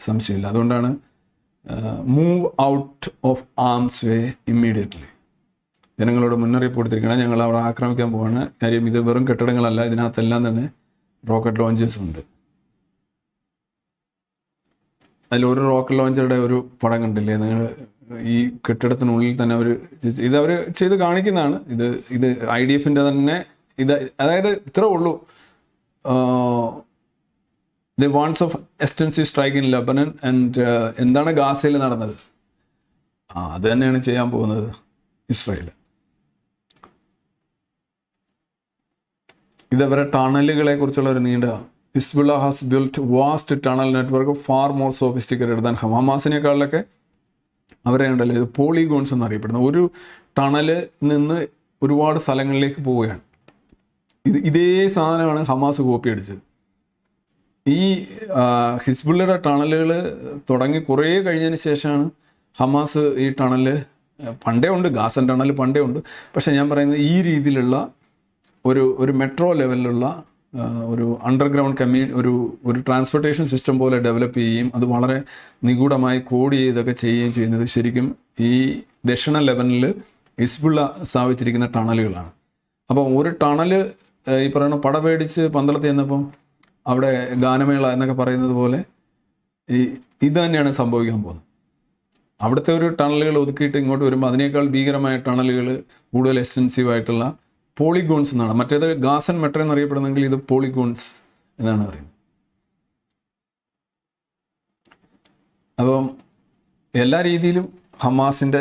സംശയമില്ല. അതുകൊണ്ടാണ് move out of arms way immediately ജനങ്ങളോട് മുന്നറിയിപ്പ് കൊടുത്തിരിക്കണം, ഞങ്ങൾ അവിടെ ആക്രമിക്കാൻ പോവാണ്. കാര്യം ഇത് വെറും കെട്ടിടങ്ങളല്ല, ഇതിനകത്തെല്ലാം തന്നെ റോക്കറ്റ് ലോഞ്ചേഴ്സ് ഉണ്ട്. അതിലൊരു റോക്കറ്റ് ലോഞ്ചറുടെ ഒരു പടം കണ്ടില്ലേ നിങ്ങൾ? ഈ കെട്ടിടത്തിനുള്ളിൽ തന്നെ അവർ ചെയ്ത് കാണിക്കുന്നതാണ്. ഇത് IDFൻ്റെ തന്നെ അതായത് ഇത്രേ ഉള്ളൂ. The wants of extensive strike in Lebanon and എന്താണ് ഗാസയിൽ നടന്നത്, അത് തന്നെയാണ് ചെയ്യാൻ പോകുന്നത് ഇസ്രായേൽ. ഇതവരെ ടണലുകളെ കുറിച്ചുള്ള ഒരു നീണ്ട Hezbollah has built vast tunnel network far more sophisticated than ഹമാസിനേക്കാളിലൊക്കെ അവരെ ഉണ്ടല്ലോ ഇത് പോളിഗോൺസ് എന്നറിയപ്പെടുന്നത്. ഒരു ടണല് നിന്ന് ഒരുപാട് സ്ഥലങ്ങളിലേക്ക് പോവുകയാണ്. ഇതേ സാധനമാണ് ഹമാസ് കോപ്പി അടിച്ചത്. ഈ ഹിസ്ബുള്ളയുടെ ടണലുകൾ തുടങ്ങി കുറേ കഴിഞ്ഞതിന് ശേഷമാണ് ഹമാസ് ഈ ടണല് പണ്ടേ ഉണ്ട്, ഗാസൻ ടണൽ പണ്ടേ ഉണ്ട്. പക്ഷേ ഞാൻ പറയുന്നത് ഈ രീതിയിലുള്ള ഒരു മെട്രോ ലെവലിലുള്ള ഒരു അണ്ടർഗ്രൗണ്ട് ഒരു ട്രാൻസ്പോർട്ടേഷൻ സിസ്റ്റം പോലെ ഡെവലപ്പ് ചെയ്യുകയും അത് വളരെ നിഗൂഢമായി കോഡ് ചെയ്തൊക്കെ ചെയ്യുകയും ചെയ്യുന്നത് ശരിക്കും ഈ ദക്ഷിണ ലെബനിൽ ഹിസ്ബുള്ള സ്ഥാപിച്ചിരിക്കുന്ന ടണലുകളാണ്. അപ്പോൾ ഒരു ടണല് ഈ പറയുന്ന പട പേടിച്ച് പന്തളത്ത് ചെന്നപ്പം അവിടെ ഗാനമേള എന്നൊക്കെ പറയുന്നത് പോലെ ഇത് തന്നെയാണ് സംഭവിക്കാൻ പോകുന്നത്. അവിടുത്തെ ഒരു ടണലുകൾ ഒതുക്കിയിട്ട് ഇങ്ങോട്ട് വരുമ്പോൾ അതിനേക്കാൾ ഭീകരമായ ടണലുകൾ കൂടുതൽ എക്സ്റ്റെൻസീവ് ആയിട്ടുള്ള പോളിഗോൺസ് എന്നാണ്. മറ്റേത് ഗാസൻ മെട്രോ എന്നറിയപ്പെടുന്നെങ്കിൽ ഇത് പോളിഗോൺസ് എന്നാണ് പറയുന്നത്. അപ്പം എല്ലാ രീതിയിലും ഹമാസിൻ്റെ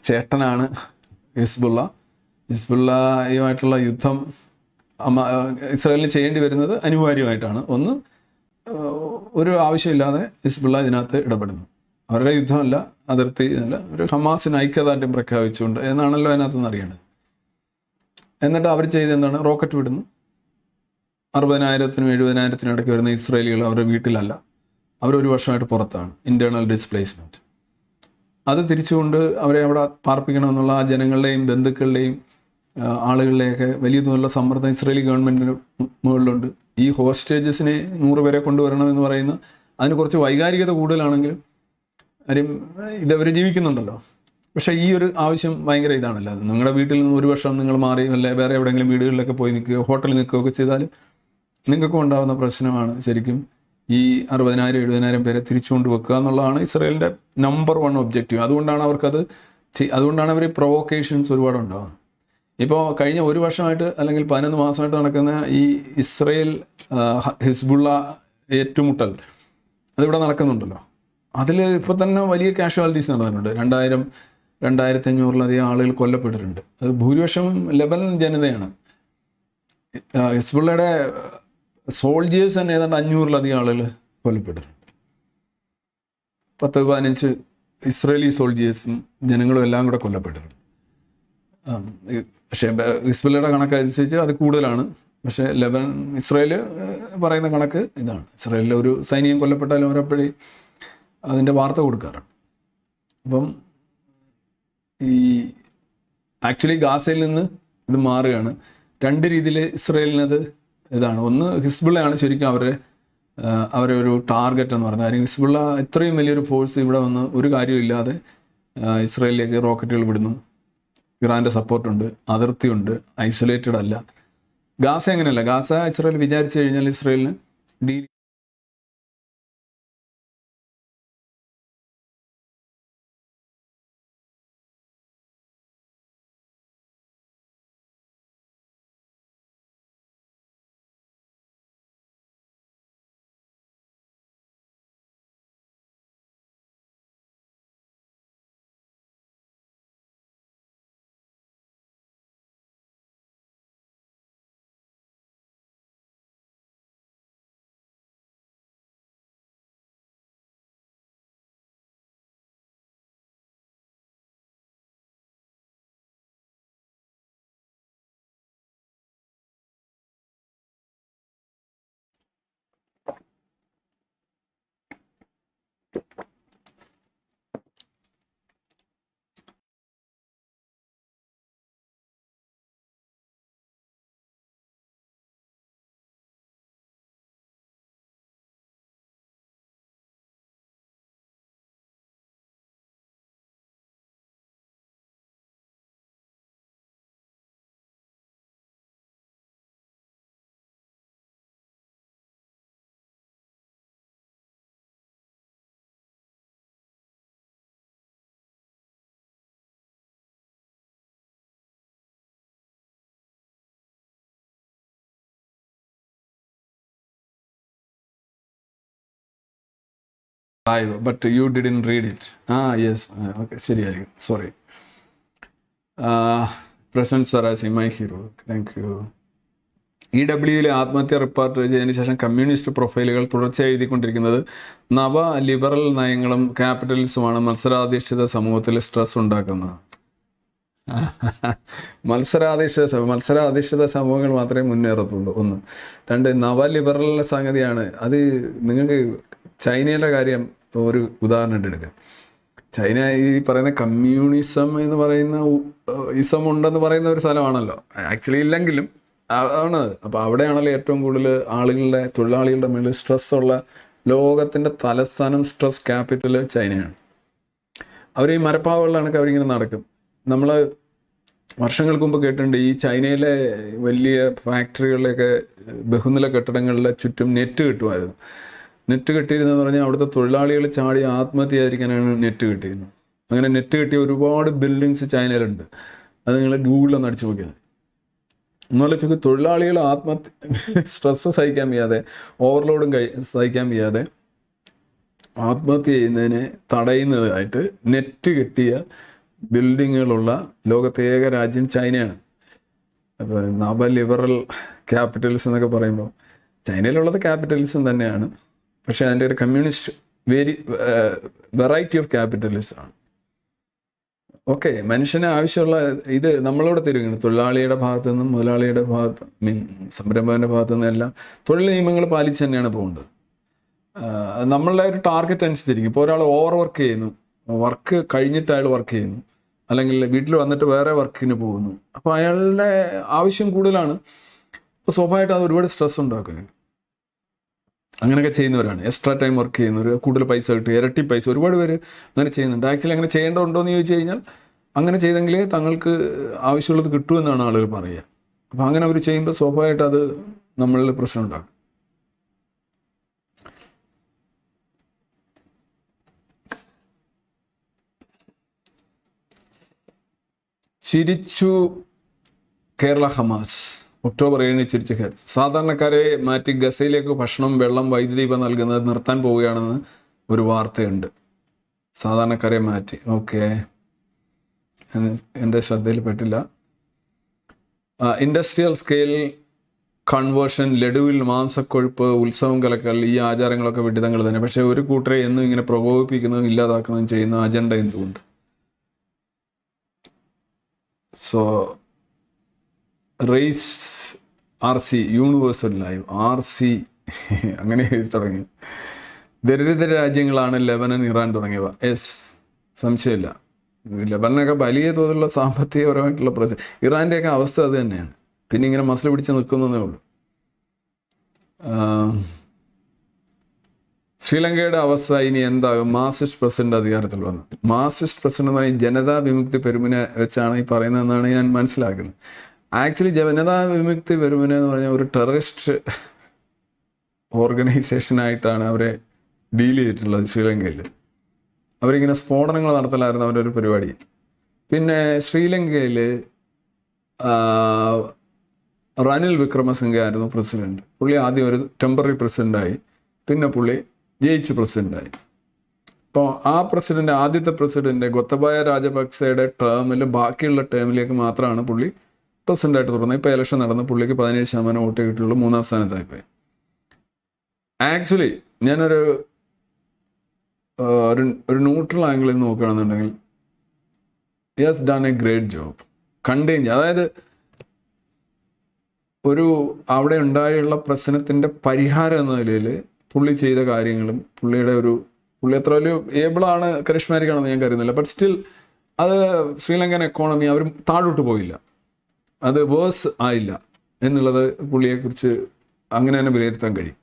ചേട്ടനാണ് ഹിസ്ബുള്ളയുമായിട്ടുള്ള യുദ്ധം ഇസ്രായേലിന് ചെയ്യേണ്ടി വരുന്നത് അനിവാര്യമായിട്ടാണ്. ഒന്ന്, ഒരു ആവശ്യമില്ലാതെ ഹിസ്ബുള്ള ഇതിനകത്ത് ഇടപെടുന്നു. അവരുടെ യുദ്ധമല്ല, അതിർത്തി അല്ല, ഒരു ഹമാസിന് ഐക്യദാർഢ്യം പ്രഖ്യാപിച്ചുകൊണ്ട് എന്നാണല്ലോ അതിനകത്തുനിന്ന് അറിയേണ്ടത്. എന്നിട്ട് അവർ ചെയ്ത് എന്താണ്, റോക്കറ്റ് വിടുന്നു. 60,000-നും 70,000-നും ഇടയ്ക്ക് വരുന്ന ഇസ്രായേലികൾ അവരുടെ വീട്ടിലല്ല, അവരൊരു വർഷമായിട്ട് പുറത്താണ്, ഇൻറ്റേർണൽ ഡിസ്പ്ലേസ്മെൻറ്റ്. അത് തിരിച്ചുകൊണ്ട് അവരെ അവിടെ പാർപ്പിക്കണമെന്നുള്ള ആ ജനങ്ങളുടെയും ബന്ധുക്കളുടെയും ആളുകളിലെയൊക്കെ വലിയ തോതിലുള്ള സമ്മർദ്ദം ഇസ്രായേലി ഗവൺമെൻറ്റിന് മുകളിലുണ്ട്. ഈ ഹോസ്റ്റേജസിനെ 100 പേരെ കൊണ്ടുവരണമെന്ന് പറയുന്ന അതിന് കുറച്ച് വൈകാരികത കൂടുതലാണെങ്കിലും കാര്യം ഇതവർ ജീവിക്കുന്നുണ്ടല്ലോ. പക്ഷേ ഈ ഒരു ആവശ്യം ഭയങ്കര ഇതാണല്ലോ. നിങ്ങളുടെ വീട്ടിൽ നിന്ന് ഒരു വർഷം നിങ്ങൾ മാറി അല്ലെ വേറെ എവിടെയെങ്കിലും വീടുകളിലൊക്കെ പോയി നിൽക്കുകയോ ഹോട്ടലിൽ നിൽക്കുകയൊക്കെ ചെയ്താൽ നിങ്ങൾക്കും ഉണ്ടാകുന്ന പ്രശ്നമാണ് ശരിക്കും ഈ 60,000-70,000 പേരെ തിരിച്ചു കൊണ്ടുവെക്കുക എന്നുള്ളതാണ് ഇസ്രായേലിൻ്റെ നമ്പർ 1 ഒബ്ജക്റ്റീവ്. അതുകൊണ്ടാണ് അതുകൊണ്ടാണ് അവർ പ്രൊവോക്കേഷൻസ് ഒരുപാട് ഉണ്ടാകുന്നത്. ഇപ്പോൾ കഴിഞ്ഞ ഒരു വർഷമായിട്ട് അല്ലെങ്കിൽ 11 മാസമായിട്ട് നടക്കുന്ന ഈ ഇസ്രായേൽ ഹിസ്ബുള്ള ഏറ്റുമുട്ടൽ അതിവിടെ നടക്കുന്നുണ്ടല്ലോ. അതിൽ ഇപ്പോൾ തന്നെ വലിയ കാഷ്വാലിറ്റീസ് നടന്നിട്ടുണ്ട്. 2,000-2,500 ആളുകൾ കൊല്ലപ്പെട്ടിട്ടുണ്ട്. അത് ഭൂരിപക്ഷം ലെബനൻ ജനതയാണ്. ഹിസ്ബുള്ളയുടെ സോൾജിയേഴ്സ് തന്നെ ഏതാണ്ട് 500 ആളുകൾ കൊല്ലപ്പെട്ടിട്ടുണ്ട്. 10-15 ഇസ്രായേലി സോൾജിയേഴ്സും ജനങ്ങളും എല്ലാം കൂടെ കൊല്ലപ്പെട്ടിട്ടുണ്ട്. പക്ഷേ ഹിസ്ബുള്ളയുടെ കണക്കനുസരിച്ച് അത് കൂടുതലാണ്. പക്ഷേ ഇസ്രായേൽ പറയുന്ന കണക്ക് ഇതാണ്. ഇസ്രായേലിലെ ഒരു സൈനികൻ കൊല്ലപ്പെട്ടാലും അവരപ്പോഴേ അതിൻ്റെ വാർത്ത കൊടുക്കാറുണ്ട്. അപ്പം ഈ ആക്ച്വലി ഗാസയിൽ നിന്ന് ഇത് മാറുകയാണ്. 2 രീതിയിൽ ഇസ്രായേലിനത് ഇതാണ്. ഒന്ന്, ഹിസ്ബുള്ളയാണ് ശരിക്കും അവരെ ഒരു ടാർഗറ്റ് എന്ന് പറയുന്നത്. കാര്യം ഹിസ്ബുള്ള ഇത്രയും വലിയൊരു ഫോഴ്സ് ഇവിടെ വന്ന് ഒരു കാര്യമില്ലാതെ ഇസ്രായേലിലേക്ക് റോക്കറ്റുകൾ വിടുന്നു. ഇറാൻ്റെ സപ്പോർട്ടുണ്ട്, അതിർത്തിയുണ്ട്, ഐസൊലേറ്റഡ് അല്ല. ഗാസ അങ്ങനെയല്ല. ഗാസ ഇസ്രായേൽ വിചാരിച്ചു കഴിഞ്ഞാൽ ഇസ്രായേലിന് deal live, but you didn't read it. Yes. Okay, ശരിയായിരിക്കും. സോറി. പ്രസന്റ് സറാസി, മൈ ഹീറോ. Thank you. EWയിലെ ആത്മഹത്യ റിപ്പോർട്ട് ചെയ്തതിനു ശേഷം കമ്മ്യൂണിസ്റ്റ് പ്രൊഫൈലുകൾ തുടർച്ചയായി എഴുതിക്കൊണ്ടിരിക്കുന്നത് നവ ലിബറൽ നയങ്ങളും ക്യാപിറ്റലിസവുമാണ് മത്സരാധിഷ്ഠിത സമൂഹത്തിൽ സ്ട്രെസ് ഉണ്ടാക്കുന്നത്. മത്സരാധിഷ്ഠിത സമൂഹങ്ങൾ മാത്രമേ മുന്നേറത്തുള്ളൂ. ഒന്ന്. രണ്ട്, നവ ലിബറൽ സംഗതിയാണ് അത്. നിങ്ങൾക്ക് ചൈനയുടെ കാര്യം ഒരു ഉദാഹരണം എടുക്കാം. ചൈന ഈ പറയുന്ന കമ്മ്യൂണിസം എന്ന് പറയുന്ന ഇസം ഉണ്ടെന്ന് പറയുന്ന ഒരു സ്ഥലമാണല്ലോ. ആക്ച്വലി ഇല്ലെങ്കിലും ആണ്. അപ്പോൾ അവിടെയാണല്ലോ ഏറ്റവും കൂടുതൽ തൊഴിലാളികളുടെ മേളിൽ സ്ട്രെസ് ഉള്ള ലോകത്തിൻ്റെ തലസ്ഥാനം, സ്ട്രെസ് ക്യാപിറ്റൽ ചൈനയാണ്. അവർ ഈ മരപ്പാവകളിലാണ് അവരിങ്ങനെ നടക്കും. നമ്മൾ വർഷങ്ങൾക്ക് മുമ്പ് കേട്ടിട്ടുണ്ട്, ഈ ചൈനയിലെ വലിയ ഫാക്ടറികളിലൊക്കെ ബഹുനില കെട്ടിടങ്ങളിലെ ചുറ്റും നെറ്റ് കിട്ടുമായിരുന്നു. നെറ്റ് കിട്ടിയിരുന്നെന്ന് പറഞ്ഞാൽ അവിടുത്തെ തൊഴിലാളികൾ ചാടി ആത്മഹത്യ ചെയ്യാതിരിക്കാനാണ് നെറ്റ് കിട്ടിയിരുന്നത്. അങ്ങനെ നെറ്റ് കിട്ടിയ ഒരുപാട് ബിൽഡിങ്സ് ചൈനയിലുണ്ട്. അത് നിങ്ങൾ ഗൂഗിളിലൊന്ന് അടിച്ചു നോക്കിയാൽ എന്നാലും തൊഴിലാളികൾ സ്ട്രെസ് സഹിക്കാൻ വയ്യാതെ, ഓവർലോഡും സഹിക്കാൻ വയ്യാതെ ആത്മഹത്യ ചെയ്യുന്നതിനെ തടയുന്നതായിട്ട് നെറ്റ് കിട്ടിയ ബിൽഡിങ്ങുകളുള്ള ലോകത്തെ ഏക രാജ്യം ചൈനയാണ്. അപ്പോൾ നവ ലിബറൽ ക്യാപിറ്റലിസം എന്നൊക്കെ പറയുമ്പോൾ ചൈനയിലുള്ളത് ക്യാപിറ്റലിസം തന്നെയാണ്. പക്ഷേ അതിൻ്റെ ഒരു കമ്മ്യൂണിസ്റ്റ് വെറൈറ്റി ഓഫ് ക്യാപിറ്റലിസം ആണ്. ഓക്കെ, മനുഷ്യന് ആവശ്യമുള്ള ഇത് നമ്മളോട് തരുകയാണ്. തൊഴിലാളിയുടെ ഭാഗത്തു നിന്നും മുതലാളിയുടെ സംരംഭകൻ്റെ ഭാഗത്തു നിന്നും എല്ലാം തൊഴിൽ നിയമങ്ങൾ പാലിച്ച് തന്നെയാണ് പോകുന്നത്. നമ്മളുടെ ഒരു ടാർഗറ്റ് അനുസരിച്ചിരിക്കും. ഇപ്പോൾ ഒരാൾ ഓവർ വർക്ക് ചെയ്യുന്നു, വർക്ക് കഴിഞ്ഞിട്ട് അയാൾ വർക്ക് ചെയ്യുന്നു, അല്ലെങ്കിൽ വീട്ടിൽ വന്നിട്ട് വേറെ വർക്കിന് പോകുന്നു. അപ്പോൾ അയാളുടെ ആവശ്യം കൂടുതലാണ്. അപ്പോൾ സ്വാഭാവികമായിട്ട് അത് ഒരുപാട് സ്ട്രെസ് ഉണ്ടാക്കുക. അങ്ങനെയൊക്കെ ചെയ്യുന്നവരാണ്. എക്സ്ട്രാ ടൈം വർക്ക് ചെയ്യുന്നവർ, കൂടുതൽ പൈസ കിട്ടും, ഇരട്ടി പൈസ, ഒരുപാട് പേര് അങ്ങനെ ചെയ്യുന്നുണ്ട്. ആക്ച്വലി അങ്ങനെ ചെയ്യേണ്ടതുണ്ടോ എന്ന് ചോദിച്ചു കഴിഞ്ഞാൽ അങ്ങനെ ചെയ്തെങ്കിലേ തങ്ങൾക്ക് ആവശ്യമുള്ളത് കിട്ടുമെന്നാണ് ആളുകൾ പറയുക. അപ്പോൾ അങ്ങനെ അവർ ചെയ്യുമ്പോൾ സ്വാഭാവികമായിട്ട് അത് നമ്മളിൽ പ്രശ്നം ഉണ്ടാക്കും. ചിരിച്ചു കേരള ഹമാസ്. ഒക്ടോബർ 7 ചിരിച്ചു ഹമാസ്. സാധാരണക്കാരെ മാറ്റി ഗസയിലേക്ക് ഭക്ഷണം, വെള്ളം, വൈദ്യുതി ഇവ നൽകുന്നത് നിർത്താൻ പോവുകയാണെന്ന് ഒരു വാർത്തയുണ്ട്. സാധാരണക്കാരെ മാറ്റി. ഓക്കെ, എൻ്റെ ശ്രദ്ധയിൽപ്പെട്ടില്ല. ഇൻഡസ്ട്രിയൽ സ്കെയിൽ കൺവേർഷൻ, ലഡുവിൽ മാംസക്കൊഴുപ്പ്, ഉത്സവം കലക്കൽ, ഈ ആചാരങ്ങളൊക്കെ വിഡിതങ്ങൾ തന്നെ. പക്ഷേ ഒരു കൂട്ടരെ എന്നും ഇങ്ങനെ പ്രകോപിപ്പിക്കുന്നതും ഇല്ലാതാക്കുന്നതും ചെയ്യുന്ന അജണ്ട എന്തുകൊണ്ട്? സോ റേസ് RC യൂണിവേഴ്സൽ ലൈവ് RC അങ്ങനെ എഴുതി തുടങ്ങി. ദരിദ്ര രാജ്യങ്ങളാണ് ലെബനൻ, ഇറാൻ തുടങ്ങിയവ. സംശയമില്ല. ലെബനനൊക്കെ വലിയ തോതിലുള്ള സാമ്പത്തികപരമായിട്ടുള്ള പ്രശ്നം. ഇറാൻ്റെയൊക്കെ അവസ്ഥ അത് തന്നെയാണ്. പിന്നെ ഇങ്ങനെ മസിൽ പിടിച്ച് നിൽക്കുന്നതേ ഉള്ളൂ. ശ്രീലങ്കയുടെ അവസ്ഥ ഇനി എന്താകും? മാർക്സിസ്റ്റ് പ്രസിഡന്റ് അധികാരത്തിൽ വന്നു. മാർക്സിസ്റ്റ് പ്രസിഡന്റ് എന്ന് പറഞ്ഞാൽ ജനതാ വിമുക്തി പെരുമുന വെച്ചാണ് ഈ പറയുന്നതെന്നാണ് ഞാൻ മനസ്സിലാക്കുന്നത്. ആക്ച്വലി ജനതാ വിമുക്തി പെരുമുന എന്ന് പറഞ്ഞാൽ ഒരു ടെററിസ്റ്റ് ഓർഗനൈസേഷനായിട്ടാണ് അവരെ ഡീൽ ചെയ്തിട്ടുള്ളത് ശ്രീലങ്കയിൽ. അവരിങ്ങനെ സ്ഫോടനങ്ങൾ നടത്തലായിരുന്നു അവരുടെ ഒരു പരിപാടി. പിന്നെ ശ്രീലങ്കയിൽ റനിൽ വിക്രമസിംഗെ ആയിരുന്നു പ്രസിഡന്റ്. പുള്ളി ആദ്യം ഒരു ടെമ്പററി പ്രസിഡന്റായി, പിന്നെ പുള്ളി ജയിച്ച് പ്രസിഡന്റായി. അപ്പോൾ ആ പ്രസിഡന്റ്, ആദ്യത്തെ പ്രസിഡന്റ് ഗോത്തബായ രാജപക്സയുടെ ടേമിൽ, ബാക്കിയുള്ള ടേമിലേക്ക് മാത്രമാണ് പുള്ളി പ്രസിഡന്റായിട്ട് തുടർന്നത്. ഇപ്പോൾ ഇലക്ഷൻ നടന്ന് പുള്ളിക്ക് 17% വോട്ട് കിട്ടിയുള്ളൂ, 3-ാം സ്ഥാനത്തായിപ്പോയി. ആക്ച്വലി ഞാനൊരു ന്യൂട്രൽ ആംഗിളിൽ നോക്കുകയാണെന്നുണ്ടെങ്കിൽ he has done A great job. അതായത് അവിടെ ഉണ്ടായുള്ള പ്രശ്നത്തിൻ്റെ പരിഹാരം എന്ന നിലയിൽ പുള്ളി ചെയ്ത കാര്യങ്ങളും പുള്ളി അത്ര വലിയ ഏബിളാണ്, കരിഷ്മാറ്റിക് ആണെന്ന് ഞാൻ കരുതുന്നില്ല. ബട്ട് സ്റ്റിൽ അത് ശ്രീലങ്കൻ എക്കോണമി അവർ താഴോട്ട് പോയില്ല, അത് വേഴ്സ് ആയില്ല എന്നുള്ളത് പുള്ളിയെക്കുറിച്ച് അങ്ങനെ തന്നെ വിലയിരുത്താൻ കഴിയും.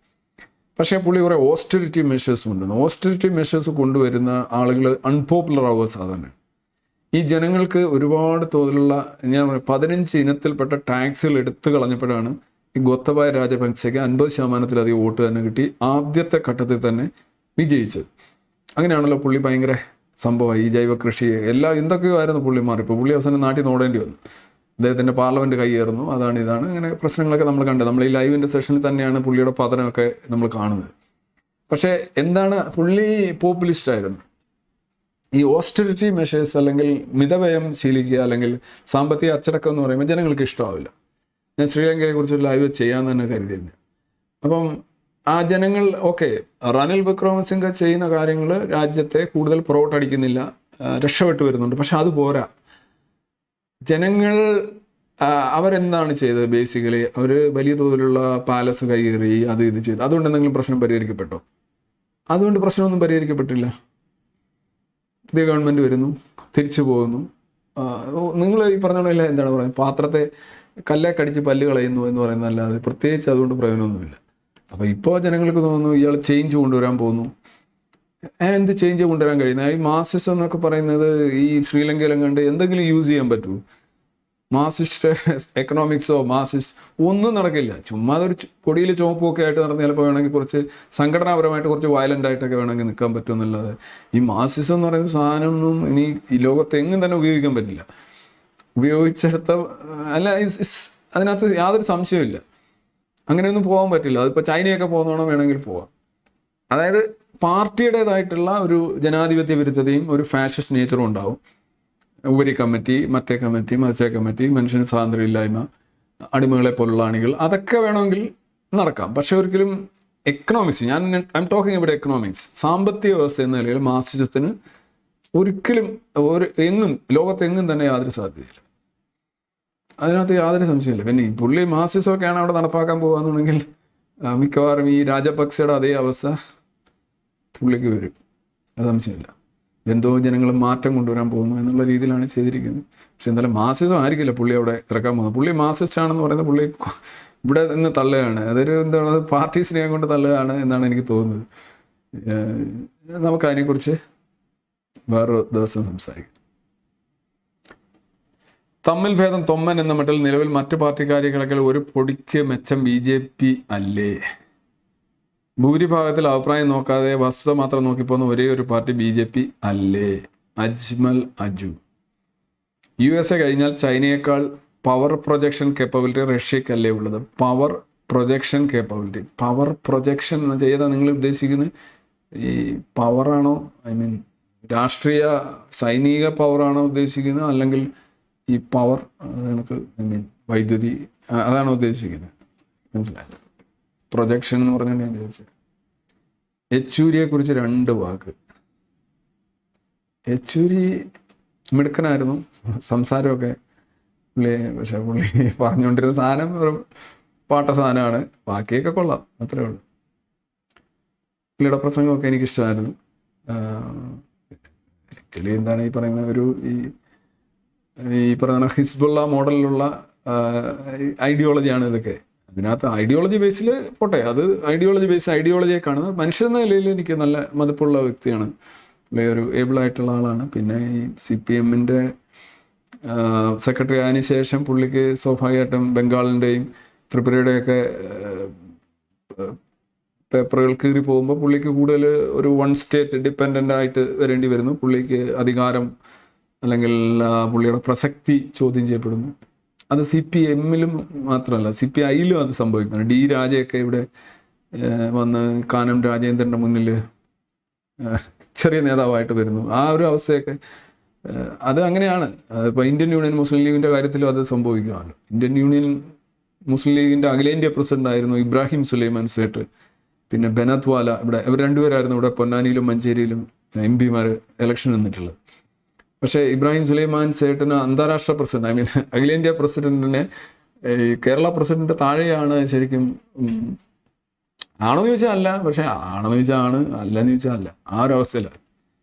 പക്ഷേ പുള്ളി കുറേ ഓസ്റ്ററിറ്റി മെഷേഴ്സ് കൊണ്ടുവന്നു. ഓസ്റ്ററിറ്റി മെഷേഴ്സ് കൊണ്ടുവരുന്ന ആളുകൾ അൺപോപ്പുലർ ആവുക സാധാരണ. ഈ ജനങ്ങൾക്ക് ഒരുപാട് തോതിലുള്ള 15 ഇനത്തിൽപ്പെട്ട ടാക്സുകൾ എടുത്തു കളഞ്ഞപ്പോഴാണ് ഈ ഗോത്തബായ രാജപക്സെക്ക് 50%-ലധികം വോട്ട് തന്നെ കിട്ടി, ആദ്യത്തെ ഘട്ടത്തിൽ തന്നെ വിജയിച്ചത്. അങ്ങനെയാണല്ലോ പുള്ളി ഭയങ്കര സംഭവമായി. ഈ ജൈവ കൃഷി എന്തൊക്കെയോ ആയിരുന്നു പുള്ളി മാറിപ്പോൾ. പുള്ളി അവസാനം നാട്ടിൽ നിന്ന് ഓടേണ്ടി വന്നു. അദ്ദേഹത്തിൻ്റെ പാർലമെൻറ്റ് കയ്യേറുന്നു, ഇതാണ് അങ്ങനെ പ്രശ്നങ്ങളൊക്കെ നമ്മൾ കണ്ടത്. നമ്മൾ ഈ ലൈവിൻ്റെ സെഷനിൽ തന്നെയാണ് പുള്ളിയുടെ പതനമൊക്കെ നമ്മൾ കാണുന്നത്. പക്ഷേ എന്താണ്, പുള്ളി പോപ്പുലിസ്റ്റ് ആയിരുന്നു. ഈ ഓസ്റ്ററിറ്റി മെഷേഴ്സ് അല്ലെങ്കിൽ മിതവ്യയം ശീലിക്കുക അല്ലെങ്കിൽ സാമ്പത്തിക അച്ചടക്കം എന്ന് പറയുമ്പോൾ ജനങ്ങൾക്ക് ഇഷ്ടമാവില്ല. ഞാൻ ശ്രീലങ്കയെ കുറിച്ചൊരു ലൈവ് ചെയ്യാമെന്ന് തന്നെ കരുതിയിരുന്നു. അപ്പം ആ ജനങ്ങൾ ഓക്കെ, റനിൽ വിക്രമസിംഗ ചെയ്യുന്ന കാര്യങ്ങൾ രാജ്യത്തെ കൂടുതൽ പുറകോട്ടടിക്കുന്നില്ല, രക്ഷപ്പെട്ടു വരുന്നുണ്ട്. പക്ഷെ അത് പോരാ. ജനങ്ങൾ അവരെന്താണ് ചെയ്തത്? ബേസിക്കലി അവർ വലിയ തോതിലുള്ള പാലസ് കയ്യേറി, അത് ഇത് ചെയ്തു. അതുകൊണ്ട് എന്തെങ്കിലും പ്രശ്നം പരിഹരിക്കപ്പെട്ടോ? അതുകൊണ്ട് പ്രശ്നമൊന്നും പരിഹരിക്കപ്പെട്ടില്ല. പുതിയ ഗവൺമെൻറ് വരുന്നു, തിരിച്ചു പോകുന്നു. നിങ്ങൾ ഈ പറഞ്ഞോളല്ല, എന്താണ് പറയുന്നത്, പാത്രത്തെ കല്ലേ കടിച്ച് പല്ല് കളയുന്നു എന്ന് പറയുന്നതല്ലാതെ പ്രത്യേകിച്ച് അതുകൊണ്ട് പ്രയോജനമൊന്നുമില്ല. അപ്പോൾ ഇപ്പോൾ ജനങ്ങൾക്ക് തോന്നുന്നു ഇയാൾ ചേഞ്ച് കൊണ്ടുവരാൻ പോകുന്നു. എന്ത് ചേഞ്ച് കൊണ്ടുവരാൻ കഴിയുന്നത്? ഈ മാർസിസം എന്നൊക്കെ പറയുന്നത് ഈ ശ്രീലങ്കയിലും കണ്ട് എന്തെങ്കിലും യൂസ് ചെയ്യാൻ പറ്റുമോ? മാർസിസ്റ്റ് എക്കണോമിക്സോ മാർസിസ്റ്റ് ഒന്നും നടക്കില്ല. ചുമ്മാ അതൊരു കൊടിയിൽ ചുവപ്പൊക്കെ ആയിട്ട് നടന്ന് ചിലപ്പോൾ വേണമെങ്കിൽ കുറച്ച് സംഘടനാപരമായിട്ട് കുറച്ച് വയലൻ്റ് ആയിട്ടൊക്കെ വേണമെങ്കിൽ നിൽക്കാൻ പറ്റുമെന്നല്ലാതെ ഈ മാർസിസം എന്ന് പറയുന്ന സാധനമൊന്നും ഇനി ഈ ലോകത്ത് എങ്ങും തന്നെ ഉപയോഗിക്കാൻ പറ്റില്ല. ഉപയോഗിച്ചെടുത്ത അല്ല, അതിനകത്ത് യാതൊരു സംശയമില്ല. അങ്ങനെയൊന്നും പോകാൻ പറ്റില്ല. അതിപ്പോൾ ചൈനയൊക്കെ പോകുന്നോണം വേണമെങ്കിൽ പോവാം. അതായത് പാർട്ടിയുടേതായിട്ടുള്ള ഒരു ജനാധിപത്യ വിരുദ്ധതയും ഒരു ഫാഷിസ്റ്റ് നേച്ചറും ഉണ്ടാവും. ഉപരി കമ്മിറ്റി, മറ്റേ കമ്മിറ്റി, മറിച്ചേ കമ്മിറ്റി, മനുഷ്യന് സ്വാതന്ത്ര്യമില്ലായ്മ, അടിമകളെ പോലുള്ള അണികൾ, അതൊക്കെ വേണമെങ്കിൽ നടക്കാം. പക്ഷെ ഒരിക്കലും എക്കണോമിക്സ്, ഐ എം ടോക്കിംഗ് ഇവിടെ എക്കണോമിക്സ്, സാമ്പത്തിക വ്യവസ്ഥ എന്ന നിലയിൽ മാർക്സിസത്തിന് ഒരിക്കലും ലോകത്തെങ്ങും തന്നെ യാതൊരു സാധ്യതയില്ല. അതിനകത്ത് യാതൊരു സംശയമില്ല. പിന്നെ ഈ പുള്ളി മാർക്സിസമൊക്കെയാണ് അവിടെ നടപ്പാക്കാൻ പോകുകയെന്നുണ്ടെങ്കിൽ മിക്കവാറും ഈ രാജപക്സയുടെ അതേ അവസ്ഥ പുള്ളിക്ക് വരും. അത് സംശയമില്ല. എന്തോ ജനങ്ങൾ മാറ്റം കൊണ്ടുവരാൻ പോകുന്നു എന്നുള്ള രീതിയിലാണ് ചെയ്തിരിക്കുന്നത്. പക്ഷെ എന്തായാലും മാർക്സിസം ആയിരിക്കില്ല പുള്ളി അവിടെ ഇറക്കാൻ പോകുന്നത്. പുള്ളി മാർക്സിസ്റ്റ് ആണെന്ന് പറയുന്നത് പുള്ളി ഇവിടെ നിന്ന് തള്ളുകയാണ്. അതൊരു എന്താണ്, പാർട്ടി സ്നേഹം കൊണ്ട് തള്ളുകയാണ് എന്നാണ് എനിക്ക് തോന്നുന്നത്. നമുക്കതിനെക്കുറിച്ച് വേറൊരു ദിവസം സംസാരിക്കാം. തമ്മിൽ ഭേദം തൊമ്മൻ എന്ന മട്ടിൽ നിലവിൽ മറ്റു പാർട്ടിക്കാരെക്കാൾ ഒരു പൊടിക്ക് മെച്ചം BJP അല്ലേ? ഭൂരിഭാഗത്തിൽ അഭിപ്രായം നോക്കാതെ വസ്തുത മാത്രം നോക്കിപ്പോകുന്ന ഒരേ ഒരു പാർട്ടി BJP അല്ലേ? അജ്മൽ അജു. USA കഴിഞ്ഞാൽ ചൈനയേക്കാൾ പവർ പ്രൊജക്ഷൻ കേപ്പബിലിറ്റി റഷ്യക്കല്ലേ ഉള്ളത്? Power projection capability, power projection എന്ന് വെച്ചാൽ ഏതാ നിങ്ങൾ ഉദ്ദേശിക്കുന്നത്? ഈ പവറാണോ, ഐ മീൻ രാഷ്ട്രീയ സൈനിക പവറാണോ ഉദ്ദേശിക്കുന്നത്, അല്ലെങ്കിൽ ഈ പവർ നമുക്ക് ഐ മീൻ വൈദ്യുതി അതാണോ ഉദ്ദേശിക്കുന്നത്? മനസ്സിലായില്ല. പ്രൊജക്ഷൻ എന്ന് പറഞ്ഞാൽ ഞാൻ ചോദിച്ചത്. യെച്ചൂരിയെ കുറിച്ച് 2 വാക്ക്. യെച്ചൂരി മിടുക്കനായിരുന്നു, സംസാരമൊക്കെ പക്ഷെ പുള്ളി പറഞ്ഞുകൊണ്ടിരുന്ന സാധനം വെറും പാട്ട സാധനമാണ്. ബാക്കിയൊക്കെ കൊള്ളാം, അത്രേ ഉള്ളൂ. പുള്ളിയുടെ പ്രസംഗമൊക്കെ എനിക്കിഷ്ടമായിരുന്നു. ആക്ച്വലി എന്താണ് ഈ പറയുന്ന ഒരു ഈ പറയുന്ന ഹിസ്ബുള്ള മോഡലിലുള്ള ഐഡിയോളജിയാണ് ഇതൊക്കെ. അതിനകത്ത് ഐഡിയോളജി ബേസിൽ പോട്ടെ, അത് ഐഡിയോളജിയെ കാണുന്നത്. മനുഷ്യനെന്ന നിലയിൽ എനിക്ക് നല്ല മതിപ്പുള്ള വ്യക്തിയാണ്. ഒരു ഏബിളായിട്ടുള്ള ആളാണ്. പിന്നെ ഈ CPM-ൻ്റെ സെക്രട്ടറി ആയതിനു ശേഷം പുള്ളിക്ക് സ്വാഭാവികമായിട്ടും ബംഗാളിൻ്റെയും ത്രിപുരയുടെയൊക്കെ പേപ്പറുകൾ കീറി പോകുമ്പോൾ പുള്ളിക്ക് കൂടുതൽ ഒരു വൺ സ്റ്റേറ്റ് ഡിപ്പെൻഡൻ്റ് ആയിട്ട് വരേണ്ടി വരുന്നു. പുള്ളിക്ക് അധികാരം അല്ലെങ്കിൽ പുള്ളിയുടെ പ്രസക്തി ചോദ്യം ചെയ്യപ്പെടുന്നു. അത് CPM-ലും മാത്രമല്ല CPI-ലും അത് സംഭവിക്കുന്നു. D രാജയൊക്കെ ഇവിടെ വന്ന് കാനം രാജേന്ദ്രൻ്റെ മുന്നിൽ ചെറിയ നേതാവായിട്ട് വരുന്നു. ആ ഒരു അവസ്ഥയൊക്കെ അത് അങ്ങനെയാണ്. ഇപ്പോൾ ഇന്ത്യൻ യൂണിയൻ മുസ്ലിം ലീഗിൻ്റെ കാര്യത്തിലും അത് സംഭവിക്കുകയാണ്. ഇന്ത്യൻ യൂണിയൻ മുസ്ലിം ലീഗിൻ്റെ അഖിലേന്ത്യാ പ്രസിഡന്റ് ആയിരുന്നു ഇബ്രാഹിം സുലൈമാൻ സേട്ട്. പിന്നെ ബെനത് വാല, ഇവർ രണ്ടുപേരായിരുന്നു ഇവിടെ പൊന്നാനിയിലും മഞ്ചേരിയിലും MP-മാർ ഇലക്ഷൻ നിന്നിട്ടുള്ളത്. പക്ഷേ ഇബ്രാഹിം സുലൈമാൻ സേട്ടിന് അന്താരാഷ്ട്ര പ്രസിഡന്റ്, ഐ മീൻ അഖിലേന്ത്യാ പ്രസിഡന്റിനെ ഈ കേരള പ്രസിഡന്റ് താഴെയാണ് ശരിക്കും. ആണെന്ന് ചോദിച്ചാൽ അല്ല, പക്ഷെ ആണെന്ന് ചോദിച്ചാൽ ആണ്, അല്ലെന്ന് ചോദിച്ചാൽ അല്ല. ആ ഒരു അവസ്ഥയിലാണ്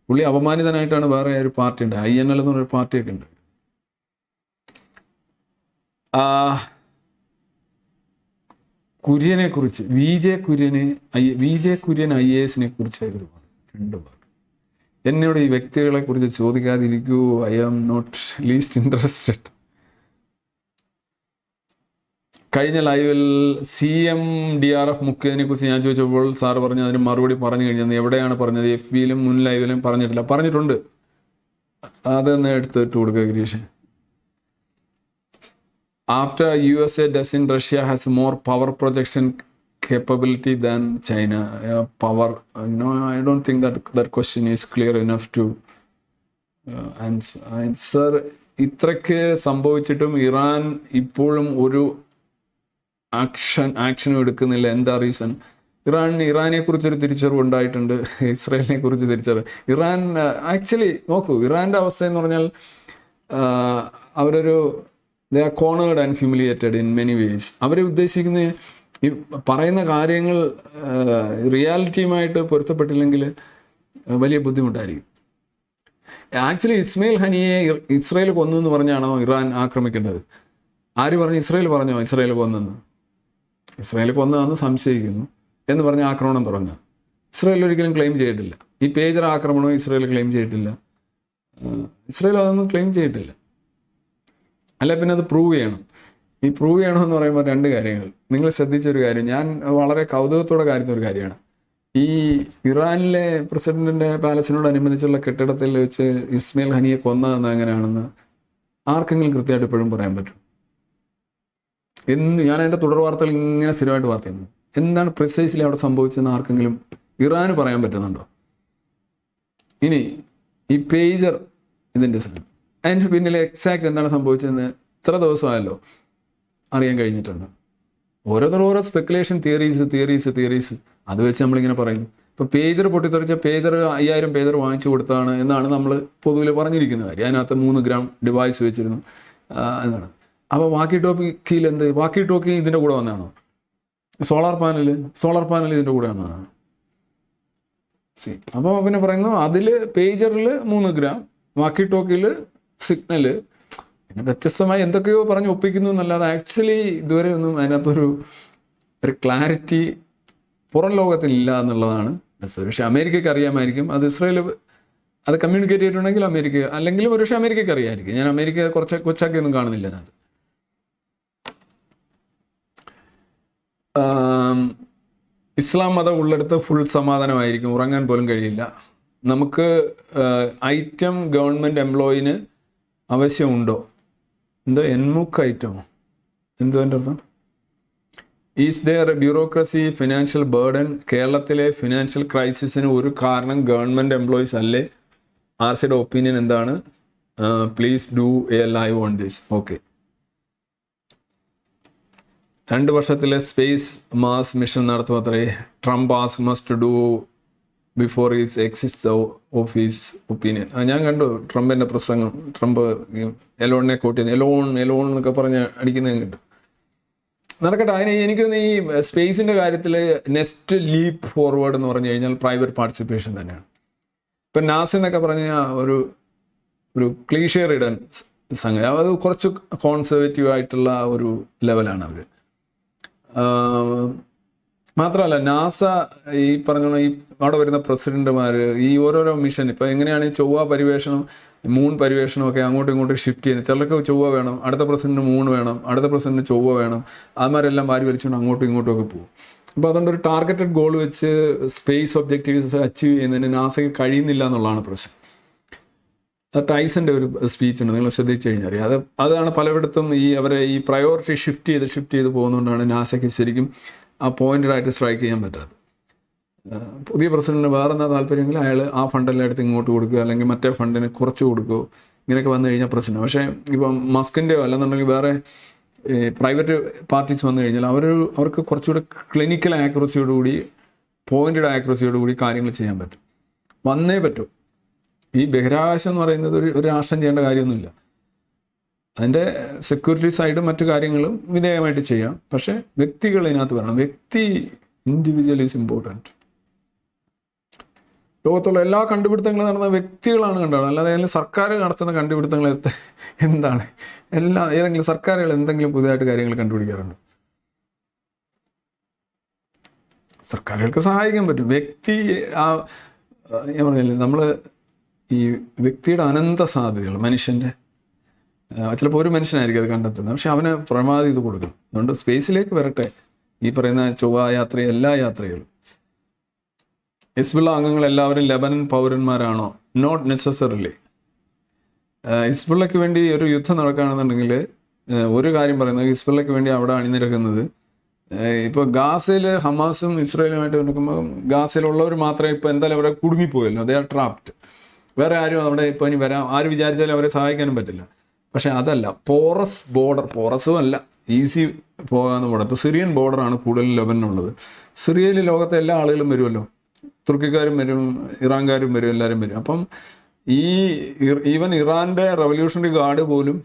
പുള്ളി. അപമാനിതനായിട്ടാണ് വേറെ ഒരു പാർട്ടി ഉണ്ട്, INL എന്ന് പറഞ്ഞൊരു പാർട്ടിയൊക്കെ ഉണ്ട്. കുര്യനെ കുറിച്ച് VJ കുര്യൻ IAS-നെ കുറിച്ച് 2 വാക്ക്. എന്നോട് ഈ വ്യക്തികളെ കുറിച്ച് ചോദിക്കാതിരിക്കൂ. I am not least interested. കഴിഞ്ഞ ലൈവിൽ CMDRF മുഖ്യനെ കുറിച്ച് ഞാൻ ചോദിച്ചപ്പോൾ സാർ പറഞ്ഞു അതിന് മറുപടി പറഞ്ഞു കഴിഞ്ഞത്. എവിടെയാണ് പറഞ്ഞത്? FB-ലും മുൻ ലൈവിലും പറഞ്ഞിട്ടില്ല. പറഞ്ഞിട്ടുണ്ട്, അതൊന്ന് എടുത്തിട്ട് കൊടുക്കുക Girish. After USA does in Russia has more power projection capability than China. Power, I don't think that question is clear enough to answer. ഇത്രയ്ക്ക് സംഭവിച്ചിട്ടും ഇറാൻ ഇപ്പോഴും ഒരു ആക്ഷനും എടുക്കുന്നില്ല. എന്താ റീസൺ? ഇറാനെ കുറിച്ചൊരു തിരിച്ചറിവ് ഉണ്ടായിട്ടുണ്ട്, ഇസ്രായേലിനെ കുറിച്ച് തിരിച്ചറിവ്. ഇറാൻ ആക്ച്വലി നോക്കൂ, ഇറാൻ്റെ അവസ്ഥ എന്ന് പറഞ്ഞാൽ അവരൊരു they are cornered and humiliated in many ways. അവർ ഉദ്ദേശിക്കുന്ന ഈ പറയുന്ന കാര്യങ്ങൾ റിയാലിറ്റിയുമായിട്ട് പൊരുത്തപ്പെട്ടില്ലെങ്കിൽ വലിയ ബുദ്ധിമുട്ടായിരിക്കും. ആക്ച്വലി ഇസ്മായിൽ ഹനിയെ ഇസ്രായേൽ കൊന്നു എന്ന് പറഞ്ഞാണോ ഇറാൻ ആക്രമിക്കേണ്ടത്? ആര് പറഞ്ഞു? ഇസ്രായേൽ പറഞ്ഞോ ഇസ്രായേൽ കൊന്നെന്ന്? ഇസ്രായേൽ കൊന്നതാണെന്ന് സംശയിക്കുന്നു എന്ന് പറഞ്ഞ് ആക്രമണം തുടങ്ങുക. ഇസ്രായേൽ ഒരിക്കലും ക്ലെയിം ചെയ്തിട്ടില്ല. ഈ പേജർ ആക്രമണവും ഇസ്രായേൽ ക്ലെയിം ചെയ്തിട്ടില്ല. ഇസ്രായേൽ അതൊന്നും ക്ലെയിം ചെയ്തിട്ടില്ല. അല്ല പിന്നെ അത് പ്രൂവ് ചെയ്യണം. ഈ പ്രൂവ് ചെയ്യണമെന്ന് പറയുമ്പോൾ രണ്ട് കാര്യങ്ങൾ നിങ്ങൾ ശ്രദ്ധിച്ചൊരു കാര്യം, ഞാൻ വളരെ കൗതുകത്തോടെ കാര്യത്തിൽ ഒരു കാര്യമാണ്. ഈ ഇറാനിലെ പ്രസിഡന്റിന്റെ പാലസിനോടനുബന്ധിച്ചുള്ള കെട്ടിടത്തിൽ വെച്ച് ഇസ്മായിൽ ഹനിയെ കൊന്നതെന്ന് എങ്ങനെയാണെന്ന് ആർക്കെങ്കിലും കൃത്യമായിട്ട് ഇപ്പോഴും പറയാൻ പറ്റും? ഞാൻ അതിൻ്റെ തുടർ വാർത്തകൾ ഇങ്ങനെ സ്ഥിരമായിട്ട് വാർത്ത ചെയ്യുന്നു. എന്താണ് പ്രിസൈസ്ലി അവിടെ സംഭവിച്ചതെന്ന് ആർക്കെങ്കിലും ഇറാന് പറയാൻ പറ്റുന്നുണ്ടോ? ഇനി ഈ പേജർ ഇതിൻ്റെ അതിൻ്റെ പിന്നിലെ എക്സാക്റ്റ് എന്താണ് സംഭവിച്ചതെന്ന് ഇത്ര ദിവസമായല്ലോ അറിയാൻ കഴിഞ്ഞിട്ടുണ്ട്. ഓരോ സ്പെക്കുലേഷൻ തിയറീസ് അത് വെച്ച് നമ്മളിങ്ങനെ പറയുന്നു. ഇപ്പോൾ പേജർ പൊട്ടിത്തെറിച്ച പേജർ 5000 പേജർ വാങ്ങിച്ചു കൊടുത്തതാണ് എന്നാണ് നമ്മൾ പൊതുവിൽ പറഞ്ഞിരിക്കുന്ന കാര്യം. അതിനകത്ത് 3 ഗ്രാം ഡിവൈസ് വെച്ചിരുന്നു എന്നാണ്. അപ്പോൾ വാക്കി ടോക്കി ഇതിൻ്റെ കൂടെ വന്നതാണോ? സോളാർ പാനൽ ഇതിൻ്റെ കൂടെ വന്നതാണ്. അപ്പോൾ പിന്നെ പറയുന്നു അതിൽ പേജറിൽ 3 ഗ്രാം, വാക്കി ടോക്കിയിൽ സിഗ്നല്, പിന്നെ വ്യത്യസ്തമായി എന്തൊക്കെയോ പറഞ്ഞ് ഒപ്പിക്കുന്നു എന്നല്ലാതെ ആക്ച്വലി ഇതുവരെ ഒന്നും അതിനകത്തൊരു ക്ലാരിറ്റി പുറം ലോകത്തിലില്ല എന്നുള്ളതാണ്. പക്ഷേ അമേരിക്കയ്ക്ക് അറിയാമായിരിക്കും. അത് ഇസ്രായേൽ അത് കമ്മ്യൂണിക്കേറ്റ് ചെയ്തിട്ടുണ്ടെങ്കിൽ അമേരിക്ക, അല്ലെങ്കിൽ ഒരുപക്ഷെ അമേരിക്കയ്ക്ക് അറിയാമായിരിക്കും. ഞാൻ അമേരിക്ക കുറച്ച് കൊച്ചാക്കിയൊന്നും കാണുന്നില്ല അതിനകത്ത്. ഇസ്ലാം മതം ഉള്ളിടത്ത് ഫുൾ സമാധാനമായിരിക്കും, ഉറങ്ങാൻ പോലും കഴിയില്ല. നമുക്ക് ഐറ്റം ഗവൺമെൻറ് എംപ്ലോയിന് ആവശ്യമുണ്ടോ? എൻമുക്ക് ഐറ്റമോ? എന്തോ എൻ്റെ അർത്ഥം? Is there bureaucracy financial burden? കേരളത്തിലെ ഫിനാൻഷ്യൽ ക്രൈസിസിന് ഒരു കാരണം ഗവൺമെൻറ് എംപ്ലോയീസ് അല്ലേ? ആർസിയുടെ ഒപ്പീനിയൻ എന്താണ്? Please do a live on this. Okay. 2 വർഷത്തിലെ സ്പേസ് മാസ് മിഷൻ നടത്തുമത്രേ Trump must do before is exist of opinion. ഞാൻ കണ്ടു ട്രംപിൻ്റെ പ്രസംഗം. ട്രംപ് എലോണിനെ കോട്ട് ചെയ്യുന്നു, എലോൺ എന്നൊക്കെ പറഞ്ഞ് അടിക്കുന്നത് കണ്ടു. നടക്കട്ടെ. അതിന് എനിക്കൊന്ന് ഈ സ്പേസിൻ്റെ കാര്യത്തിൽ നെക്സ്റ്റ് ലീപ്പ് ഫോർവേഡ് എന്ന് പറഞ്ഞു കഴിഞ്ഞാൽ പ്രൈവറ്റ് പാർട്ടിസിപ്പേഷൻ തന്നെയാണ്. ഇപ്പം നാസ എന്നൊക്കെ പറഞ്ഞ ഒരു ക്ലീഷേ റിഡൻ സംഗതി, അത് കുറച്ച് കോൺസർവേറ്റീവ് ആയിട്ടുള്ള ഒരു ലെവലാണ് അവർ. മാത്രമല്ല നാസ ഈ പറഞ്ഞോളൂ, ഈ അവിടെ വരുന്ന പ്രസിഡന്റുമാർ ഈ ഓരോരോ മിഷൻ, ഇപ്പം എങ്ങനെയാണ് ഈ ചൊവ്വ പരിവേഷണം, മൂൺ പരിവേഷണമൊക്കെ അങ്ങോട്ടും ഇങ്ങോട്ടും ഷിഫ്റ്റ് ചെയ്യുന്നത്. ചിലർക്ക് ചൊവ്വ വേണം, അടുത്ത പ്രസിഡന്റ് മൂൺ വേണം, അടുത്ത പ്രസിഡന്റ് ചൊവ്വ വേണം. അതുമാരെല്ലാം വാരി വലിച്ചുകൊണ്ട് അങ്ങോട്ടും ഇങ്ങോട്ടും ഒക്കെ പോകും. അപ്പോൾ അതുകൊണ്ട് ഒരു ടാർഗറ്റഡ് ഗോൾ വെച്ച് സ്പേസ് ഒബ്ജക്റ്റീവ്സ് അച്ചീവ് ചെയ്യുന്നതിന് നാസയ്ക്ക് കഴിയുന്നില്ല എന്നുള്ളതാണ് പ്രശ്നം. ടൈസൻ്റെ ഒരു സ്പീച്ച് ഉണ്ട്, നിങ്ങൾ ശ്രദ്ധിച്ചു കഴിഞ്ഞാൽ അറിയാം. അതാണ് പലയിടത്തും അവരെ ഈ പ്രയോറിറ്റി ഷിഫ്റ്റ് ചെയ്ത് പോകുന്നതുകൊണ്ടാണ് നാസയ്ക്ക് ശരിക്കും ആ പോയിന്റഡായിട്ട് സ്ട്രൈക്ക് ചെയ്യാൻ പറ്റാത്തത്. പുതിയ പ്രസിഡന്റിന് വേറെ എന്താ താല്പര്യമെങ്കിൽ അയാൾ ആ ഫണ്ടെല്ലാം എടുത്ത് ഇങ്ങോട്ട് കൊടുക്കുക, അല്ലെങ്കിൽ മറ്റേ ഫണ്ടിന് കുറച്ച് കൊടുക്കുകയോ, ഇങ്ങനെയൊക്കെ വന്നു കഴിഞ്ഞാൽ പ്രശ്നം. പക്ഷേ ഇപ്പം മസ്കിൻ്റെയോ അല്ലെന്നുണ്ടെങ്കിൽ വേറെ പ്രൈവറ്റ് പാർട്ടീസ് വന്നു കഴിഞ്ഞാൽ അവർക്ക് കുറച്ചുകൂടി ക്ലിനിക്കൽ ആക്യുറസിയോടുകൂടി, പോയിന്റഡ് ആക്യുറസിയോടുകൂടി കാര്യങ്ങൾ ചെയ്യാൻ പറ്റും, വന്നേ പറ്റും. ഈ ബഹിരാകാശം എന്ന് പറയുന്നത് ഒരു രാഷ്ട്രം ചെയ്യേണ്ട കാര്യമൊന്നുമില്ല. അതിൻ്റെ സെക്യൂരിറ്റി സൈഡും മറ്റു കാര്യങ്ങളും വിധേയമായിട്ട് ചെയ്യാം. പക്ഷേ വ്യക്തികൾ ഇതിനകത്ത് വരണം. Individual is important. ലോകത്തുള്ള എല്ലാ കണ്ടുപിടുത്തങ്ങളും നടന്ന വ്യക്തികളാണ് കണ്ടത്, അല്ലാതെ ഏതെങ്കിലും സർക്കാർ നടത്തുന്ന കണ്ടുപിടുത്തങ്ങൾ എന്താണ്? ഏതെങ്കിലും സർക്കാരുകൾ എന്തെങ്കിലും പുതിയതായിട്ട് കാര്യങ്ങൾ കണ്ടുപിടിക്കാറുണ്ട്? സർക്കാരുകൾക്ക് സഹായിക്കാൻ പറ്റും. ഞാൻ പറഞ്ഞില്ലേ, നമ്മൾ ഈ വ്യക്തിയുടെ അനന്ത സാധ്യതകൾ, മനുഷ്യൻ്റെ ചിലപ്പോൾ ഒരു മനുഷ്യനായിരിക്കും അത് കണ്ടെത്തുന്നത്, പക്ഷെ അവന് പ്രമാദം ഇത് കൊടുക്കണം. അതുകൊണ്ട് സ്പേസിലേക്ക് വരട്ടെ ഈ പറയുന്ന ചൊവ്വ യാത്ര, എല്ലാ യാത്രകളും. ഹിസ്ബുള്ള അംഗങ്ങൾ എല്ലാവരും ലെബനൻ പൗരന്മാരാണോ? Not necessarily. ഹിസ്ബുള്ളയ്ക്ക് വേണ്ടി ഒരു യുദ്ധം നടക്കുകയാണെന്നുണ്ടെങ്കിൽ ഒരു കാര്യം പറയുന്നത്, ഹിസ്ബുള്ളയ്ക്ക് വേണ്ടി അവിടെ അണിനിരക്കുന്നത്, ഇപ്പോൾ ഗാസയിൽ ഹമാസും ഇസ്രായേലുമായിട്ട് നടക്കുമ്പോൾ ഗാസയിലുള്ളവർ മാത്രമേ ഇപ്പോൾ എന്തായാലും അവിടെ കുടുങ്ങിപ്പോയല്ലോ, ദേ ആർ ട്രാപ്ഡ്. വേറെ ആരും അവിടെ ഇപ്പോൾ ഇനി വരാം, ആര് വിചാരിച്ചാലും അവരെ സഹായിക്കാനും പറ്റില്ല. പക്ഷെ അതല്ല, പോറസ് ബോർഡർ, പോറസും അല്ല, ഈസി പോകാവുന്ന ബോർഡർ. ഇപ്പോൾ സിറിയൻ ബോർഡറാണ് കൂടുതൽ ലെബനനുള്ളത്. സിറിയയിൽ ലോകത്തെ എല്ലാ ആളുകളും വരുമല്ലോ, തുർക്കിക്കാരും വരും, ഇറാൻകാരും വരും, എല്ലാവരും വരും. അപ്പം ഈവൻ ഇറാൻ്റെ റവല്യൂഷണറി ഗാർഡ് പോലും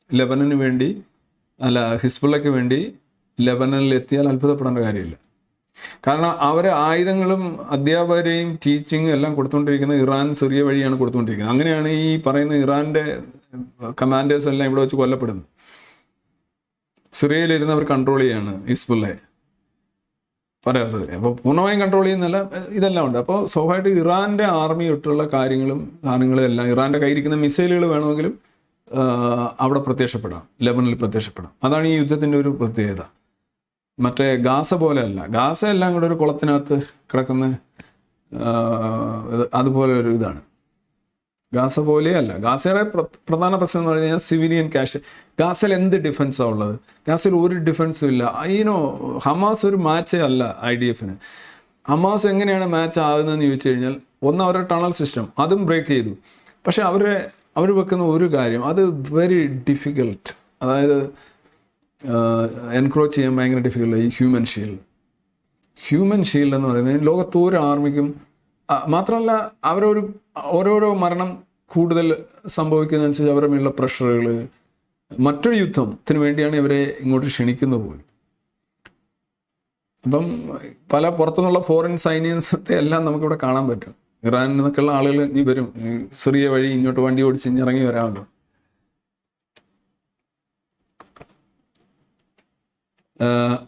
ലെബനന് വേണ്ടി, അല്ല ഹിസ്ബുള്ളയ്ക്ക് വേണ്ടി ലെബനനിൽ എത്തിയാൽ അത്ഭുതപ്പെടേണ്ട കാര്യമില്ല. കാരണം അവർ ആയുധങ്ങളും അധ്യാപകരെയും ടീച്ചിങ്ങും എല്ലാം കൊടുത്തുകൊണ്ടിരിക്കുന്നത് ഇറാൻ സിറിയ വഴിയാണ് കൊടുത്തുകൊണ്ടിരിക്കുന്നത്. അങ്ങനെയാണ് ഈ പറയുന്ന ഇറാൻ്റെ കമാൻഡേഴ്സ് എല്ലാം ഇവിടെ വെച്ച് കൊല്ലപ്പെടുന്നത്. സിറിയയിലിരുന്ന് അവർ കൺട്രോൾ ചെയ്യാണ് ഹിസ്ബുള്ളയെ പലർത്ഥത്തിൽ. അപ്പോൾ പൂർണ്ണമായും കൺട്രോൾ ചെയ്യുന്നല്ല, ഇതെല്ലാം ഉണ്ട്. അപ്പോൾ സ്വാഭാവികമായിട്ട് ഇറാൻ്റെ ആർമി തൊട്ടുള്ള കാര്യങ്ങളും എല്ലാം, ഇറാൻ്റെ കയ്യിരിക്കുന്ന മിസൈലുകൾ വേണമെങ്കിലും അവിടെ പ്രത്യക്ഷപ്പെടാം, ലെബനിൽ പ്രത്യക്ഷപ്പെടാം. അതാണ് ഈ യുദ്ധത്തിൻ്റെ ഒരു പ്രത്യേകത. മറ്റേ ഗാസ പോലെ അല്ല. ഗാസ എല്ലാം കൂടെ ഒരു കുളത്തിനകത്ത് കിടക്കുന്ന അതുപോലെ ഒരു ഇതാണ്. ഗാസ പോലെയല്ല. ഗാസയുടെ പ്രധാന പ്രശ്നം എന്ന് പറഞ്ഞു കഴിഞ്ഞാൽ സിവിലിയൻ ക്യാഷ്. ഗാസയിൽ എന്ത് ഡിഫൻസാണ് ഉള്ളത്? ഗാസയിൽ ഒരു ഡിഫൻസും ഇല്ല. ഹമാസ് ഒരു മാച്ചേ അല്ല IDF-ന്. ഹമാസ് എങ്ങനെയാണ് മാച്ച് ആകുന്നതെന്ന് ചോദിച്ചു കഴിഞ്ഞാൽ, ഒന്ന് അവരുടെ ടണൽ സിസ്റ്റം, അതും ബ്രേക്ക് ചെയ്തു. പക്ഷെ അവർ വെക്കുന്ന ഒരു കാര്യം, അത് വെരി ഡിഫിക്കൽട്ട്, അതായത് എൻക്രോച്ച് ചെയ്യാൻ ഭയങ്കര ഡിഫിക്കൽട്ട്. ഈ ഹ്യൂമൻ ഷീൽഡ് എന്ന് പറയുന്നത് ലോകത്ത് ഒരു ആർമിക്കും, മാത്രമല്ല ഓരോരോ മരണം കൂടുതൽ സംഭവിക്കുന്നതനുസരിച്ച് അവരുടെ മേലുള്ള പ്രഷറുകൾ, മറ്റൊരു യുദ്ധത്തിന് വേണ്ടിയാണ് ഇവരെ ഇങ്ങോട്ട് ക്ഷണിക്കുന്നത് പോലും. അപ്പം പല പുറത്തുനിന്നുള്ള ഫോറിൻ സൈന്യത്തെ എല്ലാം നമുക്കിവിടെ കാണാൻ പറ്റും. ഇറാനിൽ നിന്നൊക്കെയുള്ള ആളുകൾ ഇനി വരും, സിറിയ വഴി ഇങ്ങോട്ട് വണ്ടി ഓടിച്ച് ഇറങ്ങി വരാമല്ലോ.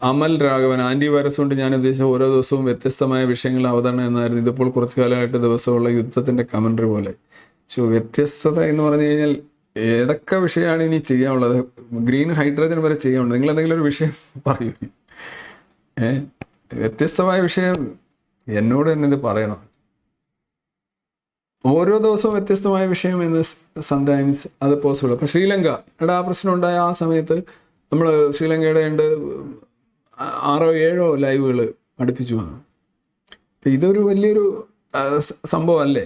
അമൽ രാഘവൻ, ആൻറ്റി വൈറസ് കൊണ്ട് ഞാൻ ഉദ്ദേശിച്ച ഓരോ ദിവസവും വ്യത്യസ്തമായ വിഷയങ്ങൾ അവതരണം എന്നായിരുന്നു. ഇതിപ്പോൾ കുറച്ചു കാലമായിട്ട് ദിവസമുള്ള യുദ്ധത്തിൻ്റെ കമൻട്രി പോലെ. വ്യത്യസ്തത എന്ന് പറഞ്ഞു കഴിഞ്ഞാൽ ഏതൊക്കെ വിഷയമാണ് ഇനി ചെയ്യാനുള്ളത്? ഗ്രീൻ ഹൈഡ്രജൻ വരെ ചെയ്യാനുള്ളത്. നിങ്ങൾ എന്തെങ്കിലും ഒരു വിഷയം പറയൂ. വ്യത്യസ്തമായ വിഷയം എന്നോട് തന്നെ ഇത് പറയണം. ഓരോ ദിവസവും വ്യത്യസ്തമായ വിഷയം എന്ന് സംടൈംസ് അത് പോസിബിൾ. അപ്പം ശ്രീലങ്കയുടെ ആ പ്രശ്നം ഉണ്ടായ ആ സമയത്ത് നമ്മൾ ശ്രീലങ്കയുടെ 6-7 ലൈവുകൾ അടുപ്പിച്ചു വന്നു. അപ്പം ഇതൊരു വലിയൊരു സംഭവമല്ലേ?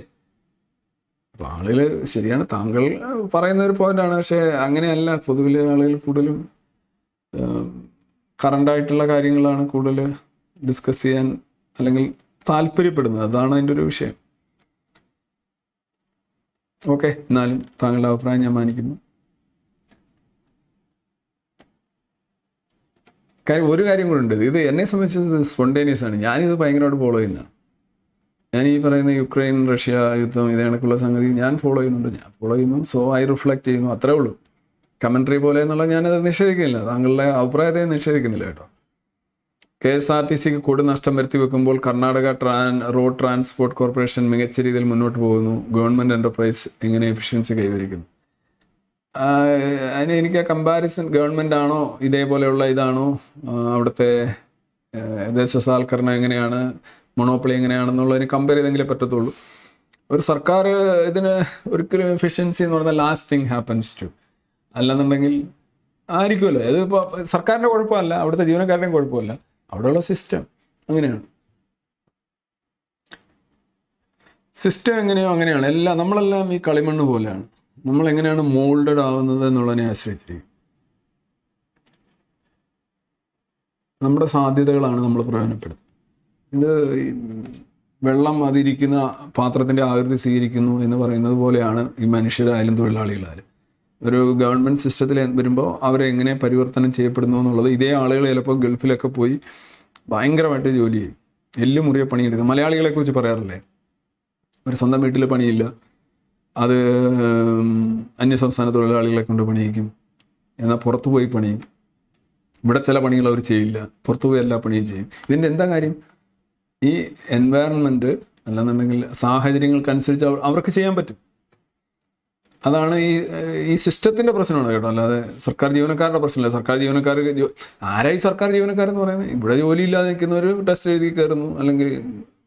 അപ്പോൾ ആളുകൾ, ശരിയാണ്, താങ്കൾ പറയുന്ന ഒരു പോയിന്റാണ്, പക്ഷേ അങ്ങനെയല്ല. പൊതുവിലെ ആളുകൾ കൂടുതലും കറണ്ടായിട്ടുള്ള കാര്യങ്ങളാണ് കൂടുതൽ ഡിസ്കസ് ചെയ്യാൻ അല്ലെങ്കിൽ താല്പര്യപ്പെടുന്നത്. അതാണ് അതിൻ്റെ ഒരു വിഷയം. ഓക്കെ, എന്നാലും താങ്കളുടെ അഭിപ്രായം ഞാൻ മാനിക്കുന്നു. കാര്യം ഒരു കാര്യം കൂടെ ഉണ്ട്, ഇത് എന്നെ സംബന്ധിച്ചത് സ്പോണ്ടേനിയസ് ആണ്. ഞാനിത് ഭയങ്കരമായിട്ട് ഫോളോ ചെയ്യുന്നതാണ്. ഞാൻ ഈ പറയുന്ന യുക്രൈൻ റഷ്യ യുദ്ധം ഇത് കണക്കുള്ള സംഗതി ഞാൻ ഫോളോ ചെയ്യുന്നു. സോ ഐ റിഫ്ലക്റ്റ് ചെയ്യുന്നു, അത്രേ ഉള്ളൂ. കമൻട്രി പോലെ എന്നുള്ള ഞാനത് നിഷേധിക്കുന്നില്ല, താങ്കളുടെ അഭിപ്രായത്തെ നിഷേധിക്കുന്നില്ല കേട്ടോ. KSRTCക്ക് കൂടുതൽ നഷ്ടം വരുത്തി വെക്കുമ്പോൾ കർണാടക റോഡ് ട്രാൻസ്പോർട്ട് കോർപ്പറേഷൻ മികച്ച രീതിയിൽ മുന്നോട്ട് പോകുന്നു. ഗവൺമെൻറ് എൻ്റർപ്രൈസ് എങ്ങനെ എഫിഷ്യൻസി കൈവരിക്കുന്നു? അതിന് എനിക്ക് ആ കമ്പാരിസൺ, ഗവൺമെൻറ് ആണോ ഇതേപോലെയുള്ള ഇതാണോ, അവിടുത്തെ ദേശസാൽക്കരണം എങ്ങനെയാണ്, മൊണോപ്പൊളി എങ്ങനെയാണെന്നുള്ളതിന് കമ്പയർ ചെയ്തെങ്കിലേ പറ്റത്തുള്ളൂ. ഒരു സർക്കാർ ഇതിന് ഒരിക്കലും എഫിഷ്യൻസി എന്ന് പറയുന്ന ലാസ്റ്റ് തിങ് ഹാപ്പൻസ് ടു, അല്ലെന്നുണ്ടെങ്കിൽ ആയിരിക്കുമല്ലോ. ഇതിപ്പോൾ സർക്കാരിൻ്റെ കുഴപ്പമല്ല, അവിടുത്തെ ജീവനക്കാരുടെയും കുഴപ്പമില്ല, അവിടെയുള്ള സിസ്റ്റം അങ്ങനെയാണ്. സിസ്റ്റം എങ്ങനെയോ അങ്ങനെയാണ്. നമ്മളെല്ലാം ഈ കളിമണ്ണ് പോലെയാണ്. നമ്മളെങ്ങനെയാണ് മോൾഡഡ് ആവുന്നത് എന്നുള്ളതിനെ ആശ്രയിച്ചിരിക്കും. നമ്മുടെ സാധ്യതകളാണ് നമ്മൾ പ്രയോജനപ്പെടുത്തുന്നത്. ഇത് വെള്ളം അതിരിക്കുന്ന പാത്രത്തിൻ്റെ ആകൃതി സ്വീകരിക്കുന്നു എന്ന് പറയുന്നത് പോലെയാണ് ഈ മനുഷ്യരായാലും തൊഴിലാളികളായാലും. ഒരു ഗവൺമെൻറ് സിസ്റ്റത്തിൽ വരുമ്പോൾ അവരെ എങ്ങനെ പരിവർത്തനം ചെയ്യപ്പെടുന്നു എന്നുള്ളത്, ഇതേ ആളുകൾ ചിലപ്പോൾ ഗൾഫിലൊക്കെ പോയി ഭയങ്കരമായിട്ട് ജോലി ചെയ്യും, എല്ലുമുറിയെ പണിയെടുക്കും. മലയാളികളെക്കുറിച്ച് പറയാറില്ലേ, ഒരു സ്വന്തം വീട്ടിൽ പണിയില്ല, അത് അന്യസംസ്ഥാന തൊഴിലാളികളെ കൊണ്ട് പണിയിക്കും, എന്നാൽ പുറത്തു പോയി പണിയും. ഇവിടെ ചില പണികൾ അവർ ചെയ്യില്ല, പുറത്തു പോയി എല്ലാ പണിയും ചെയ്യും. ഇതിൻ്റെ എന്താ കാര്യം? ഈ എൻവയറൺമെൻറ്റ് അല്ലെന്നുണ്ടെങ്കിൽ സാഹചര്യങ്ങൾക്കനുസരിച്ച് അവർക്ക് ചെയ്യാൻ പറ്റും. അതാണ് ഈ സിസ്റ്റത്തിൻ്റെ പ്രശ്നമാണ് കേട്ടോ, അല്ലാതെ സർക്കാർ ജീവനക്കാരുടെ പ്രശ്നമില്ല. സർക്കാർ ജീവനക്കാർക്ക് ആരായി സർക്കാർ ജീവനക്കാരെന്ന് പറയുന്നത്? ഇവിടെ ജോലിയില്ലാതെ നിൽക്കുന്നവർ ടെസ്റ്റ് എഴുതി കയറുന്നു, അല്ലെങ്കിൽ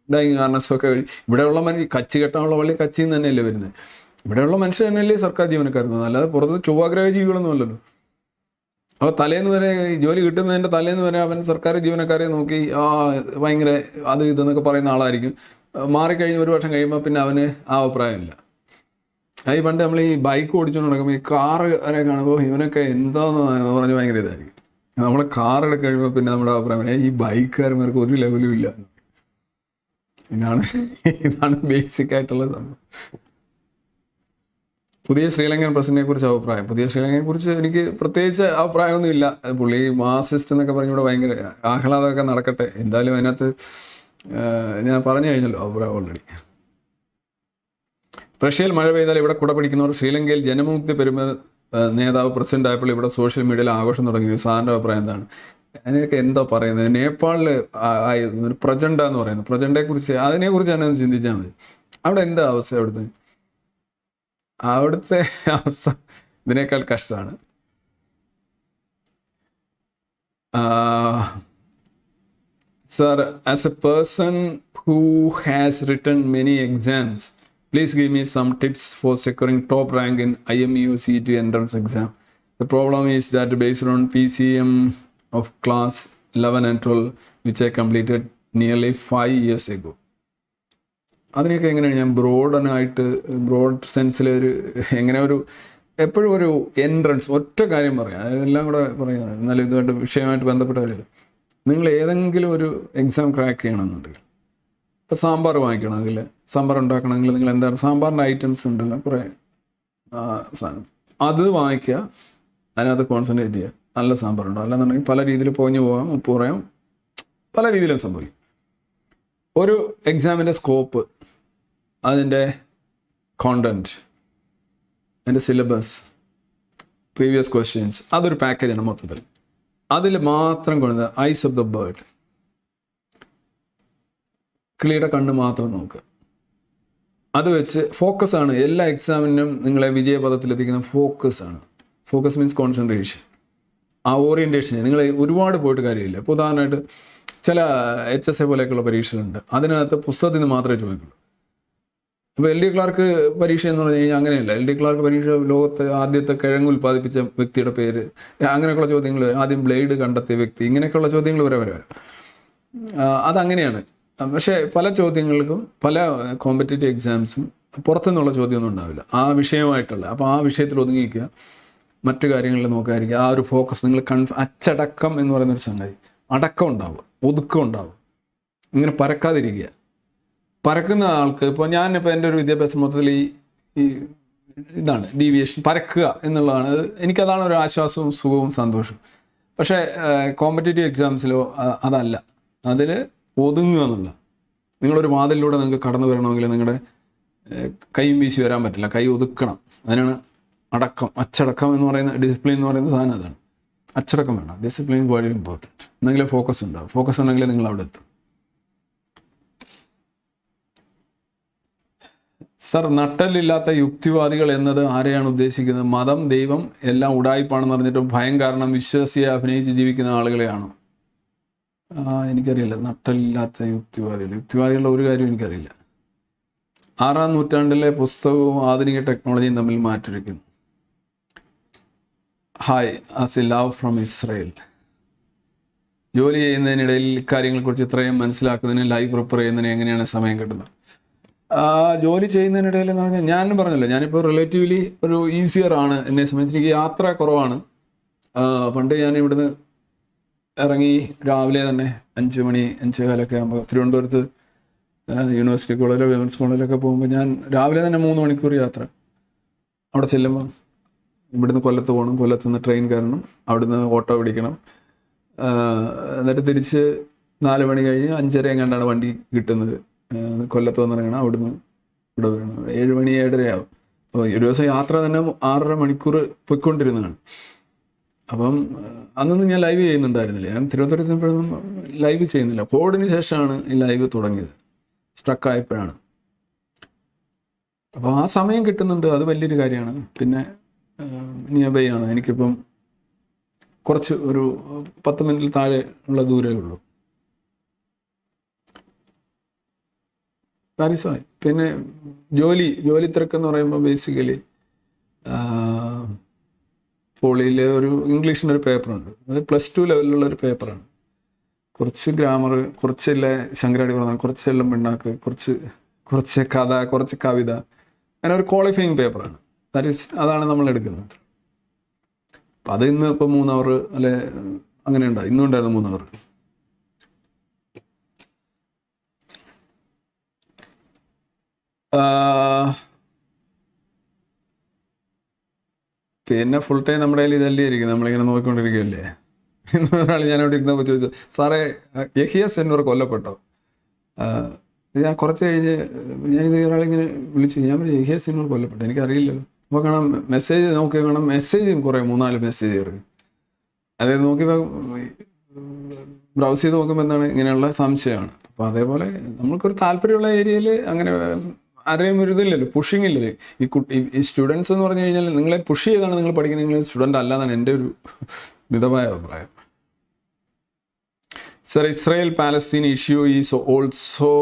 ഡൈയിങ് ഹാർനസ്സൊക്കെ വഴി. ഇവിടെയുള്ള കച്ചി കെട്ടാനുള്ള വള്ളി കച്ചിയിൽ നിന്ന് തന്നെയല്ലേ വരുന്നത്. ഇവിടെയുള്ള മനുഷ്യർ തന്നെയല്ലേ സർക്കാർ ജീവനക്കാരെന്ന്, അല്ലാതെ പുറത്ത് ചൊവ്വാഗ്രഹ ജീവികളൊന്നും അല്ലല്ലോ. അപ്പോൾ തലേന്ന് വരെ ജോലി കിട്ടുന്നതിൻ്റെ തലേന്ന് വരെ അവൻ സർക്കാർ ജീവനക്കാരെ നോക്കി ഭയങ്കര അത് ഇതെന്നൊക്കെ പറയുന്ന ആളായിരിക്കും. മാറിക്കഴിഞ്ഞ് 1 വർഷം കഴിയുമ്പോൾ പിന്നെ അവന് ആ അഭിപ്രായമില്ല. ഈ പണ്ട് നമ്മൾ ഈ ബൈക്ക് ഓടിച്ചുകൊണ്ട് നടക്കുമ്പോൾ ഈ കാറ് വരെ കാണുമ്പോൾ ഇവനൊക്കെ എന്താന്ന് പറഞ്ഞ് ഭയങ്കര ഇതായിരിക്കും. നമ്മൾ കാർ എടുത്ത് കഴിയുമ്പോൾ പിന്നെ നമ്മുടെ അഭിപ്രായം ഈ ബൈക്കുകാരന്മാർക്ക് ഒരു ലെവലും ഇല്ല. ഇതാണ് ബേസിക് ആയിട്ടുള്ള സംഭവം. പുതിയ ശ്രീലങ്കൻ പ്രസിഡന്റിനെ കുറിച്ച് അഭിപ്രായം. പുതിയ ശ്രീലങ്കയെ കുറിച്ച് എനിക്ക് പ്രത്യേകിച്ച് അഭിപ്രായമൊന്നും ഇല്ല. പുള്ളി മാർസിസ്റ്റ് എന്നൊക്കെ പറഞ്ഞിവിടെ ഭയങ്കര ആഹ്ലാദമൊക്കെ നടക്കട്ടെ. എന്തായാലും അതിനകത്ത് ഞാൻ പറഞ്ഞു കഴിഞ്ഞല്ലോ അഭിപ്രായം ഓൾറെഡി. റഷ്യയിൽ മഴ പെയ്താൽ ഇവിടെ കുട പിടിക്കുന്നവർ. ശ്രീലങ്കയിൽ ജനമുക്തി പെരുമ നേതാവ് പ്രസിഡന്റ് ആയപ്പോൾ ഇവിടെ സോഷ്യൽ മീഡിയയിൽ ആഘോഷം തുടങ്ങി. സാറിൻ്റെ അഭിപ്രായം എന്താണ്? അതിനൊക്കെ എന്താ പറയുന്നത്? നേപ്പാളിൽ ഒരു പ്രചണ്ഡ എന്ന് പറയുന്നത്, പ്രചണ്ഡയെക്കുറിച്ച് അതിനെക്കുറിച്ച് തന്നെ ഒന്ന് ചിന്തിച്ചാൽ മതി. അവിടെ എന്താ അവസ്ഥ? അവിടുത്തെ അവസ്ഥ ഇതിനേക്കാൾ കഷ്ടമാണ്. Sir, as A person who has written many exams, please give me some tips for securing top rank in IMU CET entrance exam. The problem is that based on PCM of class 11 and 12 which I completed nearly 5 years ago. അതിനൊക്കെ എങ്ങനെയാണ് ഞാൻ broad സെൻസിൽ എങ്ങനെ എപ്പോഴും ഒരു entrance ഒറ്റ കാര്യം പറയാം, എല്ലാം കൂടെ പറയാം, എന്നാലും ഇതുമായിട്ട് വിഷയമായിട്ട് ബന്ധപ്പെട്ട കാര്യമില്ല. നിങ്ങൾ ഏതെങ്കിലും ഒരു എക്സാം ക്രാക്ക് ചെയ്യണമെന്നുണ്ടെങ്കിൽ, ഇപ്പോൾ സാമ്പാർ വാങ്ങിക്കണമെങ്കിൽ, സാമ്പാർ ഉണ്ടാക്കണമെങ്കിൽ നിങ്ങൾ എന്താണ്, സാമ്പാറിൻ്റെ ഐറ്റംസ് ഉണ്ടല്ലോ കുറേ സാധനം, അത് വാങ്ങിക്കുക, അതിനകത്ത് കോൺസെൻട്രേറ്റ് ചെയ്യുക. നല്ല സാമ്പാറുണ്ടോ? അല്ലാന്നുണ്ടെങ്കിൽ പല രീതിയിൽ പൊഞ്ഞു പോകാം, ഉപ്പ് കുറയാം, പല രീതിയിലും സംഭവിക്കും. ഒരു എക്സാമിൻ്റെ സ്കോപ്പ്, അതിൻ്റെ കോണ്ടൻറ്റ്, അതിൻ്റെ സിലബസ്, പ്രീവിയസ് ക്വസ്റ്റ്യൻസ്, അതൊരു പാക്കേജാണ് മൊത്തത്തിൽ. അതിൽ മാത്രം കൊണ്ടുവന്നത് ഐസ് ഓഫ് ദ ബേർഡ്, കിളിയുടെ കണ്ണ് മാത്രം നോക്കുക. അത് വെച്ച് ഫോക്കസാണ് എല്ലാ എക്സാമിനും നിങ്ങളെ വിജയപഥത്തിലെത്തിക്കുന്ന ഫോക്കസാണ്. Focus means concentration. ആ ഓറിയൻറ്റേഷൻ നിങ്ങൾ ഒരുപാട് പോയിട്ട് കാര്യമില്ല. ഇപ്പോൾ ഉദാഹരണമായിട്ട് ചില HSA പോലെയൊക്കെയുള്ള പരീക്ഷകളുണ്ട്, അതിനകത്ത് പുസ്തകത്തിൽ നിന്ന് മാത്രമേ ചോദിക്കുള്ളൂ. ഇപ്പോൾ LD ക്ലാർക്ക് പരീക്ഷ എന്ന് പറഞ്ഞു കഴിഞ്ഞാൽ അങ്ങനെയല്ല. LD ക്ലാർക്ക് പരീക്ഷ ലോകത്ത് ആദ്യത്തെ കിഴങ്ങ് ഉൽപ്പാദിപ്പിച്ച വ്യക്തിയുടെ പേര്, അങ്ങനെയൊക്കെയുള്ള ചോദ്യങ്ങൾ, ആദ്യം ബ്ലേഡ് കണ്ടെത്തിയ വ്യക്തി, ഇങ്ങനെയൊക്കെയുള്ള ചോദ്യങ്ങൾ വരെ അതങ്ങനെയാണ്. പക്ഷേ പല ചോദ്യങ്ങൾക്കും പല കോമ്പറ്റേറ്റീവ് എക്സാംസും പുറത്തുനിന്നുള്ള ചോദ്യമൊന്നും ഉണ്ടാവില്ല ആ വിഷയമായിട്ടുള്ള. അപ്പോൾ ആ വിഷയത്തിൽ ഒതുങ്ങിക്കുക, മറ്റു കാര്യങ്ങളിൽ നോക്കാതിരിക്കുക. ആ ഒരു ഫോക്കസ് നിങ്ങൾ അച്ചടക്കം എന്ന് പറയുന്നൊരു സംഗതി, അടക്കം ഉണ്ടാവുക, ഒതുക്കം ഉണ്ടാവുക, ഇങ്ങനെ പരക്കാതിരിക്കുക. പരക്കുന്ന ആൾക്ക് ഇപ്പോൾ ഞാനിപ്പോൾ എൻ്റെ ഒരു വിദ്യാഭ്യാസം മൊത്തത്തിൽ ഈ ഇതാണ് ഡീവിയേഷൻ, പരക്കുക എന്നുള്ളതാണ്. എനിക്കതാണ് ഒരു ആശ്വാസവും സുഖവും സന്തോഷവും. പക്ഷേ കോമ്പറ്റേറ്റീവ് എക്സാംസിലോ അതല്ല, അതിൽ ഒതുങ്ങുക എന്നുള്ള. നിങ്ങളൊരു വാതിലിലൂടെ നിങ്ങൾക്ക് കടന്നു വരണമെങ്കിൽ നിങ്ങളുടെ കൈയും വീശി വരാൻ പറ്റില്ല, കൈ ഒതുക്കണം. അതിനാണ് അടക്കം, അച്ചടക്കം എന്ന് പറയുന്ന, ഡിസിപ്ലിൻ എന്ന് പറയുന്ന സാധനം അതാണ്. അച്ചടക്കം വേണം, ഡിസിപ്ലിൻ വളരെ ഇമ്പോർട്ടൻറ്റ്. എന്നെങ്കിലും ഫോക്കസ് ഉണ്ടാവും. ഫോക്കസ് ഉണ്ടെങ്കിൽ നിങ്ങൾ അവിടെ എത്തും. സർ, നട്ടലില്ലാത്ത യുക്തിവാദികൾ എന്നത് ആരെയാണ് ഉദ്ദേശിക്കുന്നത്? മതം, ദൈവം എല്ലാം ഉടായിപ്പാണെന്ന് പറഞ്ഞിട്ടും ഭയം കാരണം വിശ്വാസിയെ അഭിനയിച്ച് ജീവിക്കുന്ന ആളുകളെയാണോ? എനിക്കറിയില്ല. നട്ടലില്ലാത്ത യുക്തിവാദികളുടെ ഒരു കാര്യം എനിക്കറിയില്ല. 6-ാം നൂറ്റാണ്ടിലെ പുസ്തകവും ആധുനിക ടെക്നോളജിയും തമ്മിൽ മാറ്റൊരുക്കുന്നു. Hi, love from Israel. ജോലി ചെയ്യുന്നതിനിടയിൽ ഇക്കാര്യങ്ങളെക്കുറിച്ച് ഇത്രയും മനസ്സിലാക്കുന്നതിന്, ലൈവ് പ്രിപ്പയർ ചെയ്യുന്നതിന് എങ്ങനെയാണ് സമയം കിട്ടുന്നത്? ജോലി ചെയ്യുന്നതിനിടയിൽ എന്ന് പറഞ്ഞാൽ ഞാൻ പറഞ്ഞല്ലോ, ഞാനിപ്പോൾ റിലേറ്റീവ്ലി ഒരു ഈസിയർ ആണ്. എന്നെ സംബന്ധിച്ച് എനിക്ക് യാത്ര കുറവാണ്. പണ്ട് ഞാൻ ഇവിടുന്ന് ഇറങ്ങി രാവിലെ തന്നെ 5 മണി 5:15 ആകുമ്പോൾ തിരുവനന്തപുരത്ത് യൂണിവേഴ്സിറ്റി കോളേജിലോ വിമൻസ് കോളേജിലൊക്കെ പോകുമ്പോൾ ഞാൻ രാവിലെ തന്നെ 3 മണിക്കൂർ യാത്ര. അവിടെ ചെല്ലുമ്പോൾ ഇവിടുന്ന് കൊല്ലത്ത് പോകണം, കൊല്ലത്ത് നിന്ന് ട്രെയിൻ കയറണം, അവിടുന്ന് ഓട്ടോ പിടിക്കണം, എന്നിട്ട് തിരിച്ച് 4 മണി കഴിഞ്ഞ് 5:30 എങ്ങാണ്ടാണ് വണ്ടി കിട്ടുന്നത്. കൊല്ലത്ത് വന്നിറങ്ങണം, അവിടുന്ന് ഇവിടെ വരണം. 7 മണി 7:30 ആവും. അപ്പോൾ ഒരു ദിവസം യാത്ര തന്നെ 6.5 മണിക്കൂർ പോയിക്കൊണ്ടിരുന്നതാണ്. അപ്പം അന്നൊന്നും ഞാൻ ലൈവ് ചെയ്യുന്നുണ്ടായിരുന്നില്ല. ഞാൻ തിരുവനന്തപുരത്ത് നിന്നപ്പോഴൊന്നും ലൈവ് ചെയ്യുന്നില്ല. കോവിഡിന് ശേഷമാണ് ഈ ലൈവ് തുടങ്ങിയത്, സ്ട്രക്കായപ്പോഴാണ്. അപ്പോൾ ആ സമയം കിട്ടുന്നുണ്ട്, അത് വലിയൊരു കാര്യമാണ്. പിന്നെ നിയർ ബൈ ആണ്, എനിക്കിപ്പം കുറച്ച് ഒരു 10 മിനിറ്റിൽ താഴെ ഉള്ള ദൂരമേ ഉള്ളൂ. പാരീസായി. പിന്നെ ജോലി തിരക്കെന്ന് പറയുമ്പോൾ ബേസിക്കലി പോളിയിൽ ഒരു ഇംഗ്ലീഷിനൊരു പേപ്പറുണ്ട്, അത് +2 ലെവലിലുള്ളൊരു പേപ്പറാണ്. കുറച്ച് ഗ്രാമർ, കുറച്ചെല്ലാം ശങ്കരാടി പറഞ്ഞ, കുറച്ചെല്ലാം പിണ്ണാക്ക്, കുറച്ച് കഥ, കുറച്ച് കവിത, അങ്ങനെ ഒരു ക്വാളിഫയിങ് പേപ്പറാണ്. അതാണ് നമ്മൾ എടുക്കുന്നത്. അപ്പം അത് ഇന്ന് ഇപ്പോൾ 3 അവർ അല്ലെ അങ്ങനെ ഉണ്ടായി, ഇന്നും ഉണ്ടായിരുന്നു 3 അവർ. പിന്നെ ഫുൾ ടൈം നമ്മുടെ കയ്യിൽ ഇതല്ലേ ഇരിക്കുന്നത്, നമ്മളിങ്ങനെ നോക്കിക്കൊണ്ടിരിക്കുകയല്ലേ. ഒരാൾ ഞാനവിടെ ഇരുന്നപ്പോൾ ചോദിച്ചു, സാറേ യഹിയ സിൻവർ കൊല്ലപ്പെട്ടോ? ഞാൻ കുറച്ച് കഴിഞ്ഞ് ഞാനിത് ഒരാളിങ്ങനെ വിളിച്ചു, ഞാൻ പറഞ്ഞു യഹിയ സിൻവർ കൊല്ലപ്പെട്ടു, എനിക്കറിയില്ലല്ലോ. അപ്പോൾ കാണാം മെസ്സേജ് നോക്കി കാണാം, മെസ്സേജും കുറേ 3-4 മെസ്സേജ് ഇറങ്ങി. അതായത് നോക്കിയപ്പോൾ ബ്രൗസ് ചെയ്ത് നോക്കുമ്പോൾ എന്താണ് ഇങ്ങനെയുള്ള സംശയമാണ്. അപ്പോൾ അതേപോലെ നമ്മൾക്കൊരു താല്പര്യമുള്ള ഏരിയയിൽ അങ്ങനെ ആരെയും ഒരു ഇതില്ലല്ലോ, പുഷിങ് ഇല്ലല്ലേ. ഈ സ്റ്റുഡൻസ് എന്ന് പറഞ്ഞു കഴിഞ്ഞാൽ നിങ്ങളെ പുഷ് ചെയ്താണ് നിങ്ങൾ പഠിക്കുന്നത്, നിങ്ങൾ സ്റ്റുഡൻ്റ് അല്ലാന്നാണ് എൻ്റെ ഒരു മിതമായ അഭിപ്രായം. Sir, Israel Palestine issue is also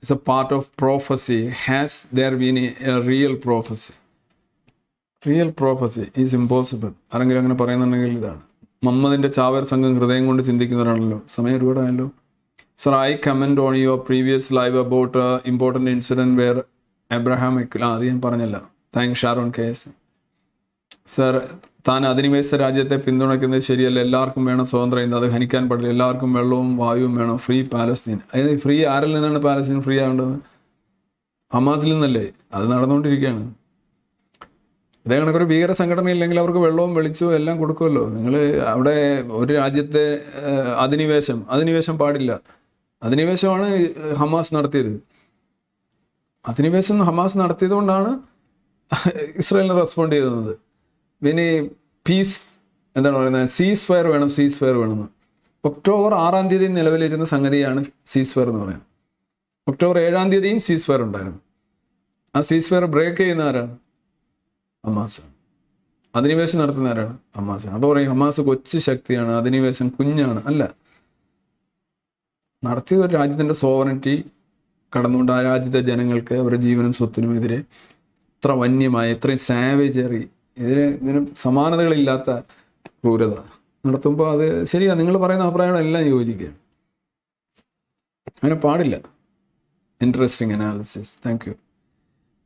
is A part of prophecy. Has there been A real prophecy? Real prophecy is impossible. ആരെങ്കിലും അങ്ങനെ പറയുന്നുണ്ടെങ്കിൽ ഇതാണ്. മുഹമ്മദിൻ്റെ ചാവേർ സംഘം ഹൃദയം കൊണ്ട് ചിന്തിക്കുന്നവരാണല്ലോ. സമയം ഒരുപാടായല്ലോ. Sir, I comment on your previous live about important incident where Abraham അത് ഞാൻ പറഞ്ഞല്ല. Thank Sharon KS. സർ, താൻ അധിനിവേശ രാജ്യത്തെ പിന്തുണയ്ക്കുന്നത് ശരിയല്ല. എല്ലാവർക്കും വേണം സ്വതന്ത്രം ഇന്ത്യ, അത് ഹനിക്കാൻ പാടില്ല. എല്ലാവർക്കും വെള്ളവും വായുവും വേണം. Free Palestine. അതായത് ഫ്രീ ആരിൽ നിന്നാണ് പാലസ്തീൻ ഫ്രീ ആവേണ്ടത്? ഹമാസിൽ നിന്നല്ലേ? അത് നടന്നുകൊണ്ടിരിക്കുകയാണ്. അതേ കണക്കൊരു ഭീകര സംഘടന ഇല്ലെങ്കിൽ അവർക്ക് വെള്ളവും വെളിച്ചവും എല്ലാം കൊടുക്കുമല്ലോ. നിങ്ങൾ അവിടെ ഒരു രാജ്യത്തെ അധിനിവേശം പാടില്ല. അധിനിവേശമാണ് ഹമാസ് നടത്തിയത്. അധിനിവേശം ഹമാസ് നടത്തിയത് കൊണ്ടാണ് ഇസ്രായേലിന് റെസ്പോണ്ട് ചെയ്തത്. പിന്നെ പീസ് എന്താണ് പറയുന്നത്, സീസ് ഫയർ വേണമെന്ന്. ഒക്ടോബർ 6-ാം തീയതി നിലവിലിരുന്ന സംഗതിയാണ് സീസ് ഫയർ എന്ന് പറയുന്നത്. ഒക്ടോബർ 7-ാം തീയതിയും സീസ് ഫയർ ഉണ്ടായിരുന്നു. ആ സീസ് ഫയർ ബ്രേക്ക് ചെയ്യുന്ന ആരാണ്? ഹമാസ്. അധിനിവേശം നടത്തുന്ന ആരാണ്? ഹമാസാണ്. അപ്പോൾ പറയും ഹമാസ് കൊച്ചു ശക്തിയാണ്, അധിനിവേശം കുഞ്ഞാണ്. അല്ല, നടത്തിയ ഒരു രാജ്യത്തിൻ്റെ സോവറിറ്റി കടന്നുകൊണ്ട് ആ രാജ്യത്തെ ജനങ്ങൾക്ക് അവരുടെ ജീവനും സ്വത്തിനും എതിരെ ഇത്ര വന്യമായ, ഇത്രയും സാവേജറി, ഇതിന് സമാനതകളില്ലാത്ത ക്രൂരത നടത്തുമ്പോൾ അത് ശരിയാണ്. നിങ്ങൾ പറയുന്ന അഭിപ്രായങ്ങളെല്ലാം യോജിക്കുകയാണ്. അങ്ങനെ പാടില്ല. Interesting analysis. Thank you.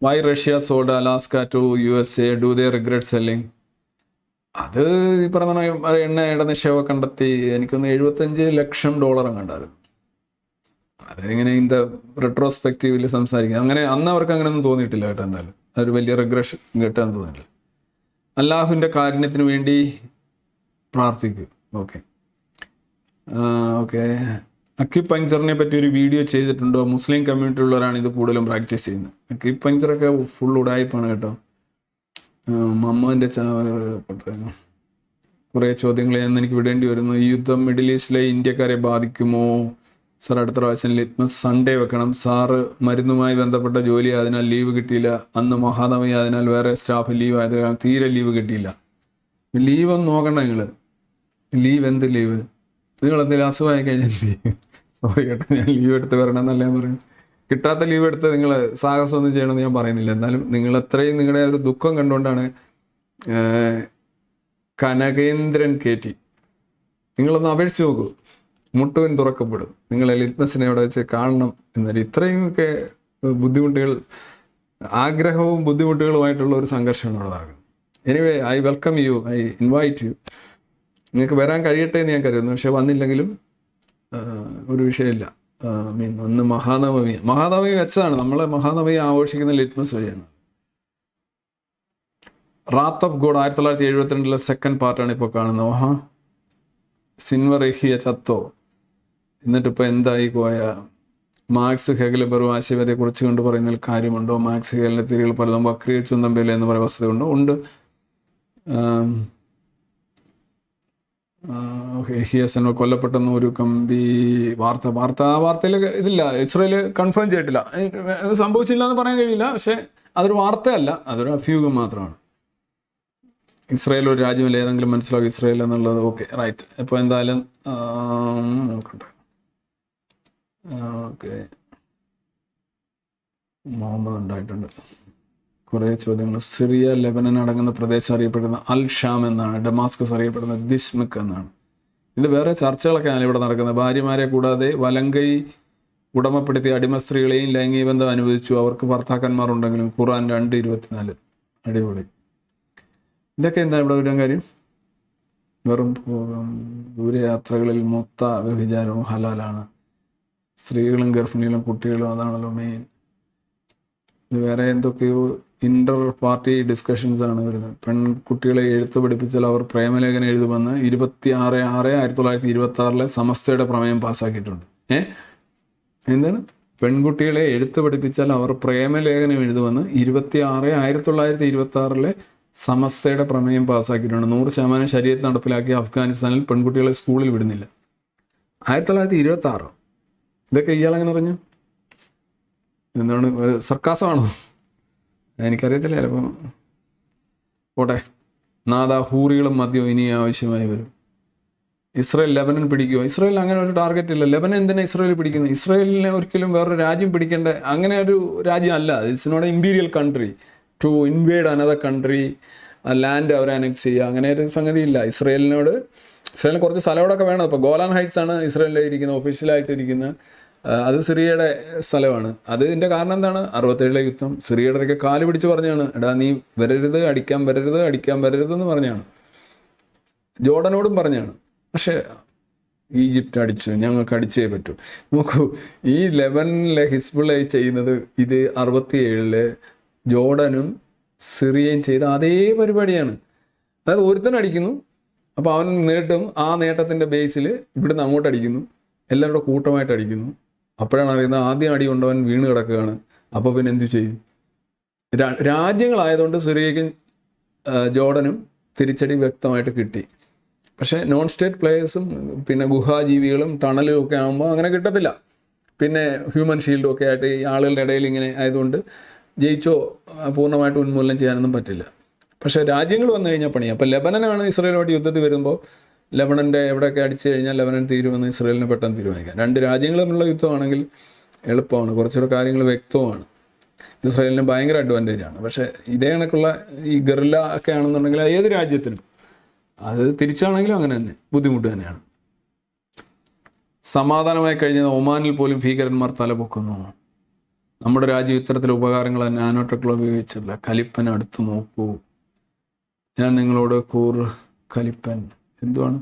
Why Russia sold Alaska to USA? Do they regret selling? അത് ഈ പറഞ്ഞ എണ്ണയുടെ നിക്ഷേപം കണ്ടെത്തി എനിക്കൊന്ന് $75 ലക്ഷം കണ്ടായിരുന്നു. അതെങ്ങനെ ഇതിൻ്റെ റെട്രോസ്പെക്റ്റീവിൽ സംസാരിക്കുക, അങ്ങനെ അന്ന് അവർക്ക് അങ്ങനെയൊന്നും തോന്നിയിട്ടില്ല കേട്ടോ. എന്തായാലും അതൊരു വലിയ റിഗ്രഷൻ കേട്ടാൻ തോന്നിയില്ല. അല്ലാഹുവിൻ്റെ കാരുണ്യത്തിന് വേണ്ടി പ്രാർത്ഥിക്കൂ. ഓക്കെ. അക്യുപങ്ചറിനെ പറ്റി ഒരു വീഡിയോ ചെയ്തിട്ടുണ്ടോ? മുസ്ലിം കമ്മ്യൂണിറ്റിയുള്ളവരാണ് ഇത് കൂടുതലും പ്രാക്ടീസ് ചെയ്യുന്നത്. അക്യുപങ്ചറൊക്കെ ഫുൾ ഉടായ്പാണ് കേട്ടോ. മമ്മൻ്റെ കുറേ ചോദ്യങ്ങൾ എനിക്ക് വിടേണ്ടി വരുന്നു. ഈ യുദ്ധം മിഡിൽ ഈസ്റ്റിലെ ഇന്ത്യക്കാരെ ബാധിക്കുമോ? സാർ, അടുത്ത പ്രാവശ്യം ലിറ്റ്മസ് സൺഡേ വെക്കണം. സാറ് മരുന്നുമായി ബന്ധപ്പെട്ട ജോലി അതിനാൽ ലീവ് കിട്ടിയില്ല. അന്ന് മഹാനവമി ആയതിനാൽ വേറെ സ്റ്റാഫ് ലീവ് ആയത് കാരണം തീരെ ലീവ് കിട്ടിയില്ല. ലീവൊന്നും നോക്കണ്ട നിങ്ങൾ. എന്ത് ലീവ്? നിങ്ങൾ എന്തെങ്കിലും അസുഖമായി കഴിഞ്ഞാൽ ലീവ്. സോറി കേട്ടോ, ഞാൻ ലീവ് എടുത്ത് വരണം എന്നല്ല ഞാൻ പറയുന്നത്. കിട്ടാത്ത ലീവ് എടുത്ത് നിങ്ങൾ സാഹസമൊന്നും ചെയ്യണമെന്ന് ഞാൻ പറയുന്നില്ല. എന്നാലും നിങ്ങൾ അത്രയും നിങ്ങളുടെ ഒരു ദുഃഖം കണ്ടുകൊണ്ടാണ് കനകേന്ദ്രൻ KT. നിങ്ങളൊന്ന് അപേക്ഷിച്ച് നോക്കൂ, മുട്ടുവൻ തുറക്കപ്പെടും. നിങ്ങളെ ലിറ്റ്മസിനെ അവിടെ വെച്ച് കാണണം എന്നൊരു ഇത്രയുമൊക്കെ ബുദ്ധിമുട്ടുകൾ, ആഗ്രഹവും ബുദ്ധിമുട്ടുകളുമായിട്ടുള്ള ഒരു സംഘർഷമാണ് അവിടെ നടക്കുന്നത്. Anyway, I welcome you, I invite U. നിങ്ങൾക്ക് വരാൻ കഴിയട്ടെ എന്ന് ഞാൻ കരുതുന്നു. പക്ഷെ വന്നില്ലെങ്കിലും ഒരു വിഷയമില്ല. ഒന്ന് മഹാനവമി വെച്ചതാണ്. നമ്മൾ മഹാനവമി ആഘോഷിക്കുന്ന ലിറ്റ്മസ് വഴിയാണ്. റാത്ത് ഓഫ് ഗോഡ് 1972 സെക്കൻഡ് പാർട്ടാണ് ഇപ്പോൾ കാണുന്നത്. സിൻവർ യഹിയ ചത്തോ? എന്നിട്ടിപ്പോൾ എന്തായി പോയ? മാർക്സ് ഹെഗൽ ബെറു ആശയവേദയെക്കുറിച്ച് കൊണ്ട് പറയുന്നതിൽ കാര്യമുണ്ടോ? മാർക്സ് ഹെഗലിൻ്റെ തിരികൾ പലതും വക്രീകരിച്ചും തമ്പിൽ എന്ന് പറയുന്ന വസ്തുതയുണ്ടോ? ഉണ്ട്. ഹിയസൻ കൊല്ലപ്പെട്ടെന്ന് ഒരു കമ്പി വാർത്തയിൽ ഇതില്ല. ഇസ്രായേൽ കൺഫേം ചെയ്തിട്ടില്ല. സംഭവിച്ചില്ല എന്ന് പറയാൻ കഴിയില്ല. പക്ഷെ അതൊരു വാർത്തയല്ല, അതൊരു അഭ്യൂഹം മാത്രമാണ്. ഇസ്രായേൽ ഒരു രാജ്യമല്ല, ഏതെങ്കിലും മനസ്സിലാവും ഇസ്രായേൽ എന്നുള്ളത്. Okay, right. ഇപ്പോൾ എന്തായാലും നോക്കട്ടെ. ഓക്കെ, മുഹമ്മദ് ഉണ്ടായിട്ടുണ്ട്. കുറേ ചോദ്യങ്ങൾ. സിറിയ, ലെബനൻ അടങ്ങുന്ന പ്രദേശം അറിയപ്പെടുന്ന അൽ ഷാം എന്നാണ്. ഡമാസ്കസ് അറിയപ്പെടുന്ന ദിഷ്മിക് എന്നാണ്. ഇത് വേറെ ചർച്ചകളൊക്കെയാണ് ഇവിടെ നടക്കുന്നത്. ഭാര്യമാരെ കൂടാതെ വലങ്കൈ ഉടമപ്പെടുത്തിയ അടിമ സ്ത്രീകളെയും ലൈംഗിക ബന്ധം അനുവദിച്ചു. അവർക്ക് ഭർത്താക്കന്മാരുണ്ടെങ്കിലും. ഖുർആൻ 2:24. അടിപൊളി. ഇതൊക്കെ എന്താ ഇവിടെ വരാൻ കാര്യം? വെറും ദൂരയാത്രകളിൽ മൊത്ത വ്യഭിചാരവും ഹലാലാണ്. സ്ത്രീകളും ഗർഭിണികളും കുട്ടികളും അതാണല്ലോ മെയിൻ. ഇത് വേറെ എന്തൊക്കെയോ ഇന്റർ പാർട്ടി ഡിസ്കഷൻസ് ആണ് വരുന്നത്. പെൺകുട്ടികളെ എഴുത്ത് പഠിപ്പിച്ചാൽ അവർ പ്രേമലേഖനം എഴുതുമെന്ന് 26/6/1926 സമസ്തയുടെ പ്രമേയം പാസ്സാക്കിയിട്ടുണ്ട്. എന്താണ്? പെൺകുട്ടികളെ എഴുത്ത് പഠിപ്പിച്ചാൽ അവർ പ്രേമലേഖനം എഴുതുമെന്ന് 26/1926 സമസ്തയുടെ പ്രമേയം പാസ്സാക്കിയിട്ടുണ്ട്. 100% ശരീരത്ത് നടപ്പിലാക്കിയ അഫ്ഗാനിസ്ഥാനിൽ പെൺകുട്ടികളെ സ്കൂളിൽ വിടുന്നില്ല. 1926. ഇതൊക്കെ ഇയാളെങ്ങനെ അറിഞ്ഞു? എന്താണ്, സർക്കാസമാണോ? എനിക്കറിയത്തില്ല. ചിലപ്പോൾ പോട്ടെ. നാദാ ഹൂറികളും മദ്യവും ഇനി ആവശ്യമായി വരും. Israel Lebanon പിടിക്കുമോ? ഇസ്രായേൽ അങ്ങനെ ഒരു ടാർഗറ്റ് ഇല്ല. ലെബനൻ എന്തിനാണ് ഇസ്രായേൽ പിടിക്കുന്നത്? ഇസ്രായേലിനെ ഒരിക്കലും വേറൊരു രാജ്യം പിടിക്കേണ്ട അങ്ങനെ ഒരു രാജ്യം അല്ല. It's not imperial country to invade another country, land അവരെ അനക്സ് ചെയ്യുക, അങ്ങനെ ഒരു സംഗതി ഇല്ല. ഇസ്രായേലിന് കുറച്ച് സ്ഥലമോടൊക്കെ വേണം. ഇപ്പോൾ ഗോലാൻ ഹൈറ്റ്സ് ആണ് ഇസ്രായേലിൽ ഇരിക്കുന്നത്, ഒഫീഷ്യലായിട്ട് ഇരിക്കുന്നത്. അത് സിറിയയുടെ സ്ഥലമാണ്. അതിൻ്റെ കാരണം എന്താണ്? 67 യുദ്ധം. സിറിയയുടെ ഒക്കെ കാല് പിടിച്ച് പറഞ്ഞാണ്, എടാ നീ വരരുത്, അടിക്കാൻ വരരുതെന്ന് പറഞ്ഞാണ്. ജോർഡനോടും പറഞ്ഞാണ്. പക്ഷേ ഈജിപ്റ്റ് അടിച്ചു, ഞങ്ങൾക്ക് അടിച്ചേ പറ്റൂ. നോക്കൂ, ഈ ലെബനിലെ ഹിസ്ബുള്ള ചെയ്യുന്നത് ഇത് 67 ജോർഡനും സിറിയയും ചെയ്ത അതേ പരിപാടിയാണ്. അതായത് ഒരുത്തൻ അടിക്കുന്നു, അപ്പോൾ അവൻ നേട്ടും, ആ നേട്ടത്തിൻ്റെ ബേസിൽ ഇവിടുന്ന് അങ്ങോട്ട് അടിക്കുന്നു, എല്ലാവരുടെ കൂട്ടമായിട്ട് അടിക്കുന്നു. അപ്പോഴാണ് അറിയുന്നത് ആദ്യം അടി കൊണ്ടവൻ വീണ് കിടക്കുകയാണ്. അപ്പോൾ പിന്നെ എന്തു ചെയ്യും? രാജ്യങ്ങളായതുകൊണ്ട് സിറിയയ്ക്കും ജോർഡനും തിരിച്ചടി വ്യക്തമായിട്ട് കിട്ടി. പക്ഷേ നോൺ സ്റ്റേറ്റ് പ്ലേയേഴ്സും പിന്നെ ഗുഹാജീവികളും ടണലും ഒക്കെ ആകുമ്പോൾ അങ്ങനെ കിട്ടത്തില്ല. പിന്നെ ഹ്യൂമൻ ഷീൽഡും ഒക്കെ ആയിട്ട് ഈ ആളുകളുടെ ഇടയിൽ ഇങ്ങനെ ആയതുകൊണ്ട് ജയിച്ചോ പൂർണ്ണമായിട്ട് ഉന്മൂലനം ചെയ്യാനൊന്നും പറ്റില്ല. പക്ഷേ രാജ്യങ്ങൾ വന്നു കഴിഞ്ഞാൽ പണി. അപ്പോൾ ലെബനനാണ് ഇസ്രായേലുമായിട്ട് യുദ്ധത്തിൽ വരുമ്പോൾ ലെബനൻ്റെ എവിടെയൊക്കെ അടിച്ചു കഴിഞ്ഞാൽ ലെബനൻ തീരുമെന്ന് ഇസ്രായേലിന് പെട്ടെന്ന് തീരുമാനിക്കാം. രണ്ട് രാജ്യങ്ങൾ തമ്മിലുള്ള യുദ്ധമാണെങ്കിൽ എളുപ്പമാണ്, കുറച്ചുകൂടെ കാര്യങ്ങൾ വ്യക്തമാണ്. ഇസ്രായേലിന് ഭയങ്കര അഡ്വാൻറ്റേജാണ്. പക്ഷേ ഇതേ കണക്കുള്ള ഈ ഗറില്ല ഒക്കെ ആണെന്നുണ്ടെങ്കിൽ ഏത് രാജ്യത്തിനും അത് തിരിച്ചാണെങ്കിലും അങ്ങനെ തന്നെ ബുദ്ധിമുട്ട് തന്നെയാണ്. സമാധാനമായി കഴിഞ്ഞ ഒമാനിൽ പോലും ഭീകരന്മാർ തലപൊക്കുന്നു. നമ്മുടെ രാജ്യം ഇത്തരത്തിൽ ഉപകാരങ്ങൾ നാനോ ടെക്നോളജി ഉപയോഗിച്ചില്ല. കലിപ്പൻ അടുത്ത് നോക്കൂ. ഞാൻ നിങ്ങളോട് കലിപ്പൻ എന്തുവാണ്?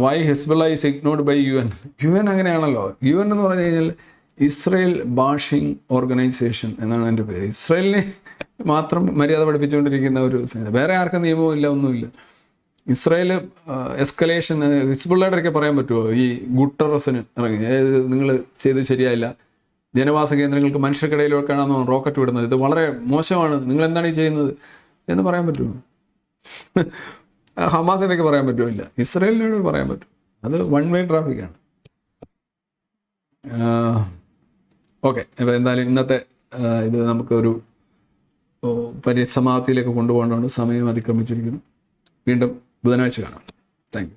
Why Hezbollah is ignored by UN. UN അങ്ങനെയാണല്ലോ. UN എന്ന് പറഞ്ഞു കഴിഞ്ഞാൽ ഇസ്രയേൽ ബാഷിംഗ് ഓർഗനൈസേഷൻ എന്നാണ് എൻ്റെ പേര്. ഇസ്രയേലിനെ മാത്രം മര്യാദ പഠിപ്പിച്ചുകൊണ്ടിരിക്കുന്ന ഒരു സംഗതി. വേറെ ആർക്കും നിയമവും ഇല്ല, ഒന്നുമില്ല. ഇസ്രയേൽ എസ്കലേഷൻ ഹിസ്ബുള്ളയുടെ ഒക്കെ പറയാൻ പറ്റുമോ? ഈ ഗുട്ടറസിന് ഇറങ്ങി നിങ്ങൾ ചെയ്ത് ശരിയായില്ല, ജനവാസ കേന്ദ്രങ്ങൾക്ക് മനുഷ്യർക്കിടയിലൊക്കെയാണെന്നോ റോക്കറ്റ് വിടുന്നത്, ഇത് വളരെ മോശമാണ്, നിങ്ങൾ എന്താണ് ഈ ചെയ്യുന്നത് എന്ന് പറയാൻ പറ്റുമോ? ഹമാസിനൊക്കെ പറയാൻ പറ്റുമില്ല, ഇസ്രയേലിനോട് പറയാൻ പറ്റും. അത് വൺ വേ ട്രാഫിക്കാണ്. ഓക്കെ, അപ്പോൾ എന്തായാലും ഇന്നത്തെ ഇത് നമുക്കൊരു പരിസമാപ്തിയിലേക്ക് കൊണ്ടുപോകേണ്ടതുകൊണ്ട് സമയം അതിക്രമിച്ചിരിക്കുന്നു. വീണ്ടും ബുധനാഴ്ച കാണാം. Thank you.